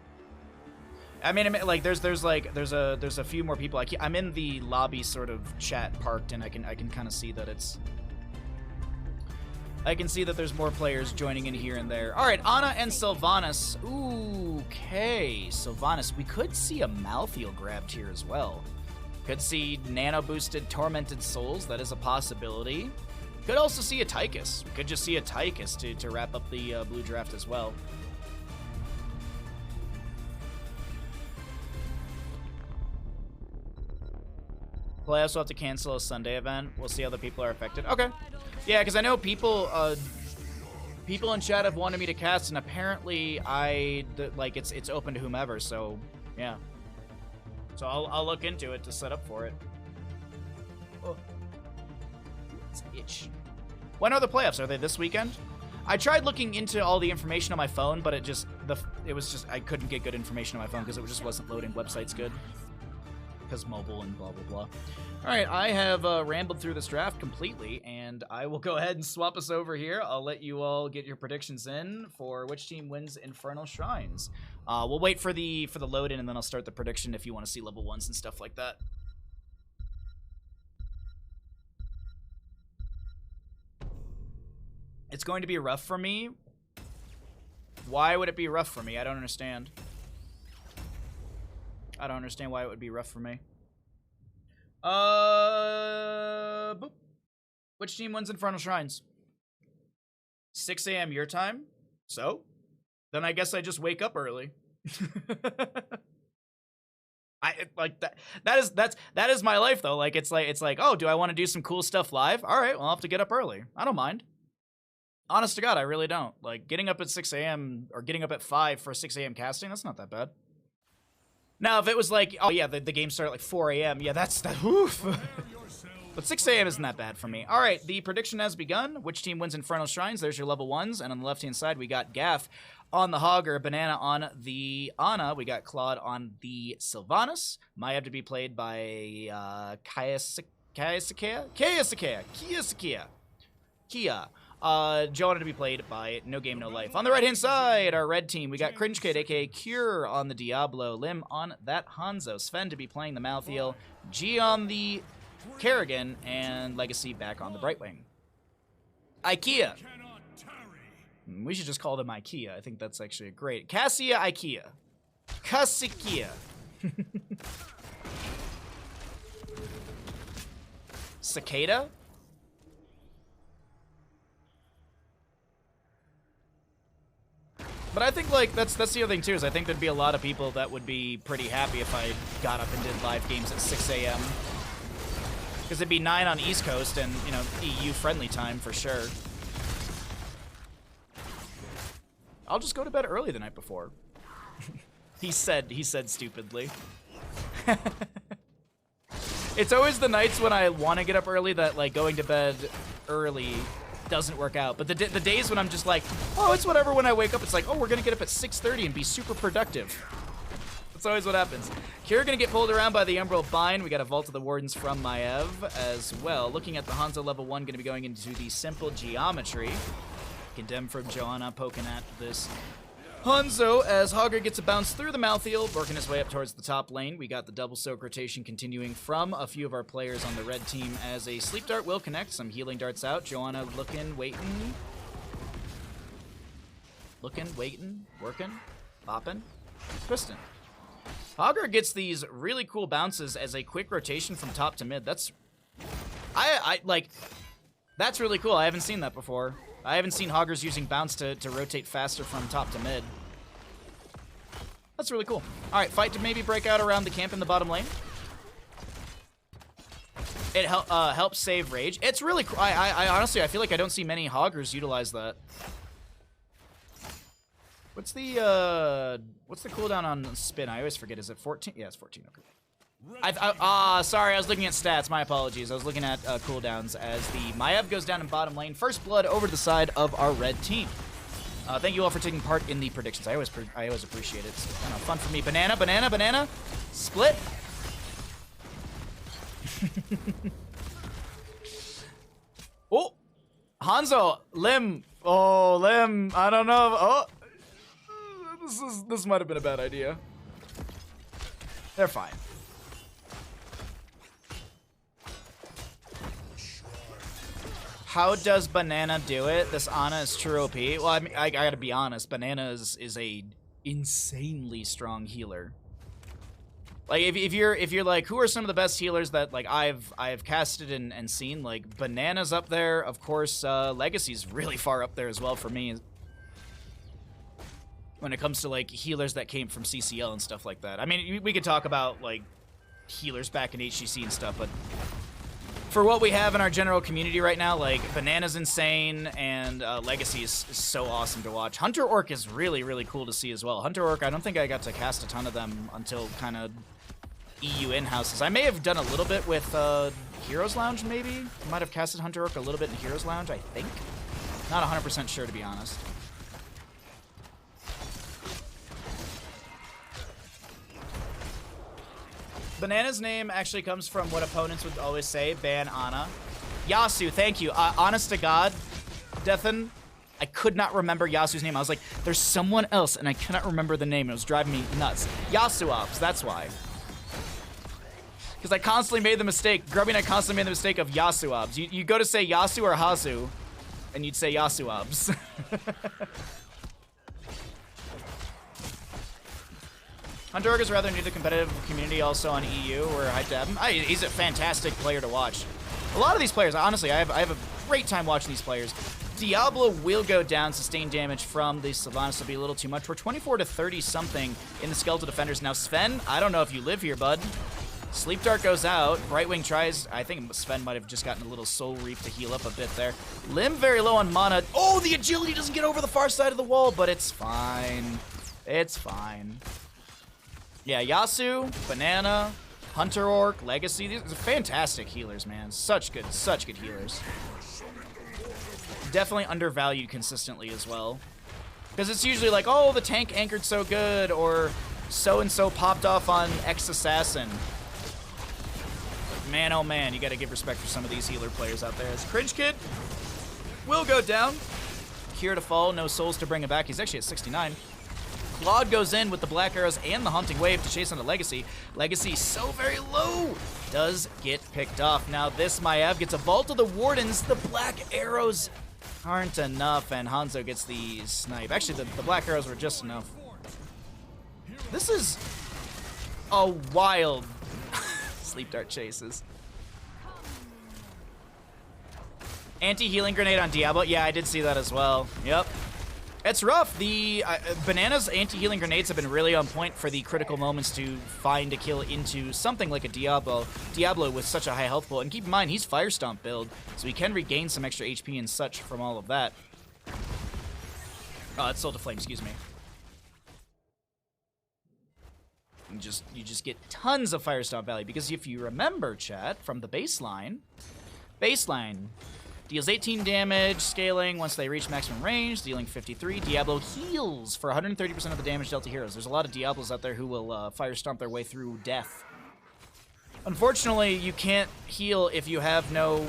I mean, like there's a few more people. I'm in the lobby sort of chat parked, and I can kind of see that I can see that there's more players joining in here and there. All right, Ana and Sylvanas. Okay, Sylvanas. We could see a Malthael grabbed here as well. Could see nano-boosted Tormented Souls. That is a possibility. Could also see a Tychus. We could just see a Tychus to wrap up the blue draft as well. Playoffs will have to cancel a Sunday event. We'll see how the people are affected. Okay. Yeah, because I know people in chat have wanted me to cast, and apparently it's open to whomever. So yeah. So I'll look into it to set up for it. Oh, it's itch. When are the playoffs? Are they this weekend? I tried looking into all the information on my phone, but it was just I couldn't get good information on my phone because it just wasn't loading websites good. Because mobile and blah blah blah. All right, I have rambled through this draft completely, and I will go ahead and swap us over here. I'll let you all get your predictions in for which team wins Infernal Shrines. We'll wait for the load in, and then I'll start the prediction if you want to see level 1s and stuff like that. It's going to be rough for me. Why would it be rough for me? I don't understand. I don't understand why it would be rough for me. Boop. Which team wins Infernal Shrines? 6 a.m. your time? So? Then I guess I just wake up early. That is my life though. Like it's like, oh, do I want to do some cool stuff live? All right, well, I'll have to get up early. I don't mind. Honest to God, I really don't. Like getting up at 6 a.m. or getting up at 5 for 6 a.m. casting, that's not that bad. Now, if it was like, oh yeah, the game started at like 4 a.m., yeah, that's oof. But 6 a.m. isn't that bad for me. All right, the prediction has begun. Which team wins Infernal Shrines? There's your level 1s. And on the left-hand side, we got Gaff on the Hogger, Banana on the Ana. We got Claude on the Sylvanas. Mayab to be played by Kia. Joanna to be played by No Game No Life. On the right hand side, our red team, we got Cringe Kid, aka Cure on the Diablo, Lim on that Hanzo, Sven to be playing the Malthael, G on the Kerrigan, and Legacy back on the Brightwing. IKEA. We should just call them IKEA. I think that's actually a great. Cassia IKEA. Kasikia. Cicada? But I think, like, that's the other thing, too, is I think there'd be a lot of people that would be pretty happy if I got up and did live games at 6 a.m. Because it'd be 9 on East Coast and, you know, EU-friendly time for sure. I'll just go to bed early the night before. He said stupidly. It's always the nights when I want to get up early that, like, going to bed early doesn't work out. But the days when I'm just like, oh, it's whatever when I wake up, it's like, oh, we're gonna get up at 6:30 and be super productive. That's always what happens. Kira gonna get pulled around by the Emerald Bind. We got a Vault of the Wardens from Maev as well. Looking at the Hanzo level 1, gonna be going into the simple geometry. Condemn from Joanna poking at this Hanzo as Hogger gets a bounce through the Malthiel, working his way up towards the top lane. We got the double soak rotation continuing from a few of our players on the red team as a sleep dart will connect. Some healing darts out. Joanna looking, waiting. Looking, waiting, working, bopping, twisting. Hogger gets these really cool bounces as a quick rotation from top to mid. That's, that's really cool. I haven't seen that before. I haven't seen Hoggers using bounce to rotate faster from top to mid. That's really cool. All right, fight to maybe break out around the camp in the bottom lane. It helps save rage. It's really cool. I honestly, I feel like I don't see many Hoggers utilize that. What's the cooldown on spin? I always forget. Is it 14? Yeah, it's 14. Okay. Sorry, I was looking at stats. My apologies. I was looking at cooldowns as the Maev goes down in bottom lane. First blood over to the side of our red team. Thank you all for taking part in the predictions. I always appreciate it. It's kind of fun for me. Banana, banana, banana. Split. Oh, Hanzo, Lim. Oh, Lim. I don't know. Oh, this might have been a bad idea. They're fine. How does Banana do it? This Ana is true OP. Well, I mean, I gotta be honest. Banana is a insanely strong healer. Like if you're like, who are some of the best healers that like I've casted and seen? Like Banana's up there, of course. Legacy's really far up there as well for me. When it comes to like healers that came from CCL and stuff like that. I mean, we could talk about like healers back in HGC and stuff, but for what we have in our general community right now, like, Banana's insane, and Legacy is so awesome to watch. Hunter Orc is really, really cool to see as well. Hunter Orc, I don't think I got to cast a ton of them until kind of EU in-houses. I may have done a little bit with Heroes Lounge, maybe? I might have casted Hunter Orc a little bit in Heroes Lounge, I think. Not 100% sure, to be honest. Banana's name actually comes from what opponents would always say, ban Ana. Yasu, thank you. Honest to God, Dethan, I could not remember Yasu's name. I was like, there's someone else, and I cannot remember the name. It was driving me nuts. Yasuops, that's why. Because I constantly made the mistake, Grubby and I constantly made the mistake of Yasuops. You go to say Yasu or Hasu, and you'd say Yasuops. Hunter Orc is rather new to the competitive community, also on EU. We're hyped to have him. He's a fantastic player to watch. A lot of these players, honestly, I have a great time watching these players. Diablo will go down, sustained damage from the Sylvanas will be a little too much. We're 24 to 30 something in the Skeletal Defenders. Now, Sven, I don't know if you live here, bud. Sleep Dart goes out. Brightwing tries. I think Sven might have just gotten a little Soul Reap to heal up a bit there. Lim very low on mana. Oh, the agility doesn't get over the far side of the wall, but it's fine. It's fine. Yeah, Yasu, Banana, Hunter Orc, Legacy. These are fantastic healers, man. Such good healers. Definitely undervalued consistently as well. Because it's usually like, oh, the tank anchored so good, or so-and-so popped off on X Assassin. But man, oh man, you gotta give respect for some of these healer players out there. As Cringe Kid will go down. Cure to fall, no souls to bring him back. He's actually at 69. Claude goes in with the Black Arrows and the Haunting Wave to chase onto Legacy. Legacy so very low. Does get picked off. Now this Maev gets a Vault of the Wardens. The Black Arrows aren't enough, and Hanzo gets the snipe. Actually, the Black Arrows were just enough. This is a wild Sleep Dart chases. Anti-healing grenade on Diablo. Yeah, I did see that as well. Yep. It's rough. The Banana's anti-healing grenades have been really on point for the critical moments to find a kill into something like a Diablo with such a high health pool. And keep in mind, he's Fire Stomp build, so he can regain some extra HP and such from all of that. Oh, it's Soul to Flame, excuse me. You just get tons of Fire Stomp value, because if you remember, chat, from the baseline, Deals 18 damage, scaling once they reach maximum range, dealing 53. Diablo heals for 130% of the damage dealt to heroes. There's a lot of Diablos out there who will fire stomp their way through death. Unfortunately, you can't heal if you have no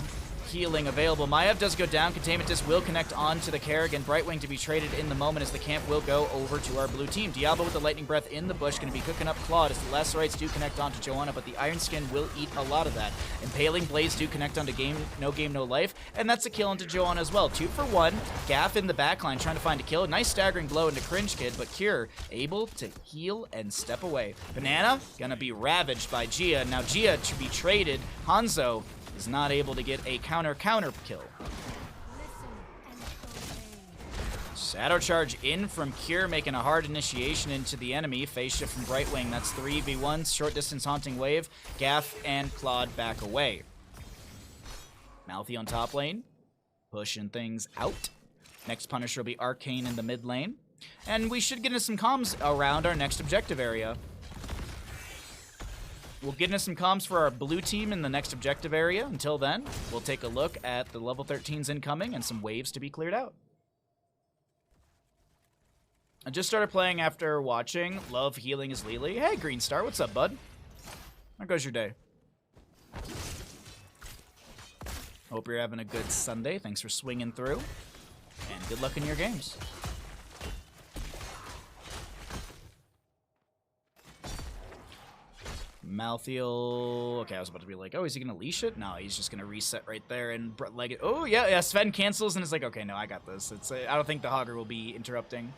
healing available. Maiev does go down. Containment Disc will connect onto the Kerrigan. Brightwing to be traded in the moment as the camp will go over to our blue team. Diablo with the Lightning Breath in the bush, going to be cooking up Claude as the Lacerates do connect onto Johanna, but the Iron Skin will eat a lot of that. Impaling Blades do connect onto No Life, and that's a kill into Johanna as well. 2 for 1. Gaff in the backline trying to find a kill. Nice staggering blow into Cringe Kid, but Cure able to heal and step away. Banana going to be ravaged by Gia. Now Gia to be traded. Hanzo is not able to get a counter kill. Shadow Charge in from Cure, making a hard initiation into the enemy. Phase Shift from Brightwing, that's 3v1, short distance Haunting Wave. Gaff and Claude back away. Mouthy on top lane, pushing things out. Next Punisher will be Arcane in the mid lane. And we should get into some comms around our next objective area. We'll get into some comms for our blue team in the next objective area. Until then, we'll take a look at the level 13s incoming and some waves to be cleared out. I just started playing after watching. Love Healing is Lily. Hey, Green Star, what's up, bud? How goes your day? Hope you're having a good Sunday. Thanks for swinging through. And good luck in your games. Malthiel. Okay, I was about to be like, oh, is he going to leash it? No, he's just going to reset right there and leg it. Oh, yeah, Sven cancels and is like, okay, no, I got this. I don't think the Hogger will be interrupting.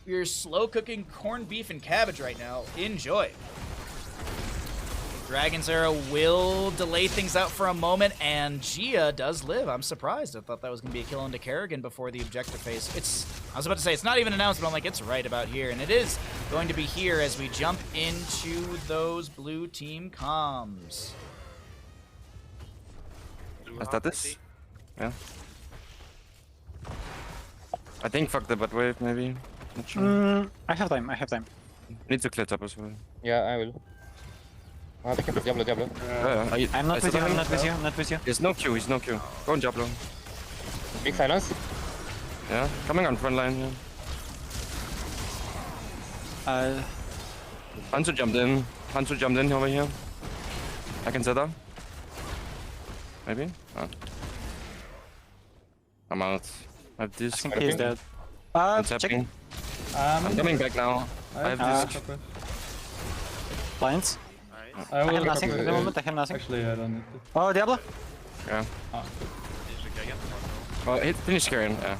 You're slow cooking corned beef and cabbage right now. Enjoy. Dragon's Arrow will delay things out for a moment, and Gia does live. I'm surprised. I thought that was going to be a kill into Kerrigan before the objective phase. I was about to say, it's not even announced, but I'm like, it's right about here. And it is going to be here as we jump into those blue team comms.
I start this? Yeah. I think fuck the butt wave, maybe. Not sure.
I have time, I have time.
Need to clear top as well.
Yeah, I will. Oh, they can put Diablo.
I'm not with you, I'm not with you, I'm not with you.
There's no Q, he's no Q. Go on Diablo.
Big silence.
Yeah, coming on front line, yeah. Hanzo jumped in. Hanzo jumped in over here. I can set up. Maybe? Oh. I'm out. I have this.
I think he's dead.
Check. I'm coming back now. I have this.
Blinds.
I
have nothing at the moment, I have nothing.
Actually, I don't need to.
Oh, Diablo?
Yeah. Oh, hit finish Karen, yeah.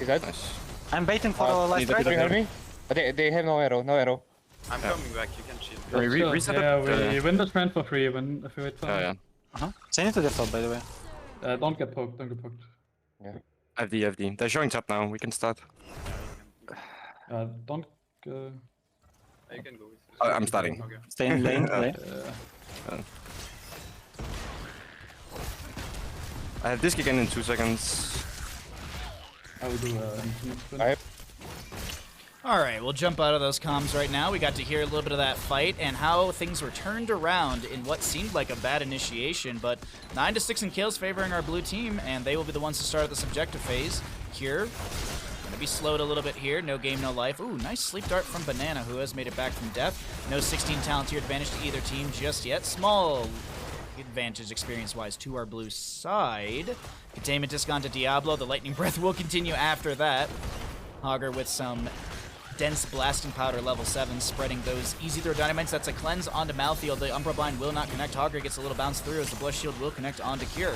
You guys?
Nice.
I'm baiting for a last try.
Help me. But they have no arrow,
I'm coming back, you can shield.
Can we reset it?
Yeah, we win the strand for free if we wait for
yeah.
Send it to the top, by the way.
Don't get poked,
Yeah.
FD. They're showing top now, we can start.
Don't...
You can go with this.
I'm starting.
Okay.
Stay in lane,
I have disc again in 2 seconds.
I will do infinite sprint.
Alright, we'll jump out of those comms right now. We got to hear a little bit of that fight and how things were turned around in what seemed like a bad initiation, but 9 to 6 in kills favoring our blue team, and they will be the ones to start this objective phase. Cure, gonna be slowed a little bit here. No game, no life. Ooh, nice sleep dart from Banana, who has made it back from death. No 16 talent tier advantage to either team just yet. Small advantage experience-wise to our blue side. Containment disc onto Diablo. The Lightning Breath will continue after that. Hogger with some dense blasting powder level 7, spreading those easy throw dynamites. That's a cleanse onto Malthiel. The Umbra Blind will not connect. Hogger gets a little bounce through as the Blush Shield will connect onto Cure.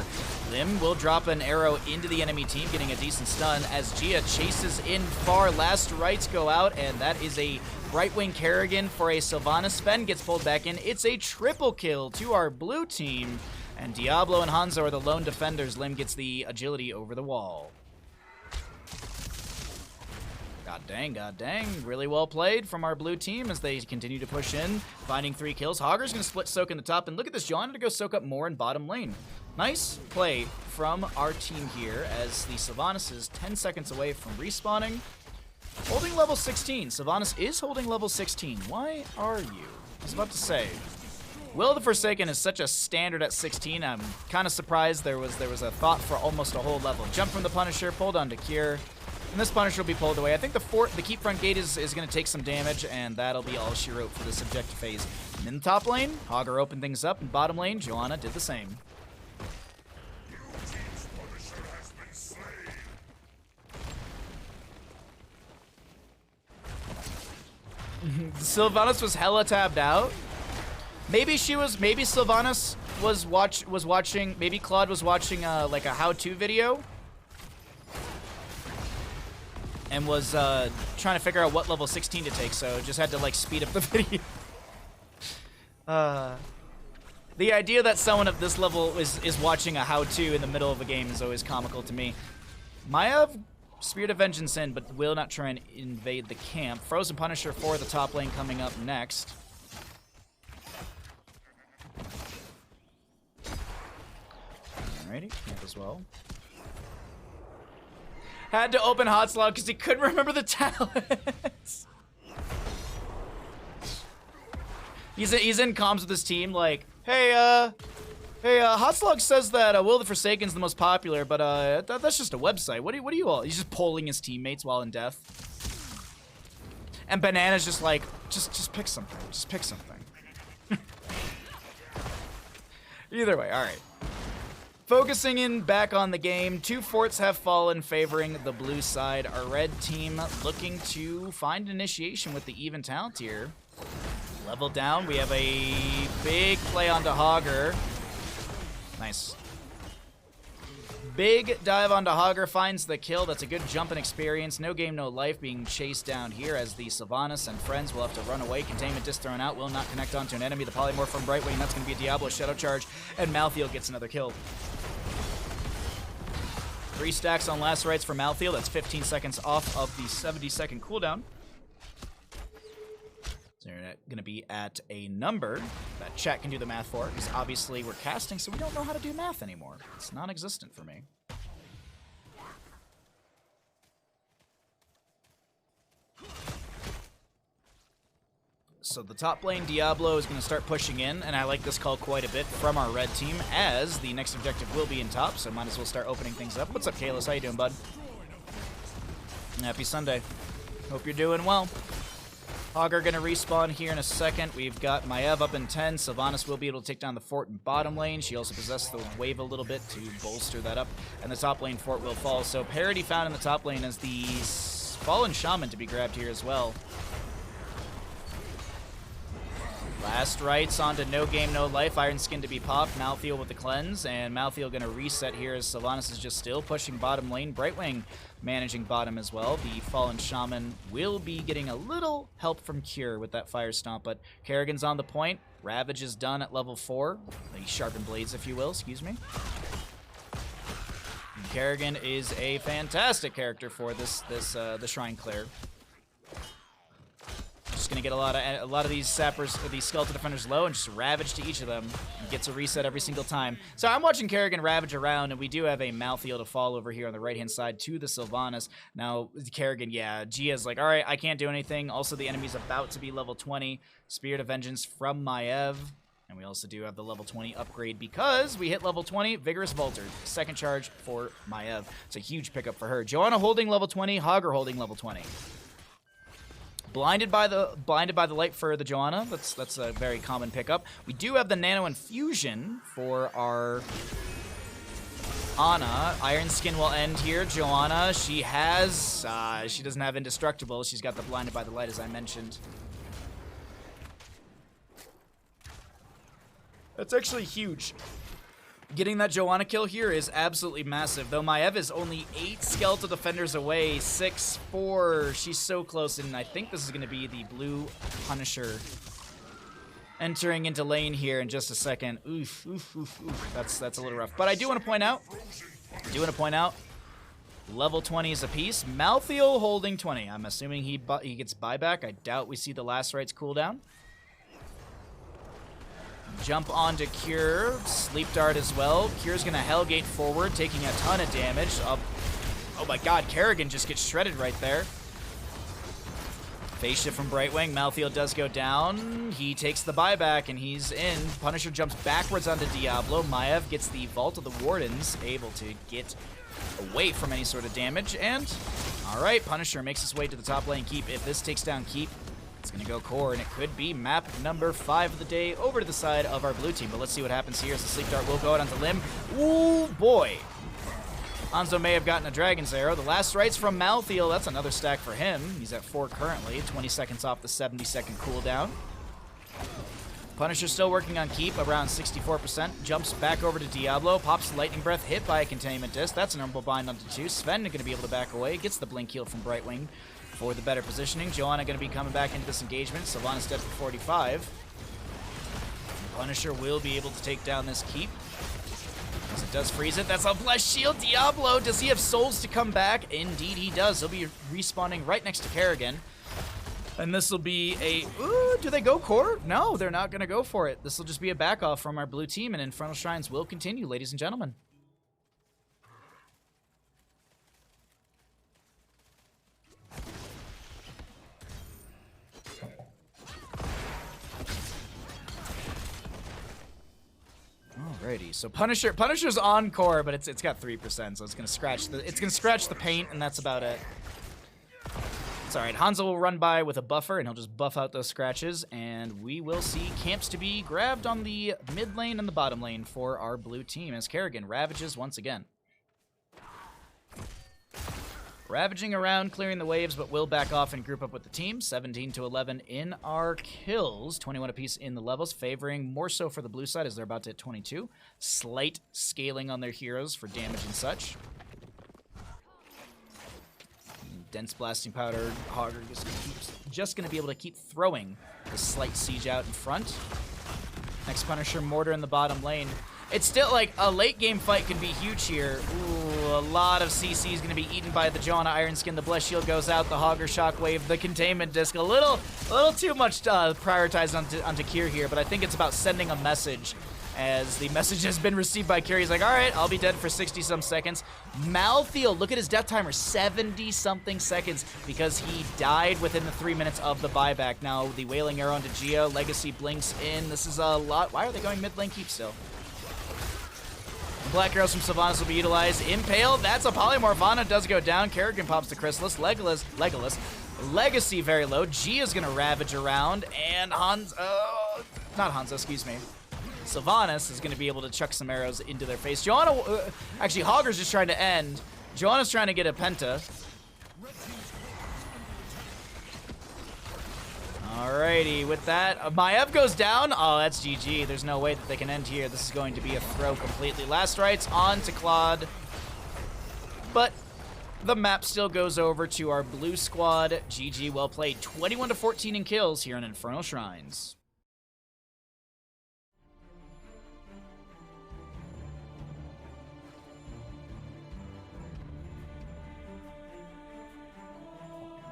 Lim will drop an arrow into the enemy team, getting a decent stun as Gia chases in far. Last rights go out, and that is a Brightwing Kerrigan for a Sylvanas. Sven gets pulled back in. It's a triple kill to our blue team, and Diablo and Hanzo are the lone defenders. Lim gets the agility over the wall. God dang. Really well played from our blue team as they continue to push in, finding 3 kills. Hogger's going to split soak in the top, and look at this, Johanna to go soak up more in bottom lane. Nice play from our team here as the Sylvanas is 10 seconds away from respawning. Holding level 16. Sylvanas is holding level 16. Why are you? I was about to say. Will the Forsaken is such a standard at 16. I'm kind of surprised there was a thought for almost a whole level. Jump from the Punisher, pulled onto Cure. And this Punisher will be pulled away. I think the keep front gate is going to take some damage, and that'll be all she wrote for this objective phase. And in the top lane, Hogger opened things up, and bottom lane, Joanna did the same. Sylvanas was hella tabbed out. Maybe Sylvanas was watching, maybe Claude was watching like a how-to video and was trying to figure out what level 16 to take, so just had to like speed up the video. The idea that someone at this level is watching a how-to in the middle of a game is always comical to me. Maiev, Spirit of Vengeance in, but will not try and invade the camp. Frozen Punisher for the top lane coming up next. Alrighty, camp as well. Had to open hot slot because he couldn't remember the talents. He's in comms with his team like, hey, Hotslog says that Will the Forsaken's the most popular, but that's just a website. What do you all? He's just polling his teammates while in death. And Banana's just like, just pick something. Just pick something. Either way, all right. Focusing in back on the game, 2 forts have fallen favoring the blue side. Our red team looking to find initiation with the even talent here. Level down, we have a big play onto Hogger. Nice. Big dive onto Hogger, finds the kill. That's a good jump in experience. No game, no life being chased down here as the Sylvanas and friends will have to run away. Containment disc thrown out, will not connect onto an enemy. The polymorph from Brightwing, that's going to be a Diablo Shadow Charge, and Malthael gets another kill. 3 stacks on last rights for Malthael. That's 15 seconds off of the 70-second cooldown. So you're going to be at a number that chat can do the math for, because obviously we're casting, so we don't know how to do math anymore. It's non-existent for me. So the top lane, Diablo, is going to start pushing in, and I like this call quite a bit from our red team, as the next objective will be in top, so might as well start opening things up. What's up, Kalos? How you doing, bud? Happy Sunday. Hope you're doing well. Hogger going to respawn here in a second. We've got Maiev up in 10. Sylvanas will be able to take down the fort in bottom lane. She also possesses the wave a little bit to bolster that up, and the top lane fort will fall. So parity found in the top lane as the Fallen Shaman to be grabbed here as well. Last rights onto no game, no life. Iron Skin to be popped. Malthael with the cleanse, and Malthael going to reset here as Sylvanas is just still pushing bottom lane. Brightwing managing bottom as well. The Fallen Shaman will be getting a little help from Cure with that Fire Stomp, but Kerrigan's on the point. Ravage is done at level 4. The Sharpened Blades, if you will, excuse me. And Kerrigan is a fantastic character for the Shrine Clear. Just gonna get a lot of these sappers, these skeleton defenders low, and just ravage to each of them. And gets a reset every single time. So I'm watching Kerrigan ravage around, and we do have a Malthael to fall over here on the right hand side to the Sylvanas. Now Kerrigan, yeah, Gia's like, all right, I can't do anything. Also, the enemy's about to be level 20. Spirit of Vengeance from Maiev. And we also do have the level 20 upgrade because we hit level 20, Vigorous Volter. Second charge for Maiev. It's a huge pickup for her. Joanna holding level 20, Hogger holding level 20. Blinded by the light for the Joanna. That's a very common pickup. We do have the Nano Infusion for our Ana. Iron Skin will end here. Joanna, she doesn't have Indestructible. She's got the Blinded by the Light, as I mentioned. That's actually huge. Getting that Joanna kill here is absolutely massive, though Maiev is only 8 skeletal defenders away, 6-4. She's so close, and I think this is going to be the blue Punisher entering into lane here in just a second. Oof, oof, oof, oof. That's a little rough. But I do want to point out, level 20s apiece. Malthael holding 20. I'm assuming he gets buyback. I doubt we see the last rights cooldown. Jump onto Cure, Sleep Dart as well. Cure's gonna Hellgate forward, taking a ton of damage. Oh my god, Kerrigan just gets shredded right there. Phase shift from Brightwing. Malthael does go down. He takes the buyback, and he's in. Punisher jumps backwards onto Diablo. Maiev gets the Vault of the Wardens, able to get away from any sort of damage. And, all right, Punisher makes his way to the top lane Keep. If this takes down Keep, it's going to go core, and it could be map number 5 of the day over to the side of our blue team. But let's see what happens here as the Sleep Dart will go out onto limb. Ooh, boy. Hanzo may have gotten a Dragon's Arrow. The last rites from Malthael, that's another stack for him. He's at 4 currently, 20 seconds off the 70-second cooldown. Punisher still working on Keep, around 64%. Jumps back over to Diablo, pops Lightning Breath, hit by a Containment Disc. That's an Herbal Bind onto 2. Sven going to be able to back away, gets the Blink Heal from Brightwing for the better positioning. Joanna going to be coming back into this engagement. Sylvanas dead for 45. Punisher will be able to take down this Keep. As it does freeze it. That's a Blessed Shield. Diablo, does he have souls to come back? Indeed he does. He'll be respawning right next to Kerrigan. And this will be a... Ooh, do they go core? No, they're not going to go for it. This will just be a back off from our blue team, and Infernal Shrines will continue, ladies and gentlemen. Alrighty, so Punisher's on core, but it's got 3%, so it's gonna scratch the paint, and that's about it. It's alright. Hanzo will run by with a buffer, and he'll just buff out those scratches, and we will see camps to be grabbed on the mid lane and the bottom lane for our blue team as Kerrigan ravages once again. Ravaging around, clearing the waves, but will back off and group up with the team. 17 to 11 in our kills. 21 apiece in the levels, favoring more so for the blue side as they're about to hit 22. Slight scaling on their heroes for damage and such. Dense Blasting Powder. Hogger just going to be able to keep throwing the slight siege out in front. Next Punisher, Mortar in the bottom lane. It's still like a late game fight can be huge here. Ooh, a lot of CC is going to be eaten by the Joanna Iron Skin. The Blessed Shield goes out. The Hogger Shockwave. The Containment Disc. A little too much prioritized onto Kier here, but I think it's about sending a message. As the message has been received by Kier, he's like, all right, I'll be dead for 60-some seconds. Malthael, look at his death timer, 70-something seconds, because he died within the 3 minutes of the buyback. Now, the Wailing Arrow onto Geo. Legacy blinks in. This is a lot. Why are they going mid lane Keep still? Black Arrows from Sylvanas will be utilized. Impale, that's a Polymorph. Vana does go down. Kerrigan pops the Chrysalis. Legolas. Legacy very low. G is going to ravage around. And not Hanzo, excuse me. Sylvanas is going to be able to chuck some arrows into their face. Joanna, actually, Hogger's just trying to end. Joanna's trying to get a Penta. Alrighty, with that, Maiev goes down. Oh, that's GG. There's no way that they can end here. This is going to be a throw completely. Last rites on to Claude. But the map still goes over to our blue squad. GG, well played. 21 to 14 in kills here in Infernal Shrines.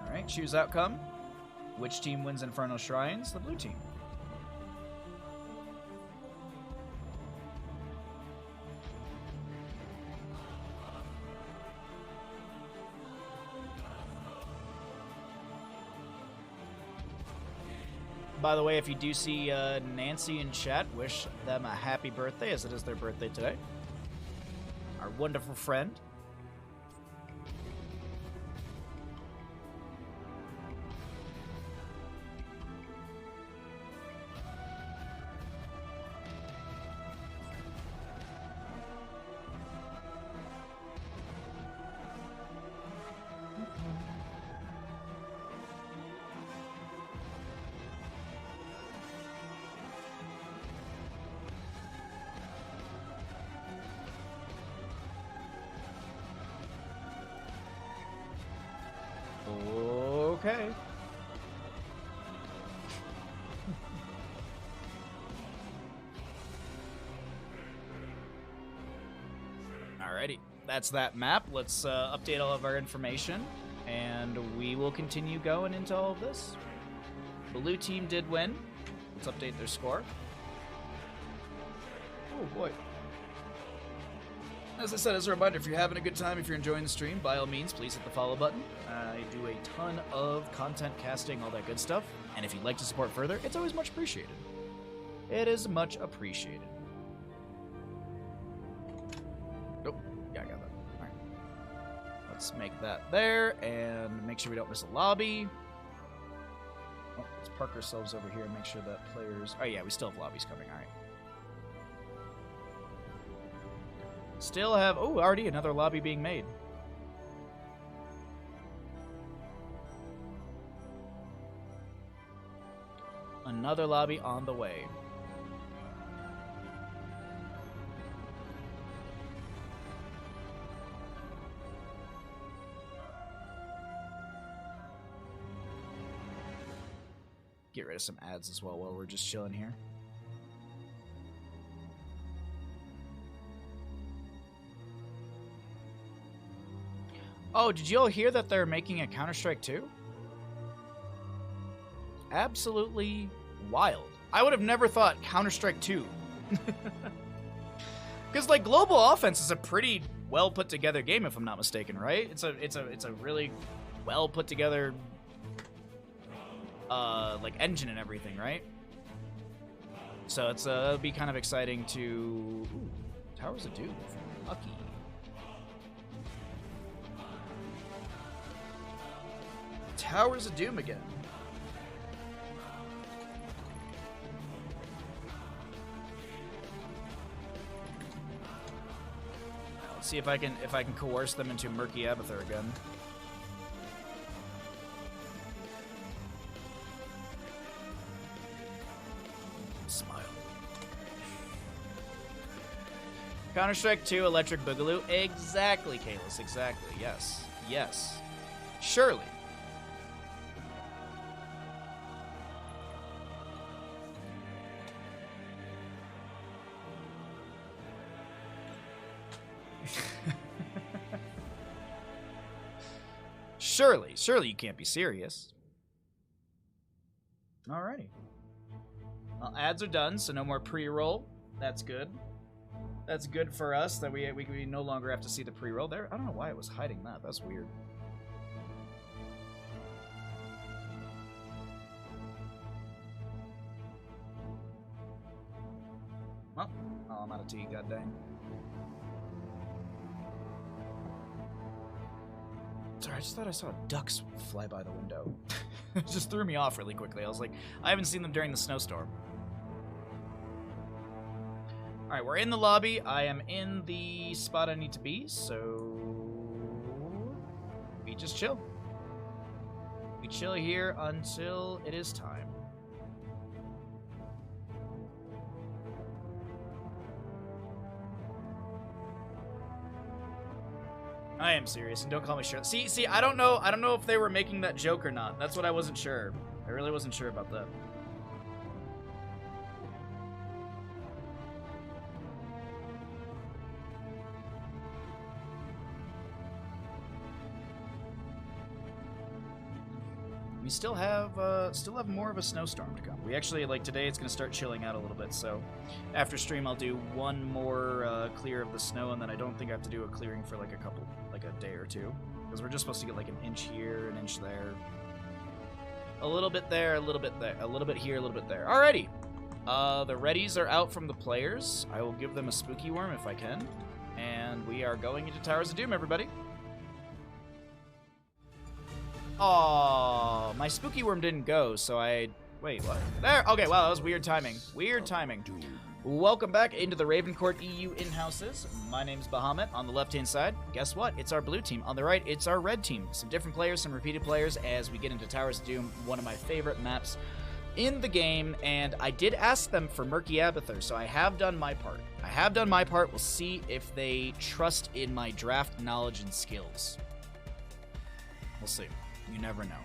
Alright, choose outcome. Which team wins Infernal Shrines? The blue team. By the way, if you do see Nancy in chat, wish them a happy birthday, as it is their birthday today. Our wonderful friend. Okay. Alrighty, that's that map. Let's update all of our information, and we will continue going into all of this. Blue team did win. Let's update their score. Oh boy. As I said, as a reminder, if you're having a good time, if you're enjoying the stream, by all means, please hit the follow button. I do a ton of content casting, all that good stuff. And if you'd like to support further, it's always much appreciated. It is much appreciated. Nope. Yeah, I got that. All right. Let's make that there and make sure we don't miss a lobby. Oh, let's park ourselves over here and make sure that players... Oh, yeah, we still have lobbies coming. All right. Still have... Oh, already another lobby being made. Another lobby on the way. Get rid of some ads as well while we're just chilling here. Oh, did you all hear that they're making a Counter-Strike 2? Absolutely wild. I would have never thought Counter-Strike 2. Because like Global Offense is a pretty well put together game, if I'm not mistaken, right? It's a really well put together like engine and everything, right? So it'll be kind of exciting to... Ooh, Towers of Doom from Lucky. Towers of Doom again. Let's see if I can coerce them into Murky Abathur again. Smile. Counter-Strike 2 Electric Boogaloo. Exactly, Kalis. Exactly. Yes. Yes. Surely. Surely you can't be serious. Alrighty. Well, ads are done, so no more pre-roll. That's good. That's good for us that we no longer have to see the pre-roll there. I don't know why it was hiding that. That's weird. Well, oh, I'm out of tea, god dang. Sorry, I just thought I saw ducks fly by the window. It just threw me off really quickly. I was like, I haven't seen them during the snowstorm. Alright, we're in the lobby. I am in the spot I need to be, so... we just chill. We chill here until it is time. I am serious, and don't call me Shirley. See, I don't know if they were making that joke or not. That's what I wasn't sure. I really wasn't sure about that. We still have more of a snowstorm to come. We actually, like, today it's going to start chilling out a little bit, so after stream I'll do one more clear of the snow, and then I don't think I have to do a clearing for like a day or two, because we're just supposed to get like an inch here, an inch there, a little bit there, a little bit there, a little bit here, a little bit there. Alrighty. The readies are out from the players. I will give them a spooky worm if I can, and we are going into Towers of Doom, everybody. Oh, my spooky worm didn't go, so I... Wait, what? There! Okay, wow, that was weird timing. Weird timing. Welcome back into the Ravencourt EU in-houses. My name's Bahamut. On the left-hand side, guess what? It's our blue team. On the right, it's our red team. Some different players, some repeated players as we get into Towers of Doom, one of my favorite maps in the game, and I did ask them for Murky Abathur, so I have done my part. We'll see if they trust in my draft knowledge and skills. We'll see. You never know.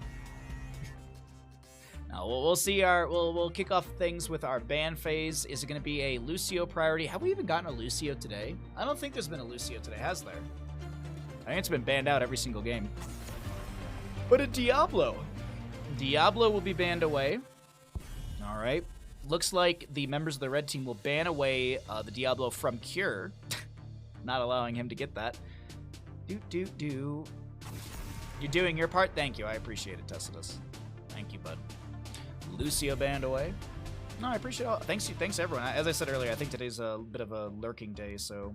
Now, we'll see we'll kick off things with our ban phase. Is it going to be a Lucio priority? Have we even gotten a Lucio today? I don't think there's been a Lucio today, has there? I think it's been banned out every single game. But a Diablo. Diablo will be banned away. All right. Looks like the members of the red team will ban away the Diablo from Cure. not allowing him to get that. Do. You're doing your part. Thank you. I appreciate it, Tacitus. Thank you, bud. Lucio banned away. No, I appreciate all. Thanks everyone. As I said earlier, I think today's a bit of a lurking day, so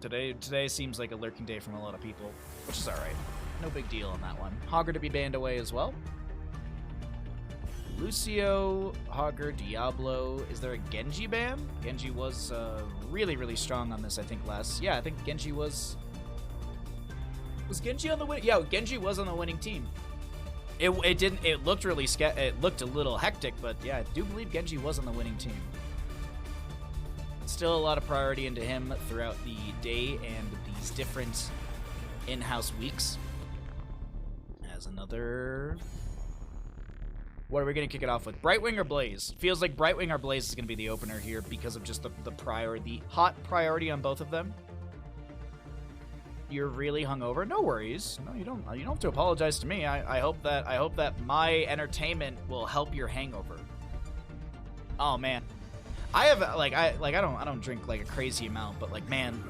today seems like a lurking day from a lot of people, which is all right. No big deal on that one. Hogger to be banned away as well. Lucio, Hogger, Diablo. Is there a Genji ban? Genji was really, really strong on this, I think, last. Yeah, I think Genji was. Was Genji on the win? Yeah, Genji was on the winning team. It didn't. It looked really it looked a little hectic, but yeah, I do believe Genji was on the winning team. Still a lot of priority into him throughout the day and these different in-house weeks. As another. What are we going to kick it off with? Brightwing or Blaze? Feels like Brightwing or Blaze is going to be the opener here because of just the hot priority on both of them. You're really hungover? No worries. No, you don't have to apologize to me. I hope that my entertainment will help your hangover. Oh man. I don't drink like a crazy amount, but like man,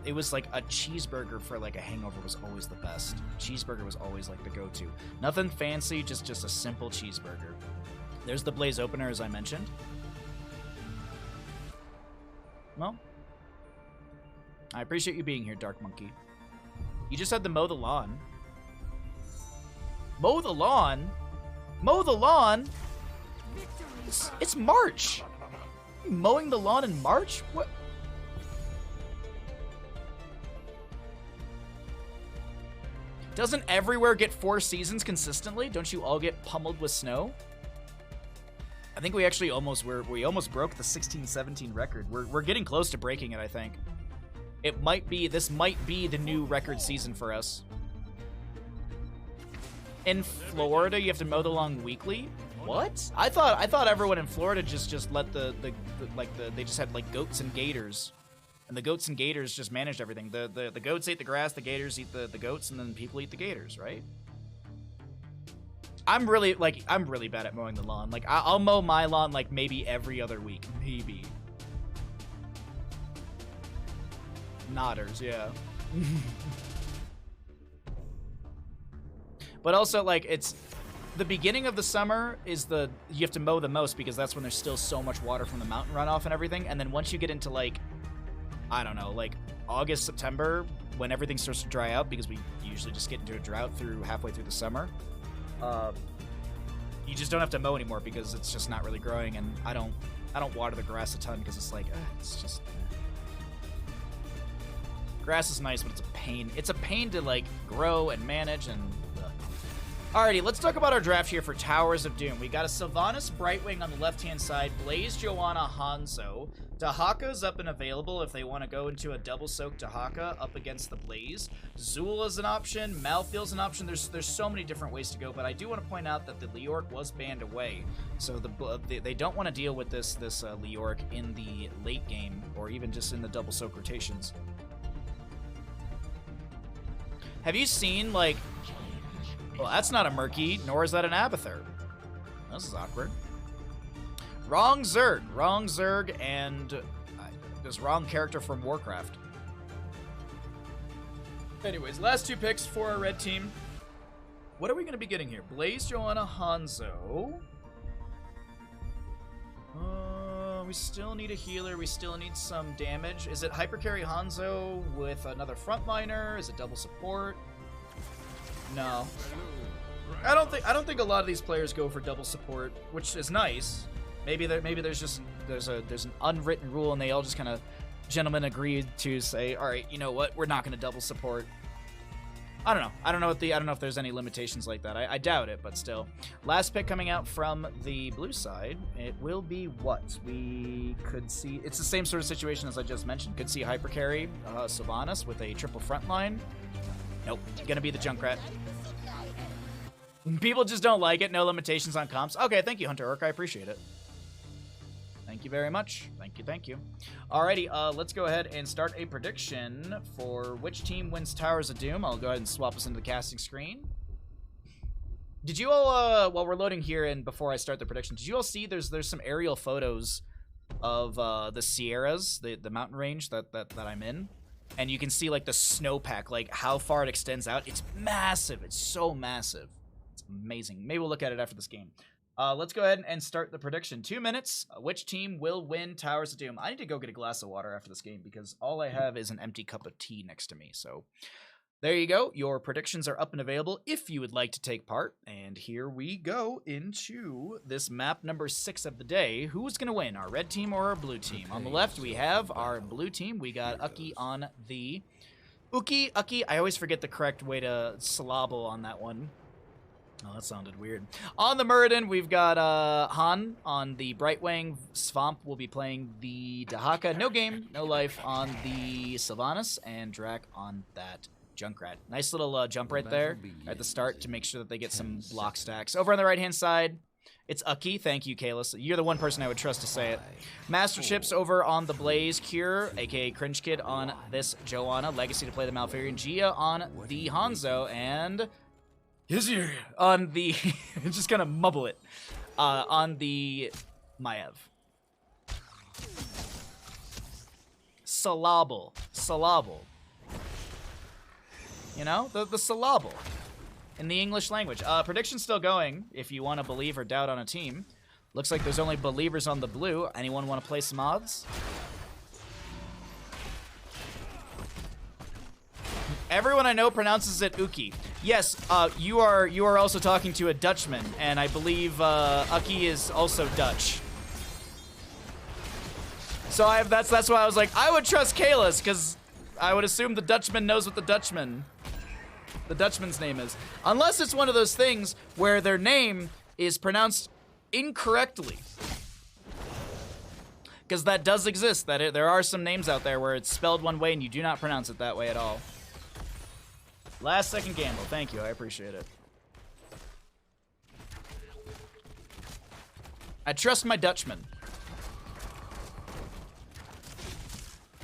it was like a cheeseburger for like a hangover was always the best. Cheeseburger was always like the go-to. Nothing fancy, just a simple cheeseburger. There's the Blaze opener, as I mentioned. Well, I appreciate you being here, Dark Monkey. You just had to mow the lawn. Mow the lawn? Mow the lawn? It's March. Mowing the lawn in March? What? Doesn't everywhere get 4 seasons consistently? Don't you all get pummeled with snow? I think we actually almost broke the 16-17 record. We're getting close to breaking it, I think. This might be the new record season for us. In Florida, you have to mow the lawn weekly? What? I thought everyone in Florida just let they just had like goats and gators. And the goats and gators just managed everything. The goats ate the grass, the gators eat the goats, and then people eat the gators, right? I'm really bad at mowing the lawn. Like I'll mow my lawn like maybe every other week. Maybe. Nodders, yeah. But also like it's the beginning of the summer is you have to mow the most because that's when there's still so much water from the mountain runoff and everything. And then once you get into like, I don't know, like August, September, when everything starts to dry out because we usually just get into a drought halfway through the summer, you just don't have to mow anymore because it's just not really growing. And I don't water the grass a ton because it's like, it's just... Grass is nice, but it's a pain. It's a pain to like grow and manage and... Alrighty, let's talk about our draft here for Towers of Doom. We got a Sylvanas Brightwing on the left-hand side, Blaze, Joanna, Hanzo. Dahaka's up and available if they want to go into a double soak Dahaka up against the Blaze. Zula's an option, Malthael's an option. There's so many different ways to go, but I do want to point out that the Leoric was banned away. So they don't want to deal with this Leoric in the late game or even just in the double soak rotations. Have you seen, like... Well, that's not a Murky, nor is that an Abathur. This is awkward. Wrong Zerg, and this wrong character from Warcraft. Anyways, last 2 picks for our red team. What are we going to be getting here? Blaze, Joanna, Hanzo. We still need a healer. We still need some damage. Is it Hypercarry Hanzo with another frontliner? Is it double support? No. I don't think a lot of these players go for double support, which is nice. Maybe there's an unwritten rule and they all just kind of gentlemen agreed to say, all right, you know what, we're not going to double support. I don't know. I don't know if there's any limitations like that. I doubt it, but still. Last pick coming out from the blue side. It will be what we could see. It's the same sort of situation as I just mentioned. Could see Hypercarry Sylvanas with a triple front line. Nope. Gonna be the Junkrat. People just don't like it. No limitations on comps. Okay, thank you, Hunter Orc. I appreciate it. Thank you very much. Thank you. Alrighty, let's go ahead and start a prediction for which team wins Towers of Doom. I'll go ahead and swap us into the casting screen. Did you all, while we're loading here and before I start the prediction, did you all see there's some aerial photos of the Sierras, the mountain range that I'm in. And you can see like the snowpack, like how far it extends out. It's massive. It's so massive. It's amazing. Maybe we'll look at it after this game. Let's go ahead and start the prediction. 2 minutes. Which team will win Towers of Doom? I need to go get a glass of water after this game because all I have is an empty cup of tea next to me. So there you go. Your predictions are up and available if you would like to take part. And here we go into this map number 6 of the day. Who's going to win, our red team or our blue team? On the left, we have our blue team. We got Uki on the... Uki. I always forget the correct way to syllable on that one. Oh, that sounded weird. On the Muradin, we've got Han on the Brightwing. Svamp will be playing the Dahaka. No game, no life on the Sylvanas. And Drac on that Junkrat. Nice little jump right there at the start to make sure that they get some block stacks. Over on the right-hand side, it's Uki. Thank you, Kalis. You're the one person I would trust to say it. Master Chips over on the Blaze Cure, a.k.a. Cringe Kid on this Joanna. Legacy to play the Malfurion. Gia on the Hanzo. And... Yazir on the... just gonna mumble it. On the Maiev. Syllable. You know? The syllable. In the English language. Prediction's still going, if you want to believe or doubt on a team. Looks like there's only believers on the blue. Anyone want to play some odds? Everyone I know pronounces it Uki. Yes, you are also talking to a Dutchman, and I believe Uki is also Dutch. So that's why I was like, I would trust Kalis, because I would assume the Dutchman knows what the Dutchman's name is. Unless it's one of those things where their name is pronounced incorrectly. Because that does exist. There are some names out there where it's spelled one way and you do not pronounce it that way at all. Last second gamble. Thank you. I appreciate it. I trust my Dutchman.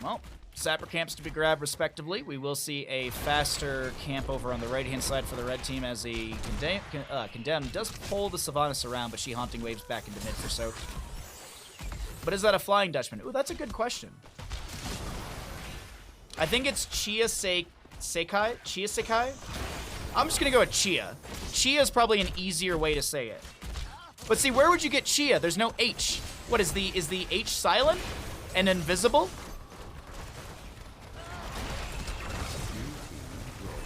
Well, Sapper camps to be grabbed respectively. We will see a faster camp over on the right-hand side for the red team as the Condemn does pull the Sylvanas around, but she Haunting Waves back into mid for Soak. But is that a Flying Dutchman? Ooh, that's a good question. I think it's Chia Sekai? I'm just gonna go with Chia. Chia is probably an easier way to say it. But see, where would you get Chia? There's no H. What is the H silent and invisible?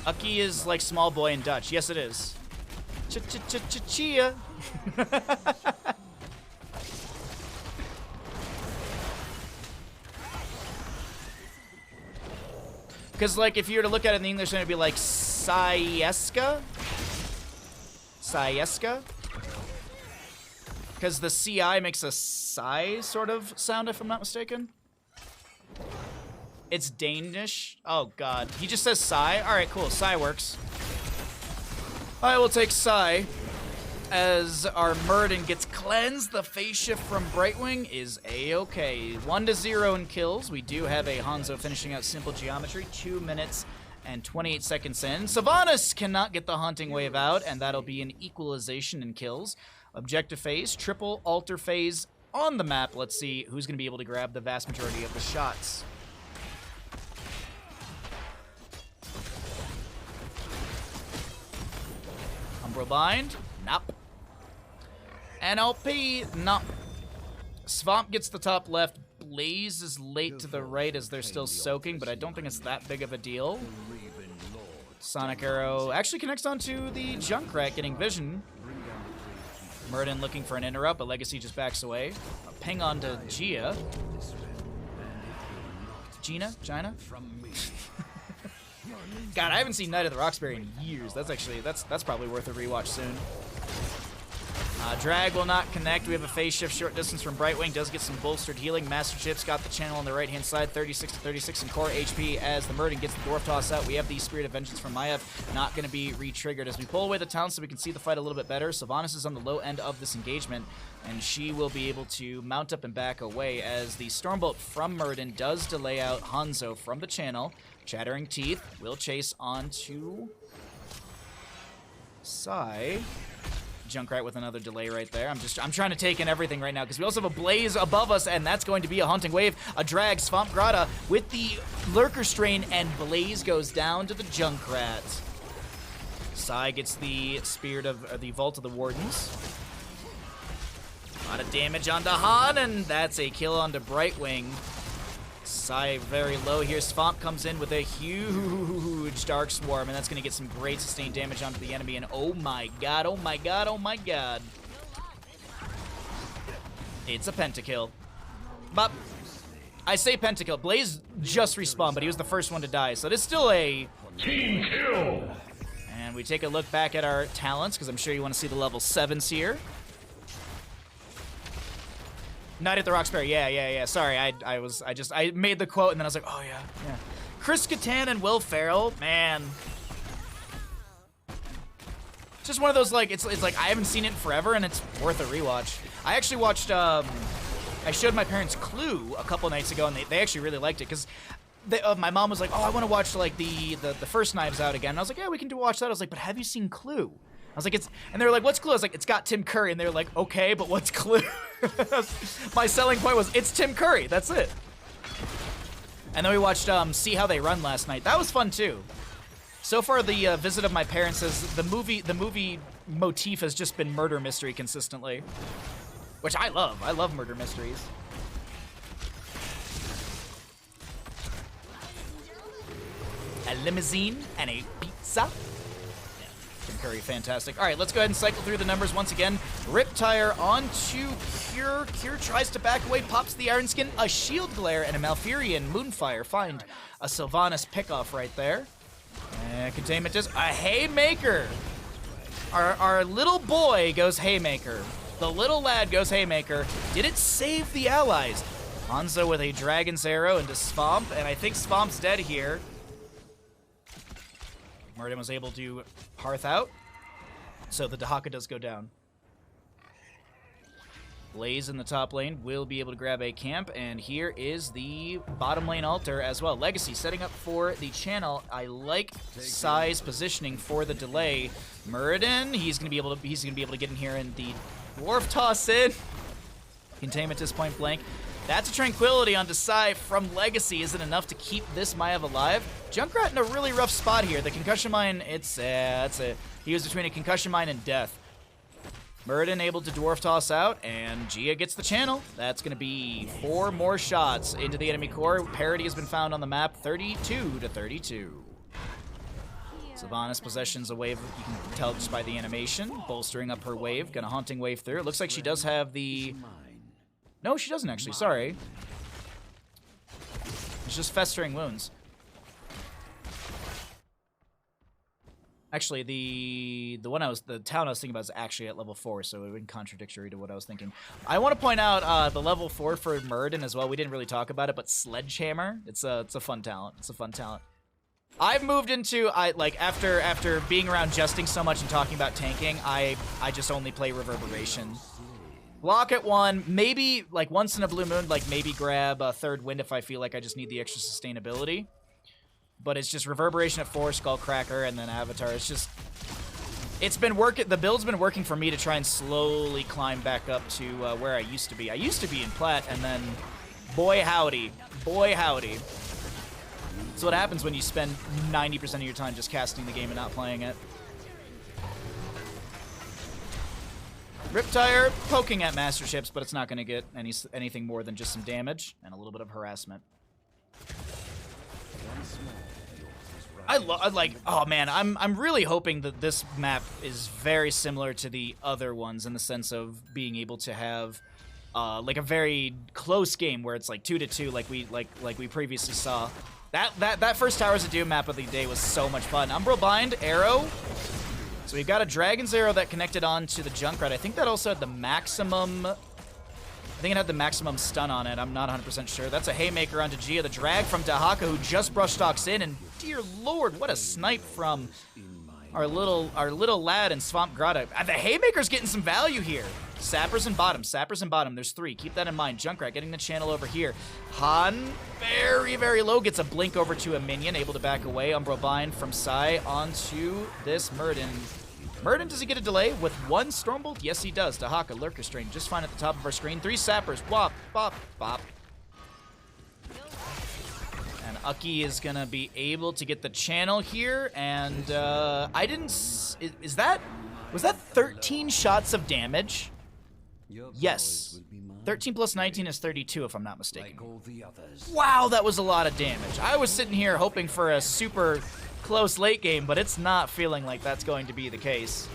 Uki is like small boy in Dutch. Yes, it is. Chia. Because, like, if you were to look at it in the English, then it'd be like Sieska? Sieska? Because the CI makes a sigh sort of sound, if I'm not mistaken. It's Danish. Oh, God. He just says sigh? Alright, cool. Sigh works. I will take sigh. As our Muradin gets cleansed, the phase shift from Brightwing is a-okay. 1-0 in kills. We do have a Hanzo finishing out simple geometry. 2 minutes and 28 seconds in. Sylvanas cannot get the Haunting Wave out, and that'll be an equalization in kills. Objective phase, triple altar phase on the map. Let's see who's going to be able to grab the vast majority of the shots. Umbral Bind. Nope. NLP, nope. Svamp gets the top left. Blaze is late to the right as they're still soaking, but I don't think it's that big of a deal. Sonic Arrow actually connects onto the Junkrat, getting vision. Muradin looking for an interrupt, but Legacy just backs away. A ping onto Gia. Gina? God, I haven't seen Night of the Roxbury in years. That's probably worth a rewatch soon. Drag will not connect. We have a phase shift short distance from Brightwing. Does get some bolstered healing. Master Chips got the channel on the right-hand side. 36 to 36 in core HP as the Muradin gets the Dwarf Toss out. We have the Spirit of Vengeance from Maiev. Not going to be re-triggered as we pull away the town so we can see the fight a little bit better. Sylvanas is on the low end of this engagement, and she will be able to mount up and back away as the Stormbolt from Muradin does delay out Hanzo from the channel. Chattering Teeth will chase onto Sai. Junkrat with another delay right there. I'm trying to take in everything right now because we also have a Blaze above us, and that's going to be a Haunting Wave, a drag, Swamp Grata with the Lurker Strain, and Blaze goes down to the Junkrat. Sai gets the Spirit of the Vault of the Wardens. A lot of damage onto Han, and that's a kill onto Brightwing. Sai very low here. Swamp comes in with a huge Dark Swarm, and that's going to get some great sustained damage onto the enemy. And oh my god, oh my god, oh my god. It's a pentakill. But I say pentakill. Blaze just respawned, but he was the first one to die. So it is still a team kill. And we take a look back at our talents, because I'm sure you want to see the level 7s here. Night at the Roxbury, yeah. Sorry, I made the quote and then I was like, oh yeah. Chris Kattan and Will Ferrell, man. Just one of those, like, it's like I haven't seen it in forever and it's worth a rewatch. I actually watched, I showed my parents Clue a couple nights ago and they actually really liked it because my mom was like, oh, I want to watch like the first Knives Out again. And I was like, yeah, we can watch that. I was like, but have you seen Clue? I was like, and they were like, what's Clue? I was like, it's got Tim Curry. And they were like, okay, but what's Clue? My selling point was, it's Tim Curry. That's it. And then we watched See How They Run last night. That was fun too. So far, the visit of my parents is the movie motif has just been murder mystery consistently, which I love. I love murder mysteries. A limousine and a pizza. Tim Curry, fantastic. All right, let's go ahead and cycle through the numbers once again. Riptire onto Cure. Cure tries to back away, pops the Iron Skin, a Shield Glare, and a Malfurion Moonfire. Find a Sylvanas pickoff right there. And Containment is a Haymaker. Our little boy goes Haymaker. The little lad goes Haymaker. Did it save the allies? Hanzo with a Dragon's Arrow into Swamp, and I think Swamp's dead here. Murden was able to hearth out, so the Dahaka does go down. Blaze in the top lane will be able to grab a camp, and here is the bottom lane altar as well. Legacy setting up for the channel. I like Sai's positioning for the delay. Murden, he's gonna be able to get in here and the dwarf toss in. Containment is point blank. That's a Tranquility onto Sai from Legacy. Isn't enough to keep this Maiev alive. Junkrat in a really rough spot here. The Concussion Mine, he was between a Concussion Mine and death. Murden able to Dwarf Toss out, and Gia gets the channel. That's going to be 4 more shots into the enemy core. Parity has been found on the map, 32-32. Sylvanas possessions a wave, you can tell just by the animation. Bolstering up her wave, gonna Haunting Wave through. It looks like she does have the... No, she doesn't actually, sorry. It's just Festering Wounds. Actually, the town I was thinking about is actually at level 4, so it would be contradictory to what I was thinking. I want to point out the level 4 for Murden as well. We didn't really talk about it, but Sledgehammer. It's a fun talent. It's a fun talent. I've moved into after being around Justing so much and talking about tanking, I just only play Reverberation. Block at 1, maybe like once in a blue moon, like maybe grab a Third Wind if I feel like I just need the extra sustainability. But it's just Reverberation at 4, Skullcracker, and then Avatar. It's been working. The build's been working for me to try and slowly climb back up to where I used to be. I used to be in Plat, and then boy howdy. That's what happens when you spend 90% of your time just casting the game and not playing it. Riptire poking at Master Ships, but it's not going to get anything more than just some damage and a little bit of harassment. Oh man, I'm really hoping that this map is very similar to the other ones in the sense of being able to have like a very close game where it's like 2-2 like we previously saw. That first Towers of Doom map of the day was so much fun. Umbral Bind, Arrow. So we've got a Dragon's Arrow that connected on to the Junkrat. I think that also had the maximum... I think it had the maximum stun on it. I'm not 100% sure. That's a Haymaker onto Gia. The drag from Dahaka, who just brush stalks in. And dear lord, what a snipe from our little lad in Swamp Grotto. The Haymaker's getting some value here. Sappers and bottom. There's 3. Keep that in mind. Junkrat getting the channel over here. Han, very, very low. Gets a blink over to a minion. Able to back away. Umbral Bind from Sai onto this Murden. Murden, does he get a delay with one Stormbolt? Yes, he does. Dahaka, Lurker Strain, just fine at the top of our screen. 3 Sappers. Wop, bop, bop. And Ucky is going to be able to get the channel here. And I didn't... Was that 13 shots of damage? Yes. 13 plus 19 is 32, if I'm not mistaken. Wow, that was a lot of damage. I was sitting here hoping for a super close late game, but it's not feeling like that's going to be the case.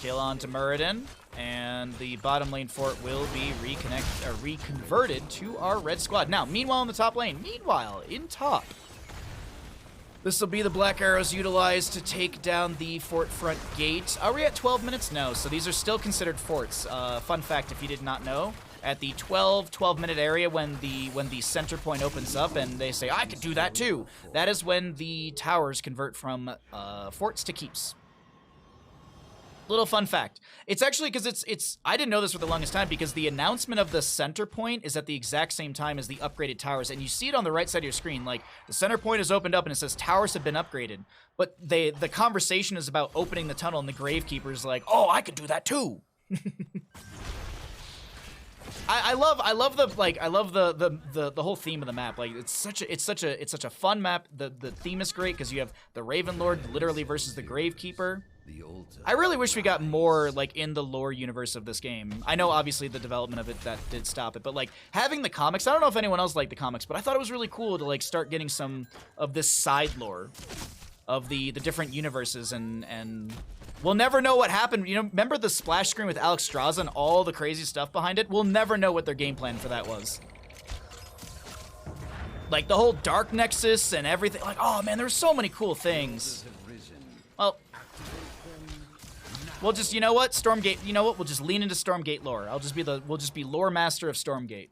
Kill on to Muradin, and the bottom lane fort will be reconverted to our red squad. Now, meanwhile in the top lane, in top, this will be the Black Arrows utilized to take down the fort front gate. Are we at 12 minutes? No, so these are still considered forts. Fun fact, if you did not know, at the 12-minute area when the center point opens up and they say, I could do that too, that is when the towers convert from forts to keeps. Little fun fact. It's actually because I didn't know this for the longest time because the announcement of the center point is at the exact same time as the upgraded towers. And you see it on the right side of your screen. Like, the center point is opened up and it says towers have been upgraded. But the conversation is about opening the tunnel and the Gravekeeper's like, oh, I could do that too. I love the whole theme of the map. Like, it's such a fun map. The theme is great because you have the Raven Lord literally versus the Gravekeeper. I really wish we got more like in the lore universe of this game. I know obviously the development of it that did stop it, but like having the comics, I don't know if anyone else liked the comics, but I thought it was really cool to like start getting some of this side lore of the different universes and we'll never know what happened. You know, remember the splash screen with Alex Straza and all the crazy stuff behind it? We'll never know what their game plan for that was. Like the whole Dark Nexus and everything. Like, oh man, there's so many cool things. Well, we'll just, you know what, Stormgate, you know what, we'll just lean into Stormgate lore. We'll just be lore master of Stormgate.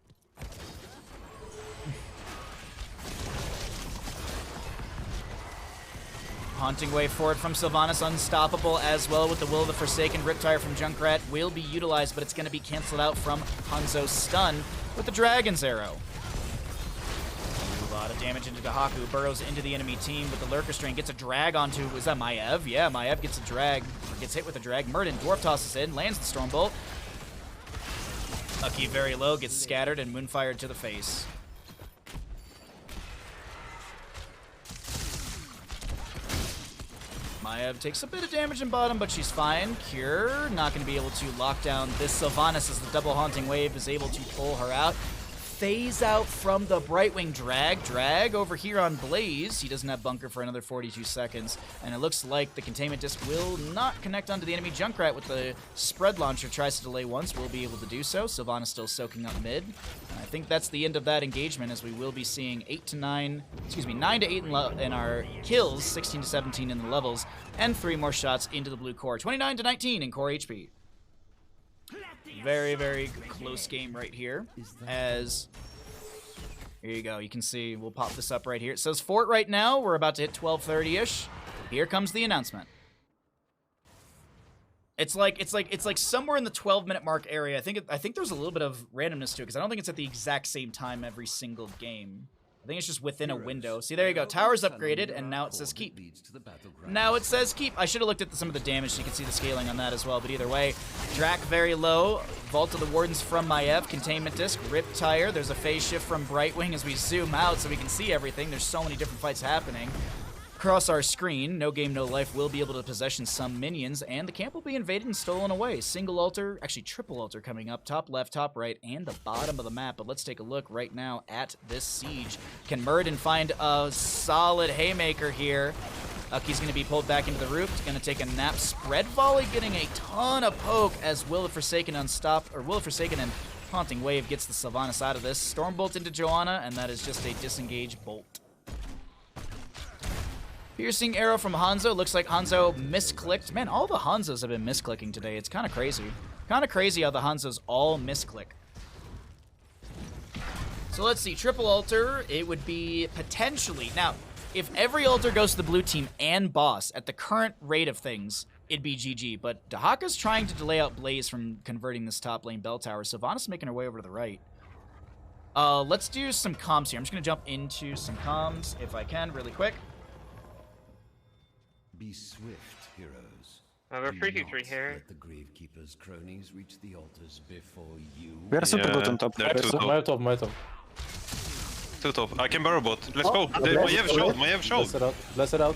Haunting Wave forward from Sylvanas, unstoppable as well with the Will of the Forsaken. Riptire from Junkrat will be utilized, but it's going to be canceled out from Hanzo's stun with the Dragon's Arrow. A lot of damage into Dahaku, burrows into the enemy team with the Lurker Strain, gets a drag onto, is that Maiev? Yeah, Maiev gets a drag, or gets hit with a drag. Murden, Dwarf tosses in, lands the Stormbolt. Ucky very low, gets scattered and moonfired to the face. Maiev takes a bit of damage in bottom, but she's fine. Cure, not going to be able to lock down this Sylvanas as the double Haunting Wave is able to pull her out. Phase out from the Brightwing drag over here on Blaze. He doesn't have bunker for another 42 seconds, and it looks like the containment disc will not connect onto the enemy. Junkrat with the spread launcher tries to delay once, will be able to do so. Sylvanas still soaking up mid. And I think that's the end of that engagement, as we will be seeing 9 to 8 in our kills, 16 to 17 in the levels, and 3 more shots into the blue core. 29 to 19 in core HP. Very, very close game right here. As here you go, you can see we'll pop this up right here. It says fort right now. We're about to hit 12:30-ish. Here comes the announcement. It's like somewhere in the 12-minute mark area. I think there's a little bit of randomness to it because I don't think it's at the exact same time every single game. I think it's just within a window. See, there you go. Tower's upgraded, and now it says keep. Now it says keep. I should have looked at some of the damage so you can see the scaling on that as well, but either way. Drac very low. Vault of the Wardens from Maiev. Containment Disc. Riptire. There's a phase shift from Brightwing as we zoom out so we can see everything. There's so many different fights happening. Across our screen, No Game, No Life will be able to possession some minions, and the camp will be invaded and stolen away. Single altar, actually triple altar coming up, top left, top right, and the bottom of the map. But let's take a look right now at this siege. Can Muradin find a solid haymaker here? Ucky's going to be pulled back into the roof. He's going to take a nap. Spread volley getting a ton of poke as Will of Forsaken and Haunting Wave gets the Sylvanas out of this. Stormbolt into Joanna, and that is just a disengage bolt. Piercing arrow from Hanzo. Looks like Hanzo misclicked. Man, all the Hanzos have been misclicking today. It's kind of crazy. Kind of crazy how the Hanzos all misclick. So let's see. Triple altar. It would be potentially... Now, if every altar goes to the blue team and boss at the current rate of things, it'd be GG. But Dahaka's trying to delay out Blaze from converting this top lane bell tower. Sylvanas making her way over to the right. Let's do some comms here. I'm just going to jump into some comms if I can really quick.
Be swift, heroes.
We're
Do
3-2-3
not
here.
let the Gravekeeper's cronies reach the altars before you.
We are super good on top.
They're two top.
My top.
Two top. I can burrow bot. Let's go.
okay.
Maiev showed. Maiev showed.
Bless it out.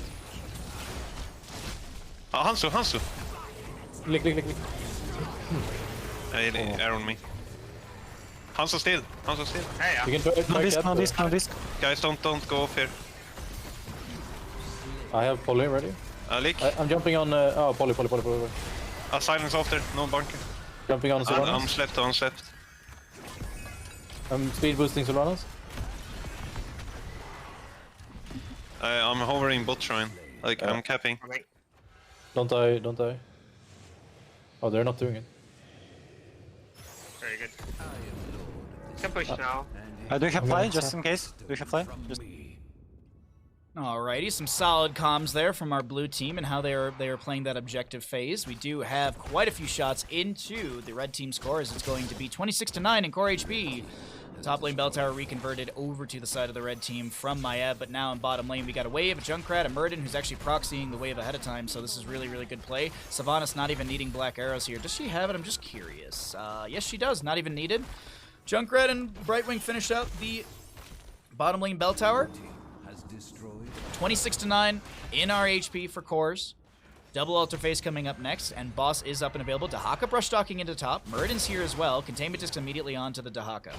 Hansu.
Click.
Air on me. Hansu still.
Hey,
You can try it.
No disc.
Guys, don't go off here.
I have Polly ready.
Lick.
I'm jumping on. Oh, Polly.
Silence after. No bunker.
Jumping on Sylvanas.
I'm slept.
I'm speed boosting Sylvanas.
I'm hovering bot shrine. Like, I'm capping.
Don't die. Oh, they're not doing it.
very good. Can push now.
Do you have fly, just in case? Do you have fly? Just...
Alrighty, some solid comms there from our blue team and how they are playing that objective phase. We do have quite a few shots into the red team score, as it's going to be 26-9 in core HP. The top lane bell tower reconverted over to the side of the red team from Maiev, but now in bottom lane we got a wave, a Junkrat, a Murden who's actually proxying the wave ahead of time, so this is really, really good play. Sylvanas not even needing black arrows here. Does she have it? I'm just curious. Yes, she does. Not even needed. Junkrat and Brightwing finished out the bottom lane bell tower. 26-9 in our HP for cores. Double altar phase coming up next, and boss is up and available. Dahaka brush stalking into top. Murden's here as well. Containment disc immediately onto the Dahaka.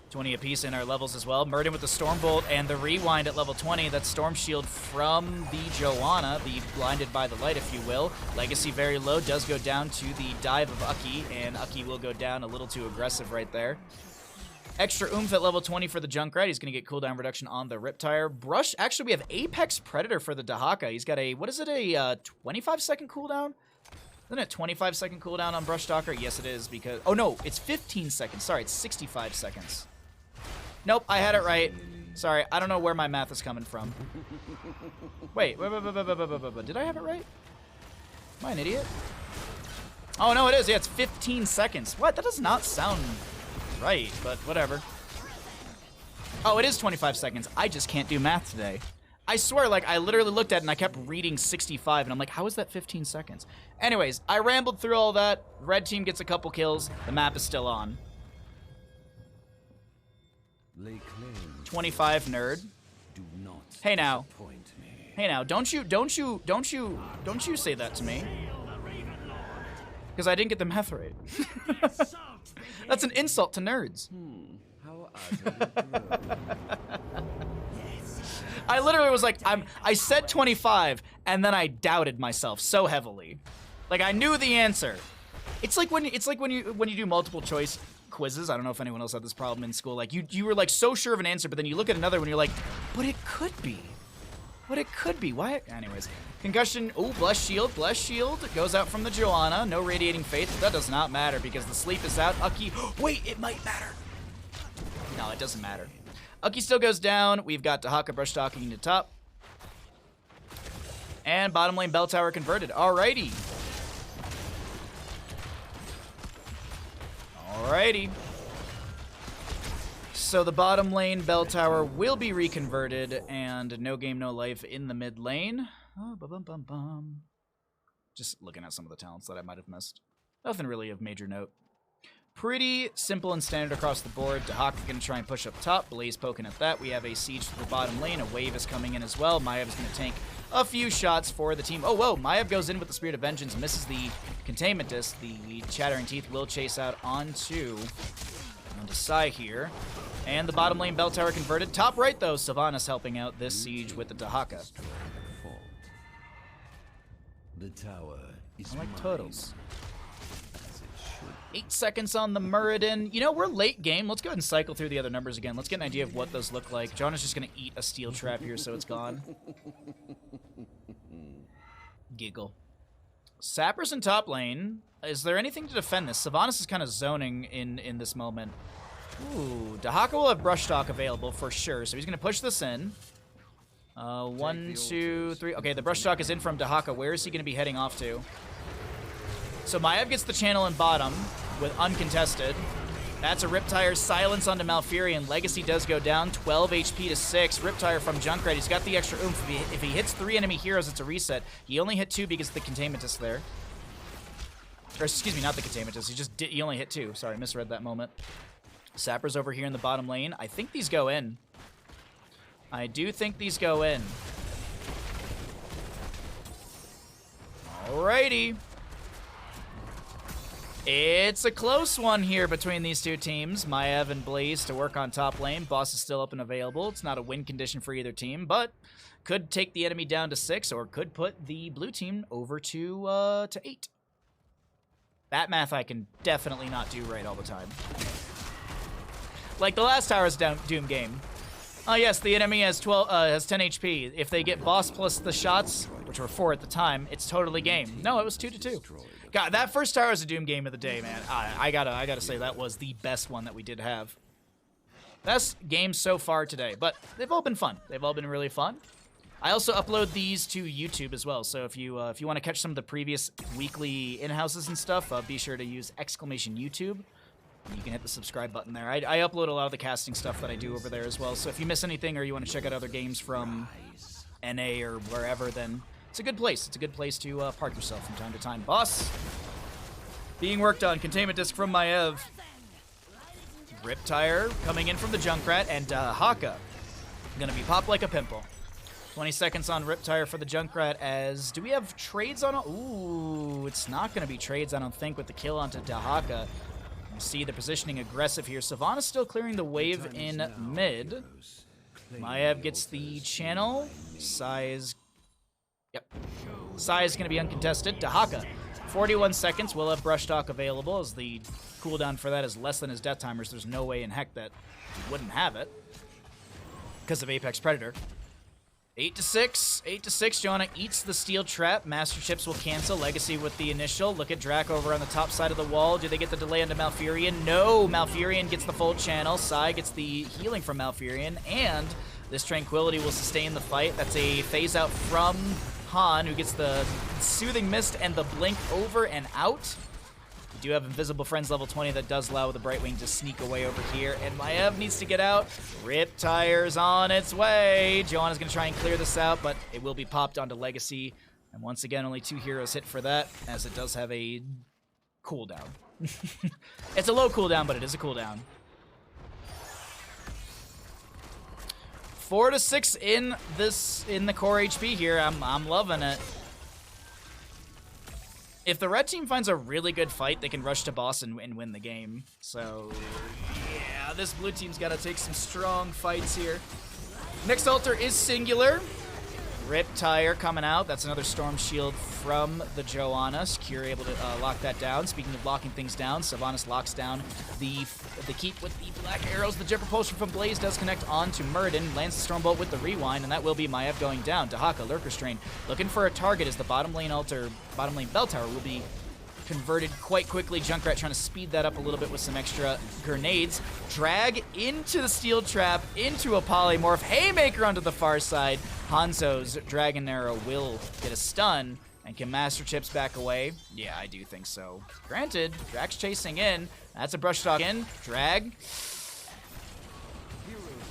20 apiece in our levels as well. Murden with the Stormbolt and the rewind at level 20. That's Storm Shield from the Joanna, the blinded by the light, if you will. Legacy very low, does go down to the dive of Uki, and Uki will go down a little too aggressive right there. Extra oomph at level 20 for the Junkrat. He's going to get cooldown reduction on the Riptire. Brush, actually, we have Apex Predator for the Dahaka. He's got a, what is it, a 25-second cooldown? Isn't it 25-second cooldown on Brush Stalker? Yes, it is, because... Oh, no, it's 15 seconds. Sorry, it's 65 seconds. Nope, I had it right. Sorry, I don't know where my math is coming from. Wait, did I have it right? Am I an idiot? Oh, no, it is. Yeah, it's 15 seconds. What? That does not sound... right, but whatever. Oh, it is 25 seconds. I just can't do math today. I swear, like, I literally looked at it and I kept reading 65, and I'm like, how is that 15 seconds? Anyways, I rambled through all that. Red team gets a couple kills. The map is still on. 25 nerd. Hey now. Hey now, don't you say that to me. Because I didn't get the math right. That's an insult to nerds. I literally was like, I said 25, and then I doubted myself so heavily. Like, I knew the answer. It's like when you do multiple choice quizzes. I don't know if anyone else had this problem in school. Like, you were like so sure of an answer, but then you look at another one, you're like, but it could be. What it could be. Why? Anyways. Concussion. Oh, Bless Shield. Bless Shield goes out from the Joanna. No Radiating Faith, but that does not matter because the sleep is out. Uki. Wait, it might matter. No, it doesn't matter. Uki still goes down. We've got Dahaka brush talking into top. And bottom lane bell tower converted. Alrighty. Alrighty. So the bottom lane bell tower will be reconverted, and no game, no life in the mid lane. Oh, bum. Just looking at some of the talents that I might have missed. Nothing really of major note. Pretty simple and standard across the board. Dahaka going to try and push up top. Blaze poking at that. We have a siege to the bottom lane. A wave is coming in as well. Maiev is going to tank a few shots for the team. Oh, whoa. Maiev goes in with the Spirit of Vengeance. Misses the containment disc. The Chattering Teeth will chase out onto Sai here. And the bottom lane bell tower converted. Top right, though, Sylvanas helping out this siege with the Dahaka.
The tower is
I like turtles. 8 seconds on the Muradin. You know, we're late game. Let's go ahead and cycle through the other numbers again. Let's get an idea of what those look like. John is just going to eat a steel trap here, so it's gone. Giggle. Sappers in top lane. Is there anything to defend this? Sylvanas is kind of zoning in this moment. Ooh, Dahaka will have Brush Talk available for sure, so he's going to push this in. 1, 2, 3. Okay, the Brush Talk is in from Dahaka. Where is he going to be heading off to? So Maiev gets the channel in bottom with uncontested. That's a Riptire silence onto Malfurion. Legacy does go down, 12 HP to 6. Riptire from Junkrat, he's got the extra oomph. If he hits 3 enemy heroes, it's a reset. He only hit 2 because of the Containment Disc there. Or excuse me, not the Containment Disc. He only hit 2. Sorry, misread that moment. Sapper's over here in the bottom lane. I think these go in. I do think these go in. Alrighty. It's a close one here between these two teams. Maev and Blaze to work on top lane. Boss is still up and available. It's not a win condition for either team, but could take the enemy down to 6 or could put the blue team over to 8. That math I can definitely not do right all the time. Like the last Tower's Doom game. Oh yes, the enemy has 10 HP. If they get boss plus the shots, which were 4 at the time, it's totally game. No, it was 2-2. God, that first Tower's a Doom game of the day, man. I gotta say that was the best one that we did have. Best game so far today, but they've all been fun. They've all been really fun. I also upload these to YouTube as well, so if you want to catch some of the previous weekly in-houses and stuff, be sure to use !YouTube. You can hit the subscribe button there. I upload a lot of the casting stuff that I do over there as well, so if you miss anything or you want to check out other games from NA or wherever, then it's a good place. It's a good place to park yourself from time to time. Boss! Being worked on. Containment Disc from Maev. Riptire coming in from the Junkrat, and Haka gonna be popped like a pimple. 20 seconds on Riptire for the Junkrat as... Do we have trades on... Ooh, it's not gonna be trades, I don't think, with the kill onto Dahaka. You see the positioning aggressive here. Sivana's still clearing the wave in mid. Maev gets the channel. Sai is... Yep. Sai is going to be uncontested. Dahaka, 41 seconds. We'll have Brush Talk available as the cooldown for that is less than his death timers. There's no way in heck that he wouldn't have it because of Apex Predator. 8-6. 8-6. Joanna eats the steel trap. Master Chips will cancel. Legacy with the initial. Look at Drac over on the top side of the wall. Do they get the delay into Malfurion? No! Malfurion gets the full channel. Sai gets the healing from Malfurion. And this Tranquility will sustain the fight. That's a phase out from Han, who gets the Soothing Mist and the Blink over and out. We do have Invisible Friends level 20 that does allow the Brightwing to sneak away over here, and Maev needs to get out. Riptire's on its way. Joanna's going to try and clear this out, but it will be popped onto Legacy. And once again, only 2 heroes hit for that, as it does have a cooldown. It's a low cooldown, but it is a cooldown. 4-6 in the core HP here. I'm loving it. If the red team finds a really good fight, they can rush to boss and win the game. So, yeah, this blue team's got to take some strong fights here. Next altar is Singular. Riptire coming out. That's another Storm Shield from the Joanna. Secure able to lock that down. Speaking of locking things down, Sylvanas locks down the keep with the black arrows. The Jet Propulsion from Blaze does connect onto Muradin. Lands the Stormbolt with the rewind, and that will be Maev going down. Dahaka, Lurker Strain, looking for a target as the bottom lane bell tower will be converted quite quickly. Junkrat trying to speed that up a little bit with some extra grenades. Drag into the steel trap, into a polymorph. Haymaker onto the far side. Hanzo's Dragon Arrow will get a stun. And can Master Chips back away? Yeah, I do think so. Granted, Drax chasing in. That's a brush talk in. Drag.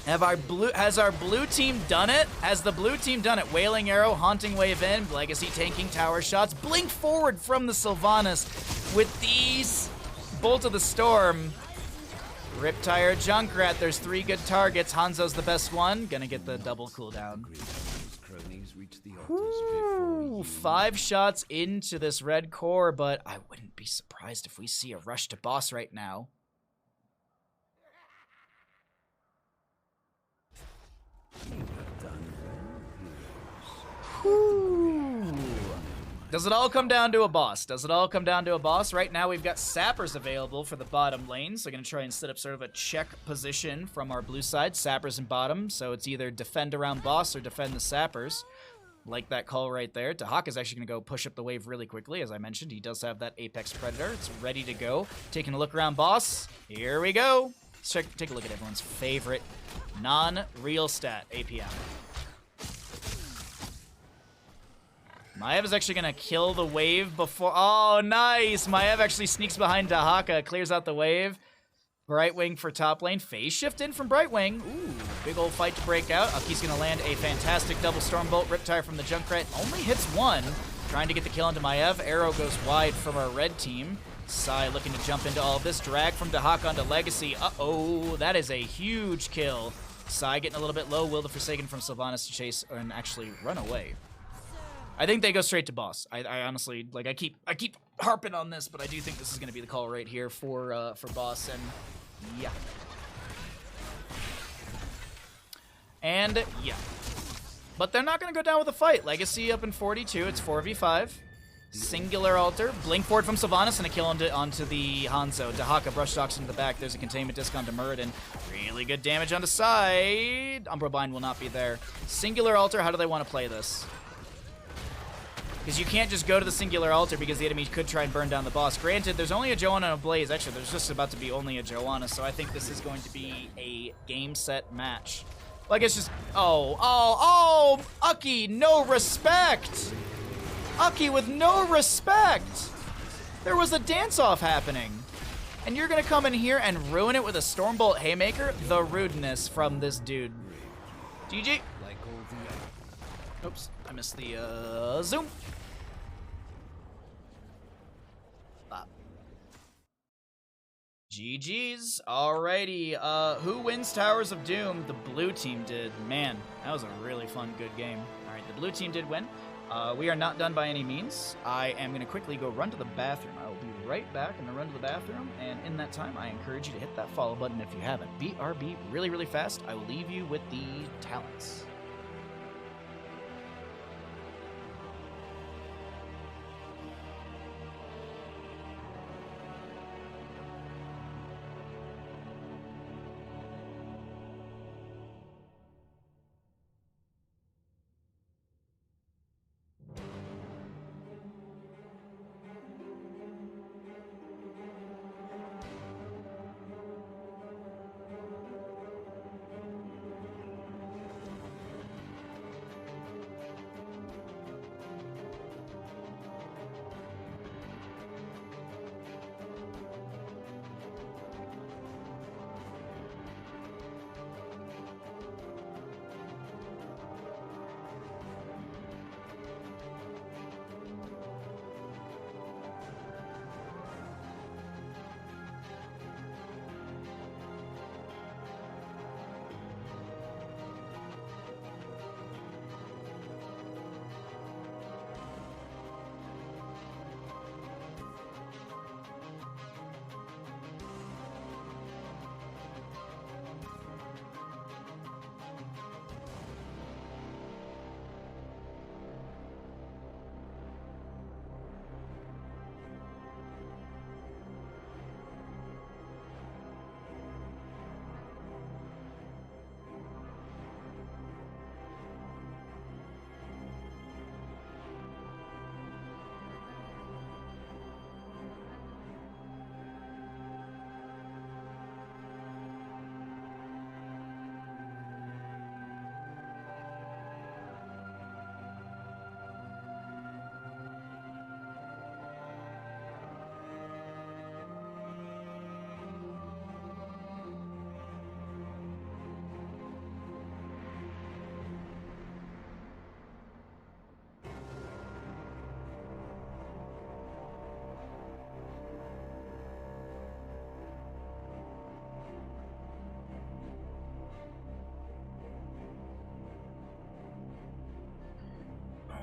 Has our blue team done it? Has the blue team done it? Wailing Arrow, Haunting Wave in, Legacy tanking tower shots, blink forward from the Sylvanas with these Bolt of the Storm. Riptire, Junkrat, there's 3 good targets. Hanzo's the best one, gonna get the double cooldown. Ooh, 5 shots into this red core, but I wouldn't be surprised if we see a rush to boss right now. Does it all come down to a boss? Does it all come down to a boss? Right now we've got Sappers available for the bottom lane, so I'm going to try and set up sort of a check position from our blue side. Sappers in bottom, so it's either defend around boss or defend the Sappers. Like that call right there. Dahaka's actually going to go push up the wave really quickly. As I mentioned, he does have that Apex Predator. It's ready to go. Taking a look around boss. Here we go. Let's take a look at everyone's favorite non-real stat, APM. Maev is actually going to kill the wave before... Oh, nice! Maev actually sneaks behind Dahaka, clears out the wave. Brightwing for top lane. Phase shift in from Brightwing. Ooh, big old fight to break out. Aki's gonna land a fantastic double Stormbolt. Riptire from the Junkrat. Only hits one. Trying to get the kill into Maiev. Arrow goes wide from our red team. Sai looking to jump into all of this. Drag from Dahak onto Legacy. Uh-oh, that is a huge kill. Sai getting a little bit low. Will the Forsaken from Sylvanas to chase and actually run away. I think they go straight to boss. I honestly, like, I keep harping on this, but I do think this is going to be the call right here for boss, and yeah. And yeah. But they're not going to go down with a fight. Legacy up in 42. It's 4v5. Singular altar. Blink forward from Sylvanas and a kill onto the Hanzo. Dahaka brush talks into the back. There's a containment disc onto Muradin. Really good damage onto side. Umbra Bind will not be there. Singular altar. How do they want to play this? Because you can't just go to the singular altar because the enemy could try and burn down the boss. Granted, there's only a Joanna and a Blaze. Actually, there's just about to be only a Joanna, so I think this is going to be a game set match. Like, it's just... Oh! Aki, no respect! Aki with no respect! There was a dance-off happening. And you're gonna come in here and ruin it with a Stormbolt Haymaker? The rudeness from this dude. GG. Oops, I missed the zoom. GG's. Alrighty, who wins Towers of Doom? The blue team did. Man, that was a really fun, good game. Alright, the blue team did win. We are not done by any means. I am going to quickly go run to the bathroom. I will be right back. I'm going to run to the bathroom, and in that time, I encourage you to hit that follow button if you haven't. BRB really, really fast. I will leave you with the talents.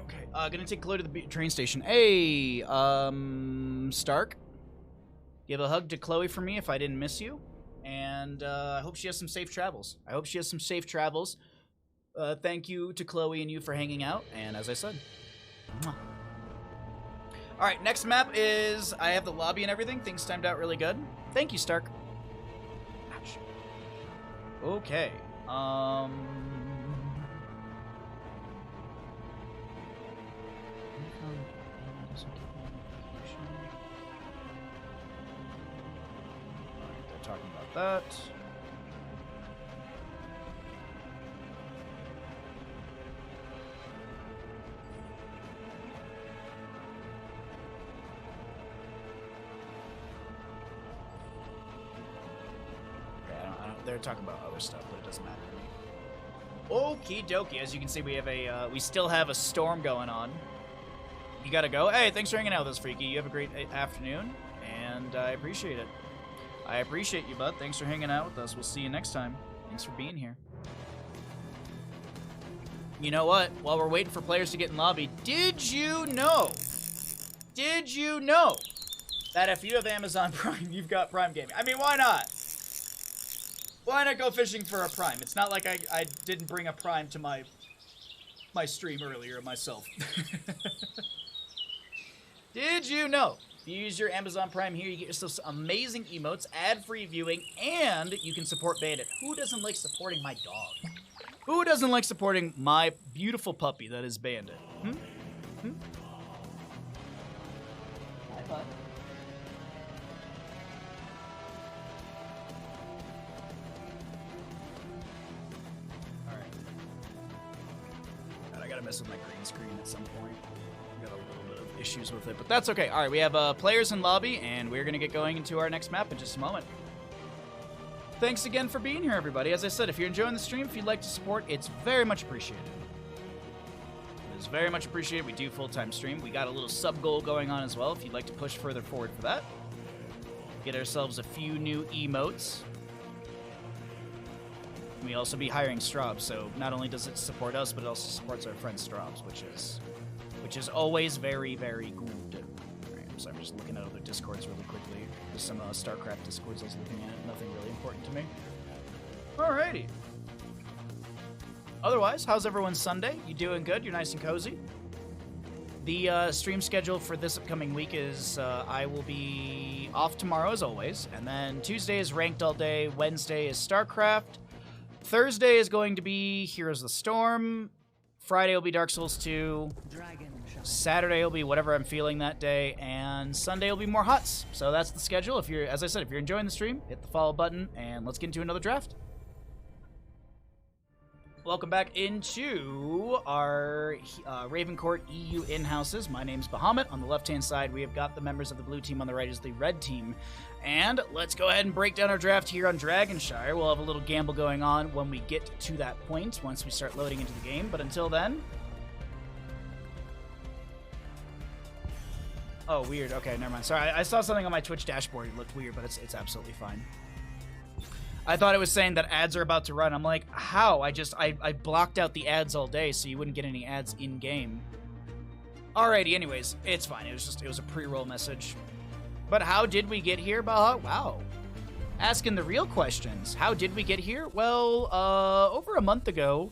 Okay, gonna take Chloe to the train station. Hey, Stark, give a hug to Chloe for me if I didn't miss you. And I hope she has some safe travels. Thank you to Chloe and you for hanging out. And as I said, mwah. All right, next map is, I have the lobby and everything. Things timed out really good. Thank you, Stark. Ouch. Okay. They're talking about that. they're talking about other stuff, but it doesn't matter to me. Okie dokie. As you can see, we have we still have a storm going on. You gotta go. Hey, thanks for hanging out with us, Freaky. You have a great afternoon, and I appreciate it. I appreciate you, bud. Thanks for hanging out with us. We'll see you next time. Thanks for being here. You know what? While we're waiting for players to get in lobby, did you know that if you have Amazon Prime, you've got Prime Gaming? I mean, why not? Why not go fishing for a Prime? It's not like I didn't bring a Prime to my stream earlier myself. Did you know? If you use your Amazon Prime here, you get yourself some amazing emotes, ad-free viewing, and you can support Bandit. Who doesn't like supporting my dog? Who doesn't like supporting my beautiful puppy that is Bandit? Hmm? Hi, bud. Alright. God, I gotta mess with my green screen at some point. Got a little bit of issues with it, but that's okay. Alright, we have players in lobby, and we're gonna get going into our next map in just a moment. Thanks again for being here, everybody. As I said, if you're enjoying the stream, if you'd like to support, it's very much appreciated. It is very much appreciated. We do full-time stream. We got a little sub-goal going on as well, if you'd like to push further forward for that. Get ourselves a few new emotes. We also be hiring Straubs, so not only does it support us, but it also supports our friend Straubs, which is always very, very good. So I'm just looking at other Discords really quickly. There's some StarCraft Discords I was looking at. Nothing really important to me. Alrighty. Otherwise, how's everyone's Sunday? You doing good? You're nice and cozy? The stream schedule for this upcoming week is I will be off tomorrow as always, and then Tuesday is Ranked all day, Wednesday is StarCraft, Thursday is going to be Heroes of the Storm, Friday will be Dark Souls 2, Saturday will be whatever I'm feeling that day, and Sunday will be more HUTs. So that's the schedule. If you're, as I said, if you're enjoying the stream, hit the follow button, and let's get into another draft. Welcome back into our Ravencourt EU in-houses. My name's Bahamut. On the left-hand side, we have got the members of the blue team. On the right is the red team. And let's go ahead and break down our draft here on Dragonshire. We'll have a little gamble going on when we get to that point, once we start loading into the game. But until then... Oh, weird. Okay, never mind. Sorry, I saw something on my Twitch dashboard. It looked weird, but it's absolutely fine. I thought it was saying that ads are about to run. I'm like, how? I blocked out the ads all day so you wouldn't get any ads in-game. Alrighty, anyways, it's fine. It was a pre-roll message. But how did we get here, Baha? Wow. Asking the real questions. How did we get here? Well, over a month ago,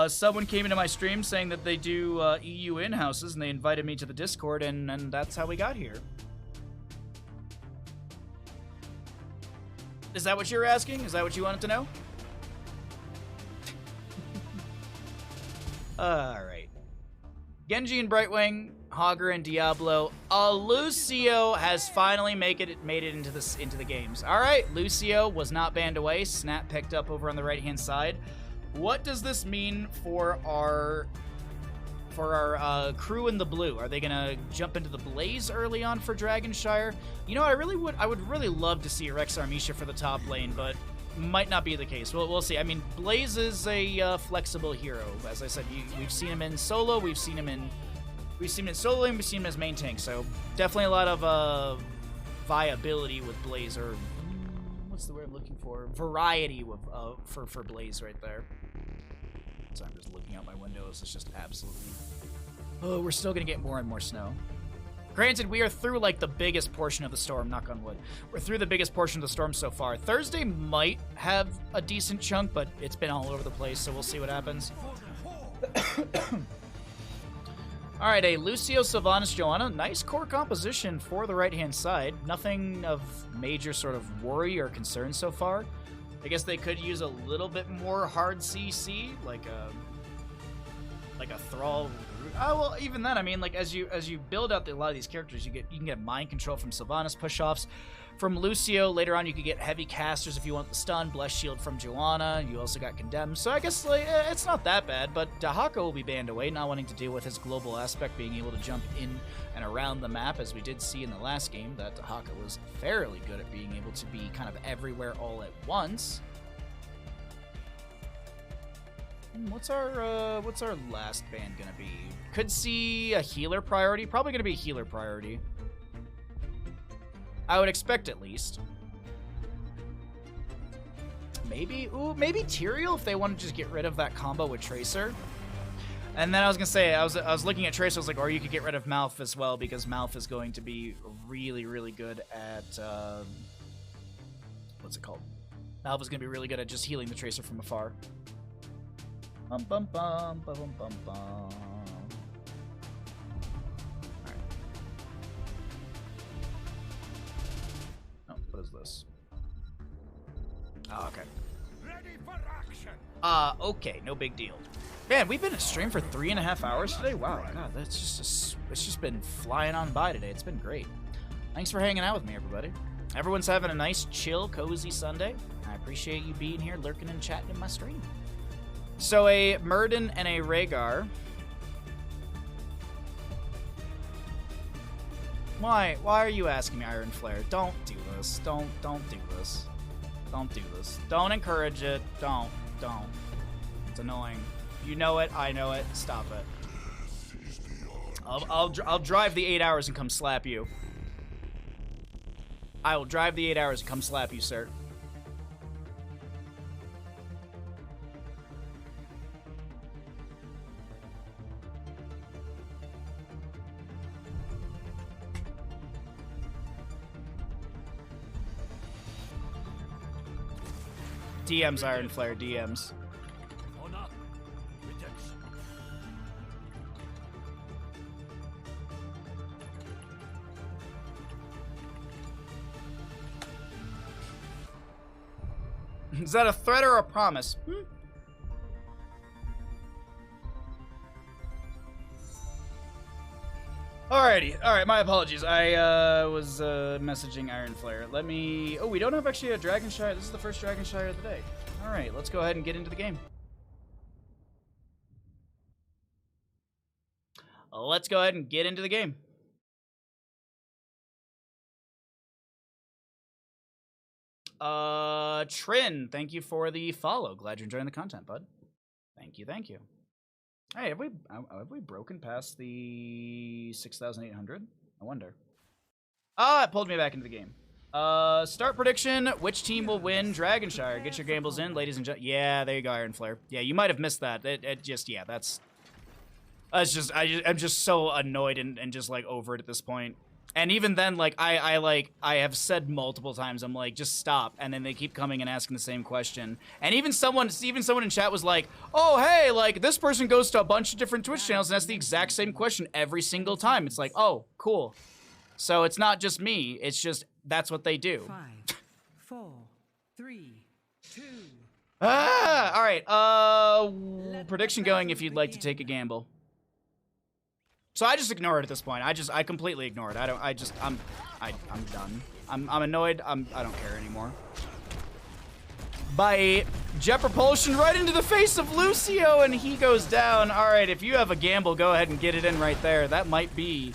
someone came into my stream saying that they do EU in-houses, and they invited me to the Discord, and that's how we got here. Is that what you were asking? Is that what you wanted to know? Alright. Genji and Brightwing, Hogger and Diablo. Lucio has finally made it into the games. Alright, Lucio was not banned away. Snap picked up over on the right-hand side. What does this mean for our crew in the blue? Are they gonna jump into the Blaze early on for Dragonshire? You know, I would really love to see Rex Armisha for the top lane, but might not be the case. We'll see. I mean, Blaze is a flexible hero. As I said, we've seen him in solo, we've seen him in solo, and we've seen him as main tank. So definitely a lot of viability with Blaze, or what's the word I'm looking for? Variety with for Blaze right there. So I'm just looking out my windows. It's just absolutely... Oh, we're still going to get more and more snow. Granted, we are through, like, the biggest portion of the storm, knock on wood. We're through the biggest portion of the storm so far. Thursday might have a decent chunk, but it's been all over the place, so we'll see what happens. Alright, a Lucio, Sylvanas, Joanna. Nice core composition for the right-hand side. Nothing of major sort of worry or concern so far. I guess they could use a little bit more hard CC, like a Thrall. Oh, well, even then, I mean, like as you build out a lot of these characters, you can get mind control from Sylvanas push-offs. From Lucio, later on you could get heavy casters if you want the stun, blessed shield from Joanna. You also got condemned, so I guess like, it's not that bad. But Dahaka will be banned away, not wanting to deal with his global aspect, being able to jump in and around the map, as we did see in the last game that Dahaka was fairly good at being able to be kind of everywhere all at once. What's our last band gonna be? Could see a healer priority. Probably gonna be a healer priority. I would expect at least. Maybe, maybe Tyrael if they want to just get rid of that combo with Tracer. And then I was gonna say, I was looking at Tracer, I was like, or you could get rid of Malf as well, because Malf is going to be really, really good at, what's it called? Malf is gonna be really good at just healing the Tracer from afar. Bum bum bum bum bum bum bum. Alright. Oh, what is this? Oh, okay.
Ready for action.
Okay, no big deal. Man, we've been at stream for 3.5 hours today. Wow, God, that's just it's just been flying on by today. It's been great. Thanks for hanging out with me, everybody. Everyone's having a nice, chill, cozy Sunday. I appreciate you being here, lurking and chatting in my stream. So a Murden and a Rhaegar. Why are you asking me, Iron Flare? Don't do this. Don't do this. Don't do this. Don't encourage it. Don't. It's annoying. You know it. I know it. Stop it. I'll drive the 8 hours and come slap you. I will drive the 8 hours and come slap you, sir. DMs, Iron Flare, DMs. Is that a threat or a promise? Alrighty, alright, my apologies. I was messaging Iron Flare. Let me... Oh, we don't have actually a Dragon Shire. This is the first Dragon Shire of the day. Alright, let's go ahead and get into the game. Let's go ahead and get into the game. Trin, thank you for the follow. Glad you're enjoying the content, bud. Thank you, thank you. Hey, have we broken past the 6,800? I wonder. Ah, it pulled me back into the game. Start prediction. Which team will win Dragonshire? Get your gambles in, ladies and gentlemen. Yeah, there you go, Iron Flare. Yeah, you might have missed that. It just, yeah, that's just, I'm just so annoyed and just, like, over it at this point. And even then, like, I have said multiple times, I'm like, just stop. And then they keep coming and asking the same question. And even someone in chat was like, oh, hey, like, this person goes to a bunch of different Twitch channels and that's the exact same question every single time. It's like, oh, cool. So it's not just me. It's just, that's what they do.
5, 4, 3, 2.
Ah, all right. Prediction going if you'd like to take a gamble. So I just ignore it at this point. I completely ignore it. I'm done. I'm annoyed. I don't care anymore. By jet propulsion right into the face of Lucio, and he goes down. All right, if you have a gamble, go ahead and get it in right there. That might be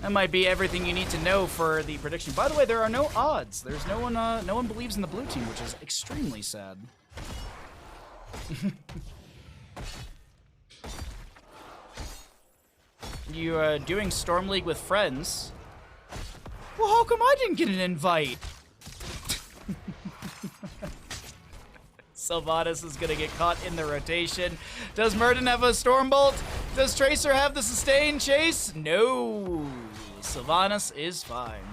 everything you need to know for the prediction. By the way, there are no odds. There's no one believes in the blue team, which is extremely sad. You doing Storm League with friends? Well, how come I didn't get an invite? Sylvanas is gonna get caught in the rotation. Does Murden have a Stormbolt? Does Tracer have the sustain chase? No. Sylvanas is fine.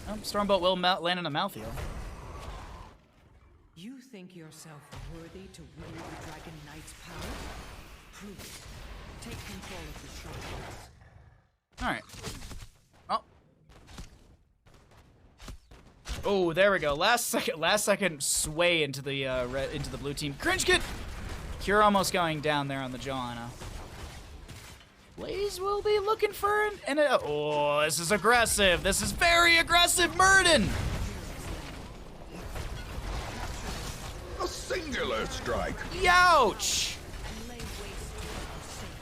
Oh, Stormbolt will land on a Malthael.
You think yourself worthy to wield the Dragon Knight's power? Prove it. Take control of the strongholds.
All right. Oh, there we go. Last second sway into the blue team. Cringe kit. Cure almost going down there on the Johanna. Blaze will be looking for oh, this is aggressive. This is very aggressive, Murden.
A singular strike.
Youch.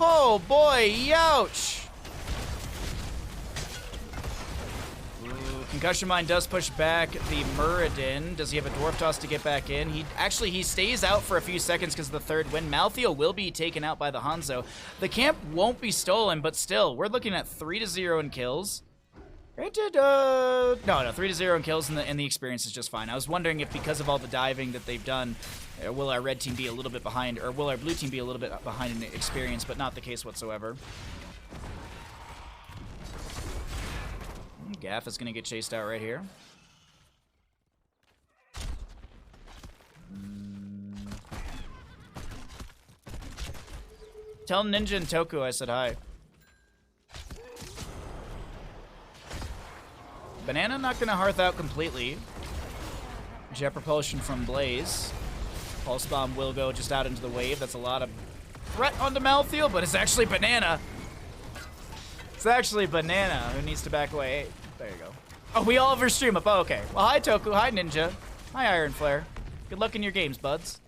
Oh boy, youch! Ooh, Concussion Mine does push back the Muradin. Does he have a Dwarf Toss to get back in? He stays out for a few seconds because of the third win. Malthael will be taken out by the Hanzo. The camp won't be stolen, but still, we're looking at 3-0 in kills. Granted, no, 3-0 in kills, and the experience is just fine. I was wondering if because of all the diving that they've done, will our red team be a little bit behind, or will our blue team be a little bit behind in experience, but not the case whatsoever. Gaff is going to get chased out right here. Tell Ninja and Toku I said hi. Banana not going to hearth out completely. Jet propulsion from Blaze. Pulse Bomb will go just out into the wave. That's a lot of threat onto Malthael, but it's actually Banana. It's actually Banana who needs to back away. Hey, there you go. Oh, we all have our stream up. Oh, okay. Well, hi, Toku. Hi, Ninja. Hi, Iron Flare. Good luck in your games, buds.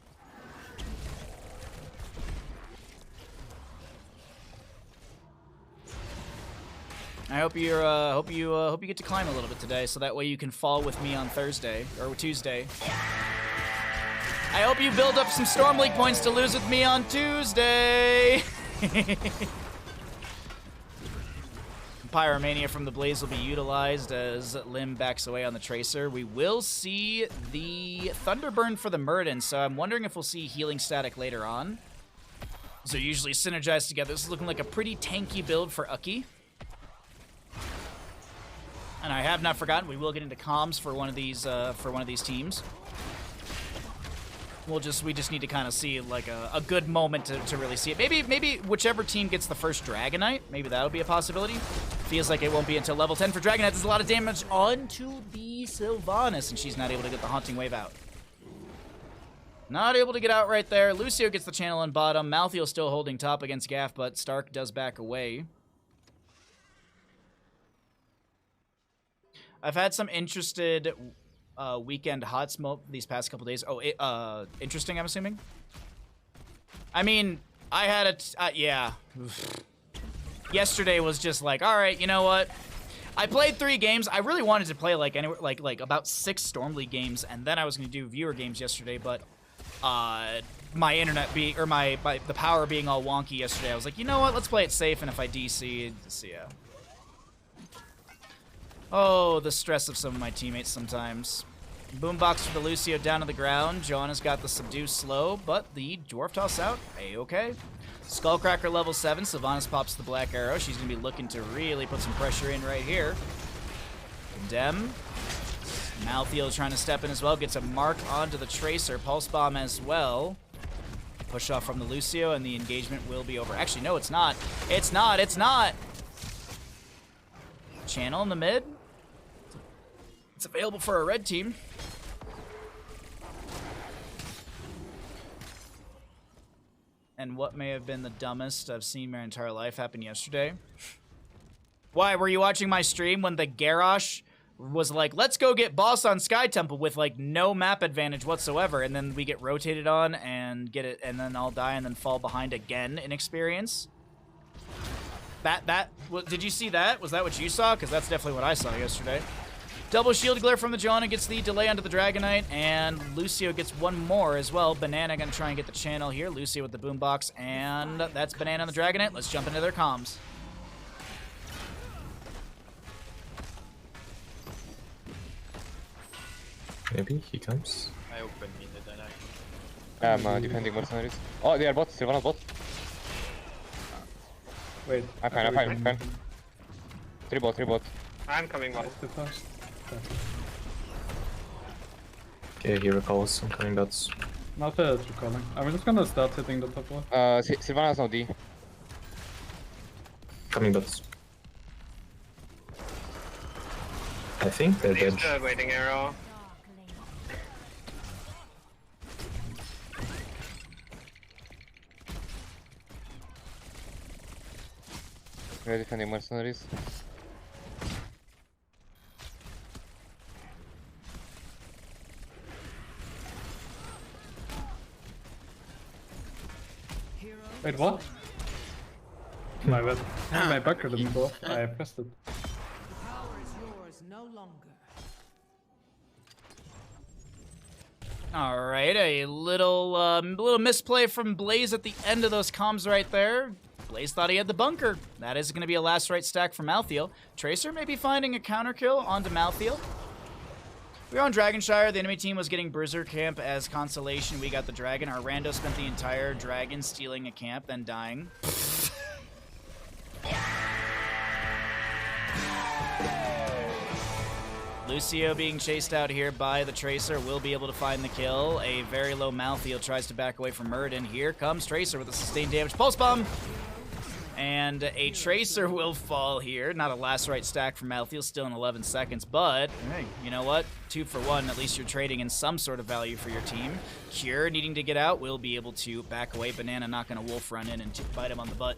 I hope you hope you get to climb a little bit today, so that way you can fall with me on Thursday or Tuesday. I hope you build up some Storm League points to lose with me on Tuesday. Pyromania from the Blaze will be utilized as Lim backs away on the Tracer. We will see the Thunderburn for the Muradin, so I'm wondering if we'll see Healing Static later on. So usually synergized together. This is looking like a pretty tanky build for Uki. And I have not forgotten, we will get into comms for one of these teams. We just need to kind of see like a good moment to really see it. Maybe whichever team gets the first Dragonite, maybe that'll be a possibility. Feels like it won't be until level 10 for Dragonite. There's a lot of damage onto the Sylvanas, and she's not able to get the Haunting Wave out. Not able to get out right there. Lucio gets the channel on bottom. Malthael still holding top against Gaff, but Stark does back away. I've had some interested weekend hot smoke these past couple days. Oh, interesting, I'm assuming? I mean, I had yeah. Yesterday was just like, all right, you know what? I played 3 games. I really wanted to play like anywhere, like about 6 Storm League games, and then I was going to do viewer games yesterday, but my internet the power being all wonky yesterday, I was like, you know what? Let's play it safe, and if I DC, yeah. Oh, the stress of some of my teammates sometimes. Boombox for the Lucio down to the ground. Joanna's got the Subdue slow, but the Dwarf Toss out. A-okay. Skullcracker level 7. Sylvanas pops the Black Arrow. She's going to be looking to really put some pressure in right here. Condemn. Malthael trying to step in as well. Gets a mark onto the Tracer. Pulse Bomb as well. Push off from the Lucio, and the engagement will be over. Actually, no, it's not. It's not. It's not. Channel in the mid. It's available for a red team. And what may have been the dumbest I've seen my entire life happen yesterday. Why, were you watching my stream when the Garrosh was like, let's go get boss on Sky Temple with like no map advantage whatsoever, and then we get rotated on and get it, and then I'll die and then fall behind again in experience? Did you see that? Was that what you saw? Because that's definitely what I saw yesterday. Double shield glare from the Joanna gets the delay onto the Dragonite, and Lucio gets one more as well. Banana gonna try and get the channel here. Lucio with the boombox, and that's Banana on the Dragonite. Let's jump into their comms.
Maybe he comes.
I open mid, then
I'm defending mercenaries. Oh, they are bot. Sylvanas bot.
Wait.
I'm fine. 3 bot.
I'm coming bot.
Okay, he recalls. I'm coming dots.
Malthael is recalling. I'm just gonna start hitting the top one.
Sylvanas no D.
Coming dots. I think they're dead.
He's waiting arrow.
We're defending mercenaries.
Wait, what? My bad. My backer didn't go off. I pressed it.
The power is yours no longer.
All right, a little misplay from Blaze at the end of those comms right there. Blaze thought he had the bunker. That is going to be a last right stack for Malthael. Tracer may be finding a counter kill onto Malthael. We were on Dragonshire. The enemy team was getting Berserk Camp as consolation. We got the dragon. Our rando spent the entire dragon stealing a camp, then dying. Lucio being chased out here by the Tracer will be able to find the kill. A very low Malthael tries to back away from Murden. Here comes Tracer with a sustained damage pulse bomb. And a Tracer will fall here. Not a last right stack for Malthael, still in 11 seconds. But, hey, you know what? 2 for 1. At least you're trading in some sort of value for your team. Cure needing to get out will be able to back away. Banana not going to wolf run in and bite him on the butt.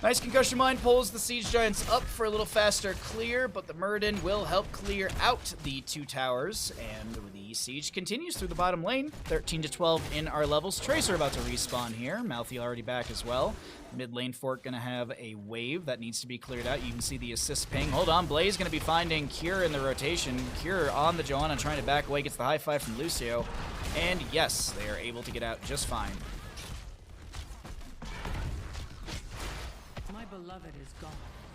Nice Concussion Mine pulls the Siege Giants up for a little faster clear, but the Murden will help clear out the 2 towers, and the Siege continues through the bottom lane. 13 to 12 in our levels. Tracer about to respawn here. Malthael already back as well. Mid lane fork gonna have a wave that needs to be cleared out. You can see the assist ping. Hold on, Blaze gonna be finding Cure in the rotation. Cure on the Johanna trying to back away, gets the high five from Lucio, and yes, they are able to get out just fine.
Beloved is gone,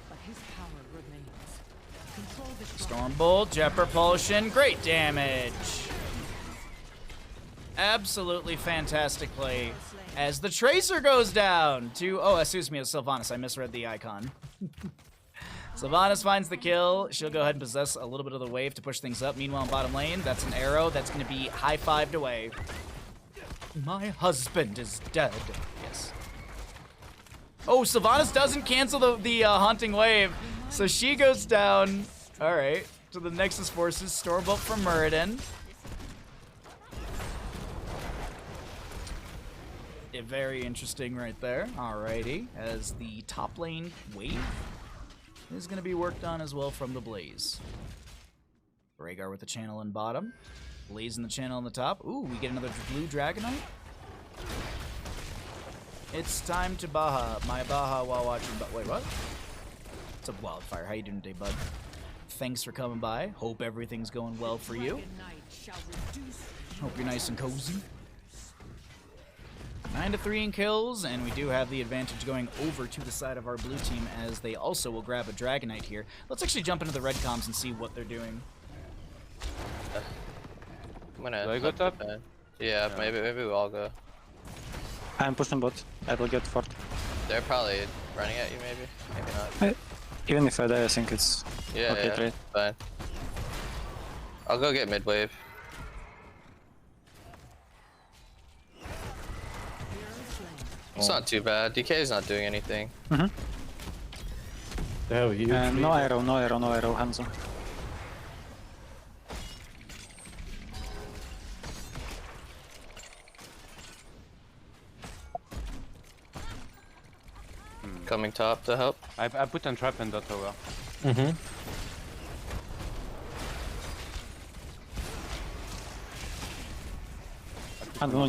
but his power remains. Control the
Stormbolt, Jet Propulsion, great damage. Absolutely fantastic play as the Tracer goes down to, oh, excuse me, it's Sylvanas. I misread the icon. Sylvanas finds the kill. She'll go ahead and possess a little bit of the wave to push things up. Meanwhile, in bottom lane, that's an arrow that's going to be high-fived away. My husband is dead. Yes. Oh, Sylvanas doesn't cancel the Haunting Wave, so she goes down. All right, to the Nexus Forces. Stormbolt from Muradin. Very interesting right there. Alrighty, as the top lane wave is going to be worked on as well from the Blaze. Rhaegar with the channel in bottom. Blaze in the channel on the top. Ooh, we get another blue Dragonite. It's time to Baha. My Baha while watching. But wait, what? What's up, Wildfire? How you doing today, bud? Thanks for coming by. Hope everything's going well for you. Hope you're nice and cozy. 9 to 3 in kills, and we do have the advantage going over to the side of our blue team as they also will grab a Dragonite here. Let's actually jump into the red comms and see what they're doing.
I'm gonna. Do I go top? Yeah, maybe we'll all go.
I'm pushing bot. I will get fort.
They're probably running at you, maybe. Maybe not.
Even if I die, I think it's okay.
Yeah, fine. I'll go get mid wave. It's not too bad. DK is not doing anything.
Oh, you.
No arrow, Hanzo.
Coming top to help.
I put a trap in the tower.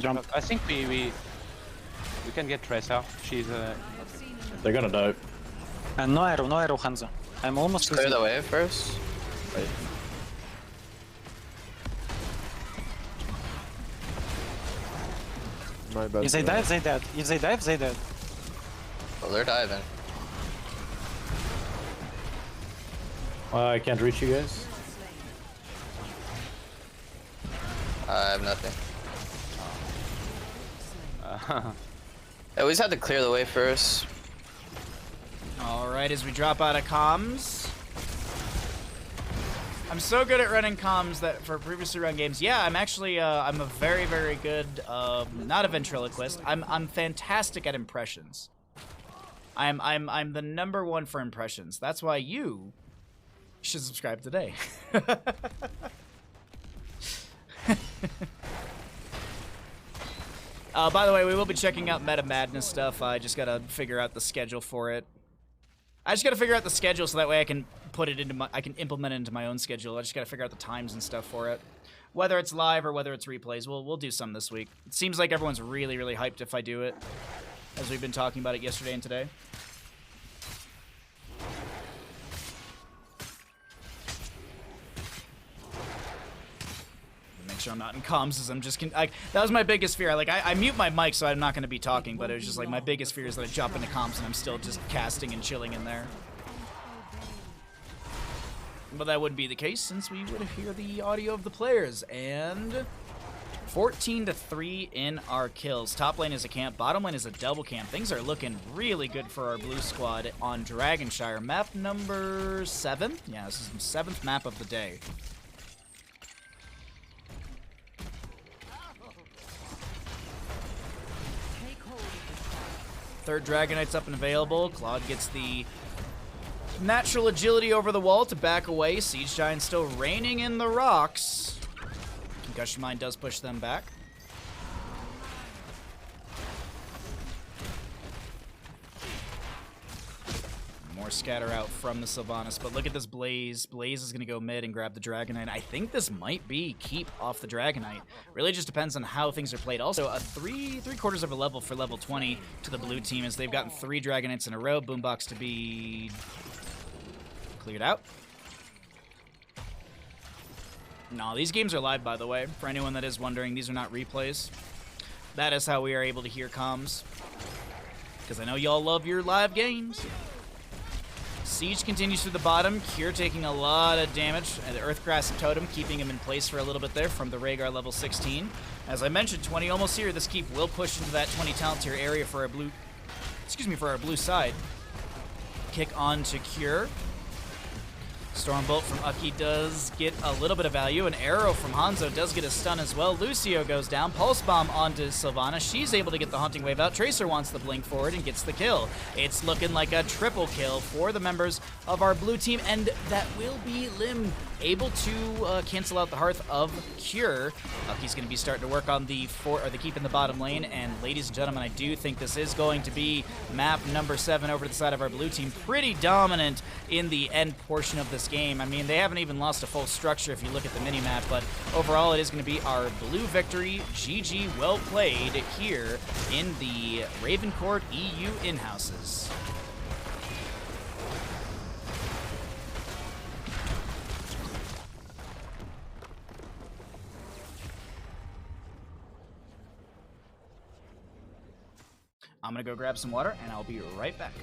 Jump.
I think we can get Tracer. She's
They're gonna die.
And no arrow, Hanzo. I'm almost
clear the wave first. Wait.
My bad.
If they dive, they dead. If they dive, they dead.
Well, they're diving.
I can't reach you guys.
I have nothing. I always had to clear the way first.
Alright, as we drop out of comms. I'm so good at running comms that for previously run games. Yeah, I'm actually I'm a very, very good not a ventriloquist. I'm fantastic at impressions. I'm the #1 for impressions. That's why you should subscribe today. By the way, we will be checking out Meta Madness stuff. I just gotta figure out the schedule for it. I just gotta figure out the schedule so that way I can put it into I can implement it into my own schedule. I just gotta figure out the times and stuff for it. Whether it's live or whether it's replays, we'll do some this week. It seems like everyone's really, really hyped if I do it, as we've been talking about it yesterday and today. make sure I'm not in comms, as I'm just that was my biggest fear. Like I mute my mic so I'm not going to be talking, but it was just like my biggest fear is that I jump into comms and I'm still just casting and chilling in there. But that wouldn't be the case since we would hear the audio of the players. And 14-3 in our kills. Top lane is a camp, bottom lane is a double camp. Things are looking really good for our blue squad on Dragonshire. Map number 7? Yeah, this is the 7th map of the day. Third Dragon Knight's up and available. Claude gets the natural agility over the wall to back away. Siege Giant still raining in the rocks. Concussion Mine does push them back. More scatter out from the Sylvanas, but look at this Blaze. Blaze is going to go mid and grab the Dragon Knight. I think this might be keep off the Dragon Knight. Really just depends on how things are played. Also, a three-quarters of a level for level 20 to the blue team as they've gotten 3 Dragon Knights in a row. Boombox to be cleared out. No, these games are live, by the way. For anyone that is wondering, these are not replays. That is how we are able to hear comms. Because I know y'all love your live games. Siege continues through the bottom. Cure taking a lot of damage. And the Earthgrass and Totem keeping him in place for a little bit there from the Rhaegar level 16. As I mentioned, 20 almost here. This keep will push into that 20 talent tier area for our blue... Excuse me, for our blue side. Kick on to Cure. Stormbolt from Ucky does get a little bit of value. An arrow from Hanzo does get a stun as well. Lucio goes down. Pulse Bomb onto Sylvana. She's able to get the Haunting Wave out. Tracer wants the blink forward and gets the kill. It's looking like a triple kill for the members of our blue team, and that will be Lim able to cancel out the Hearth of Cure. Ucky's going to be starting to work on the keep in the bottom lane, and ladies and gentlemen, I do think this is going to be map number 7 over to the side of our blue team. Pretty dominant in the end portion of this game. I mean, they haven't even lost a full structure if you look at the mini-map, but overall it is going to be our blue victory. GG, well played here in the Ravencourt EU in-houses. I'm going to go grab some water, and I'll be right back.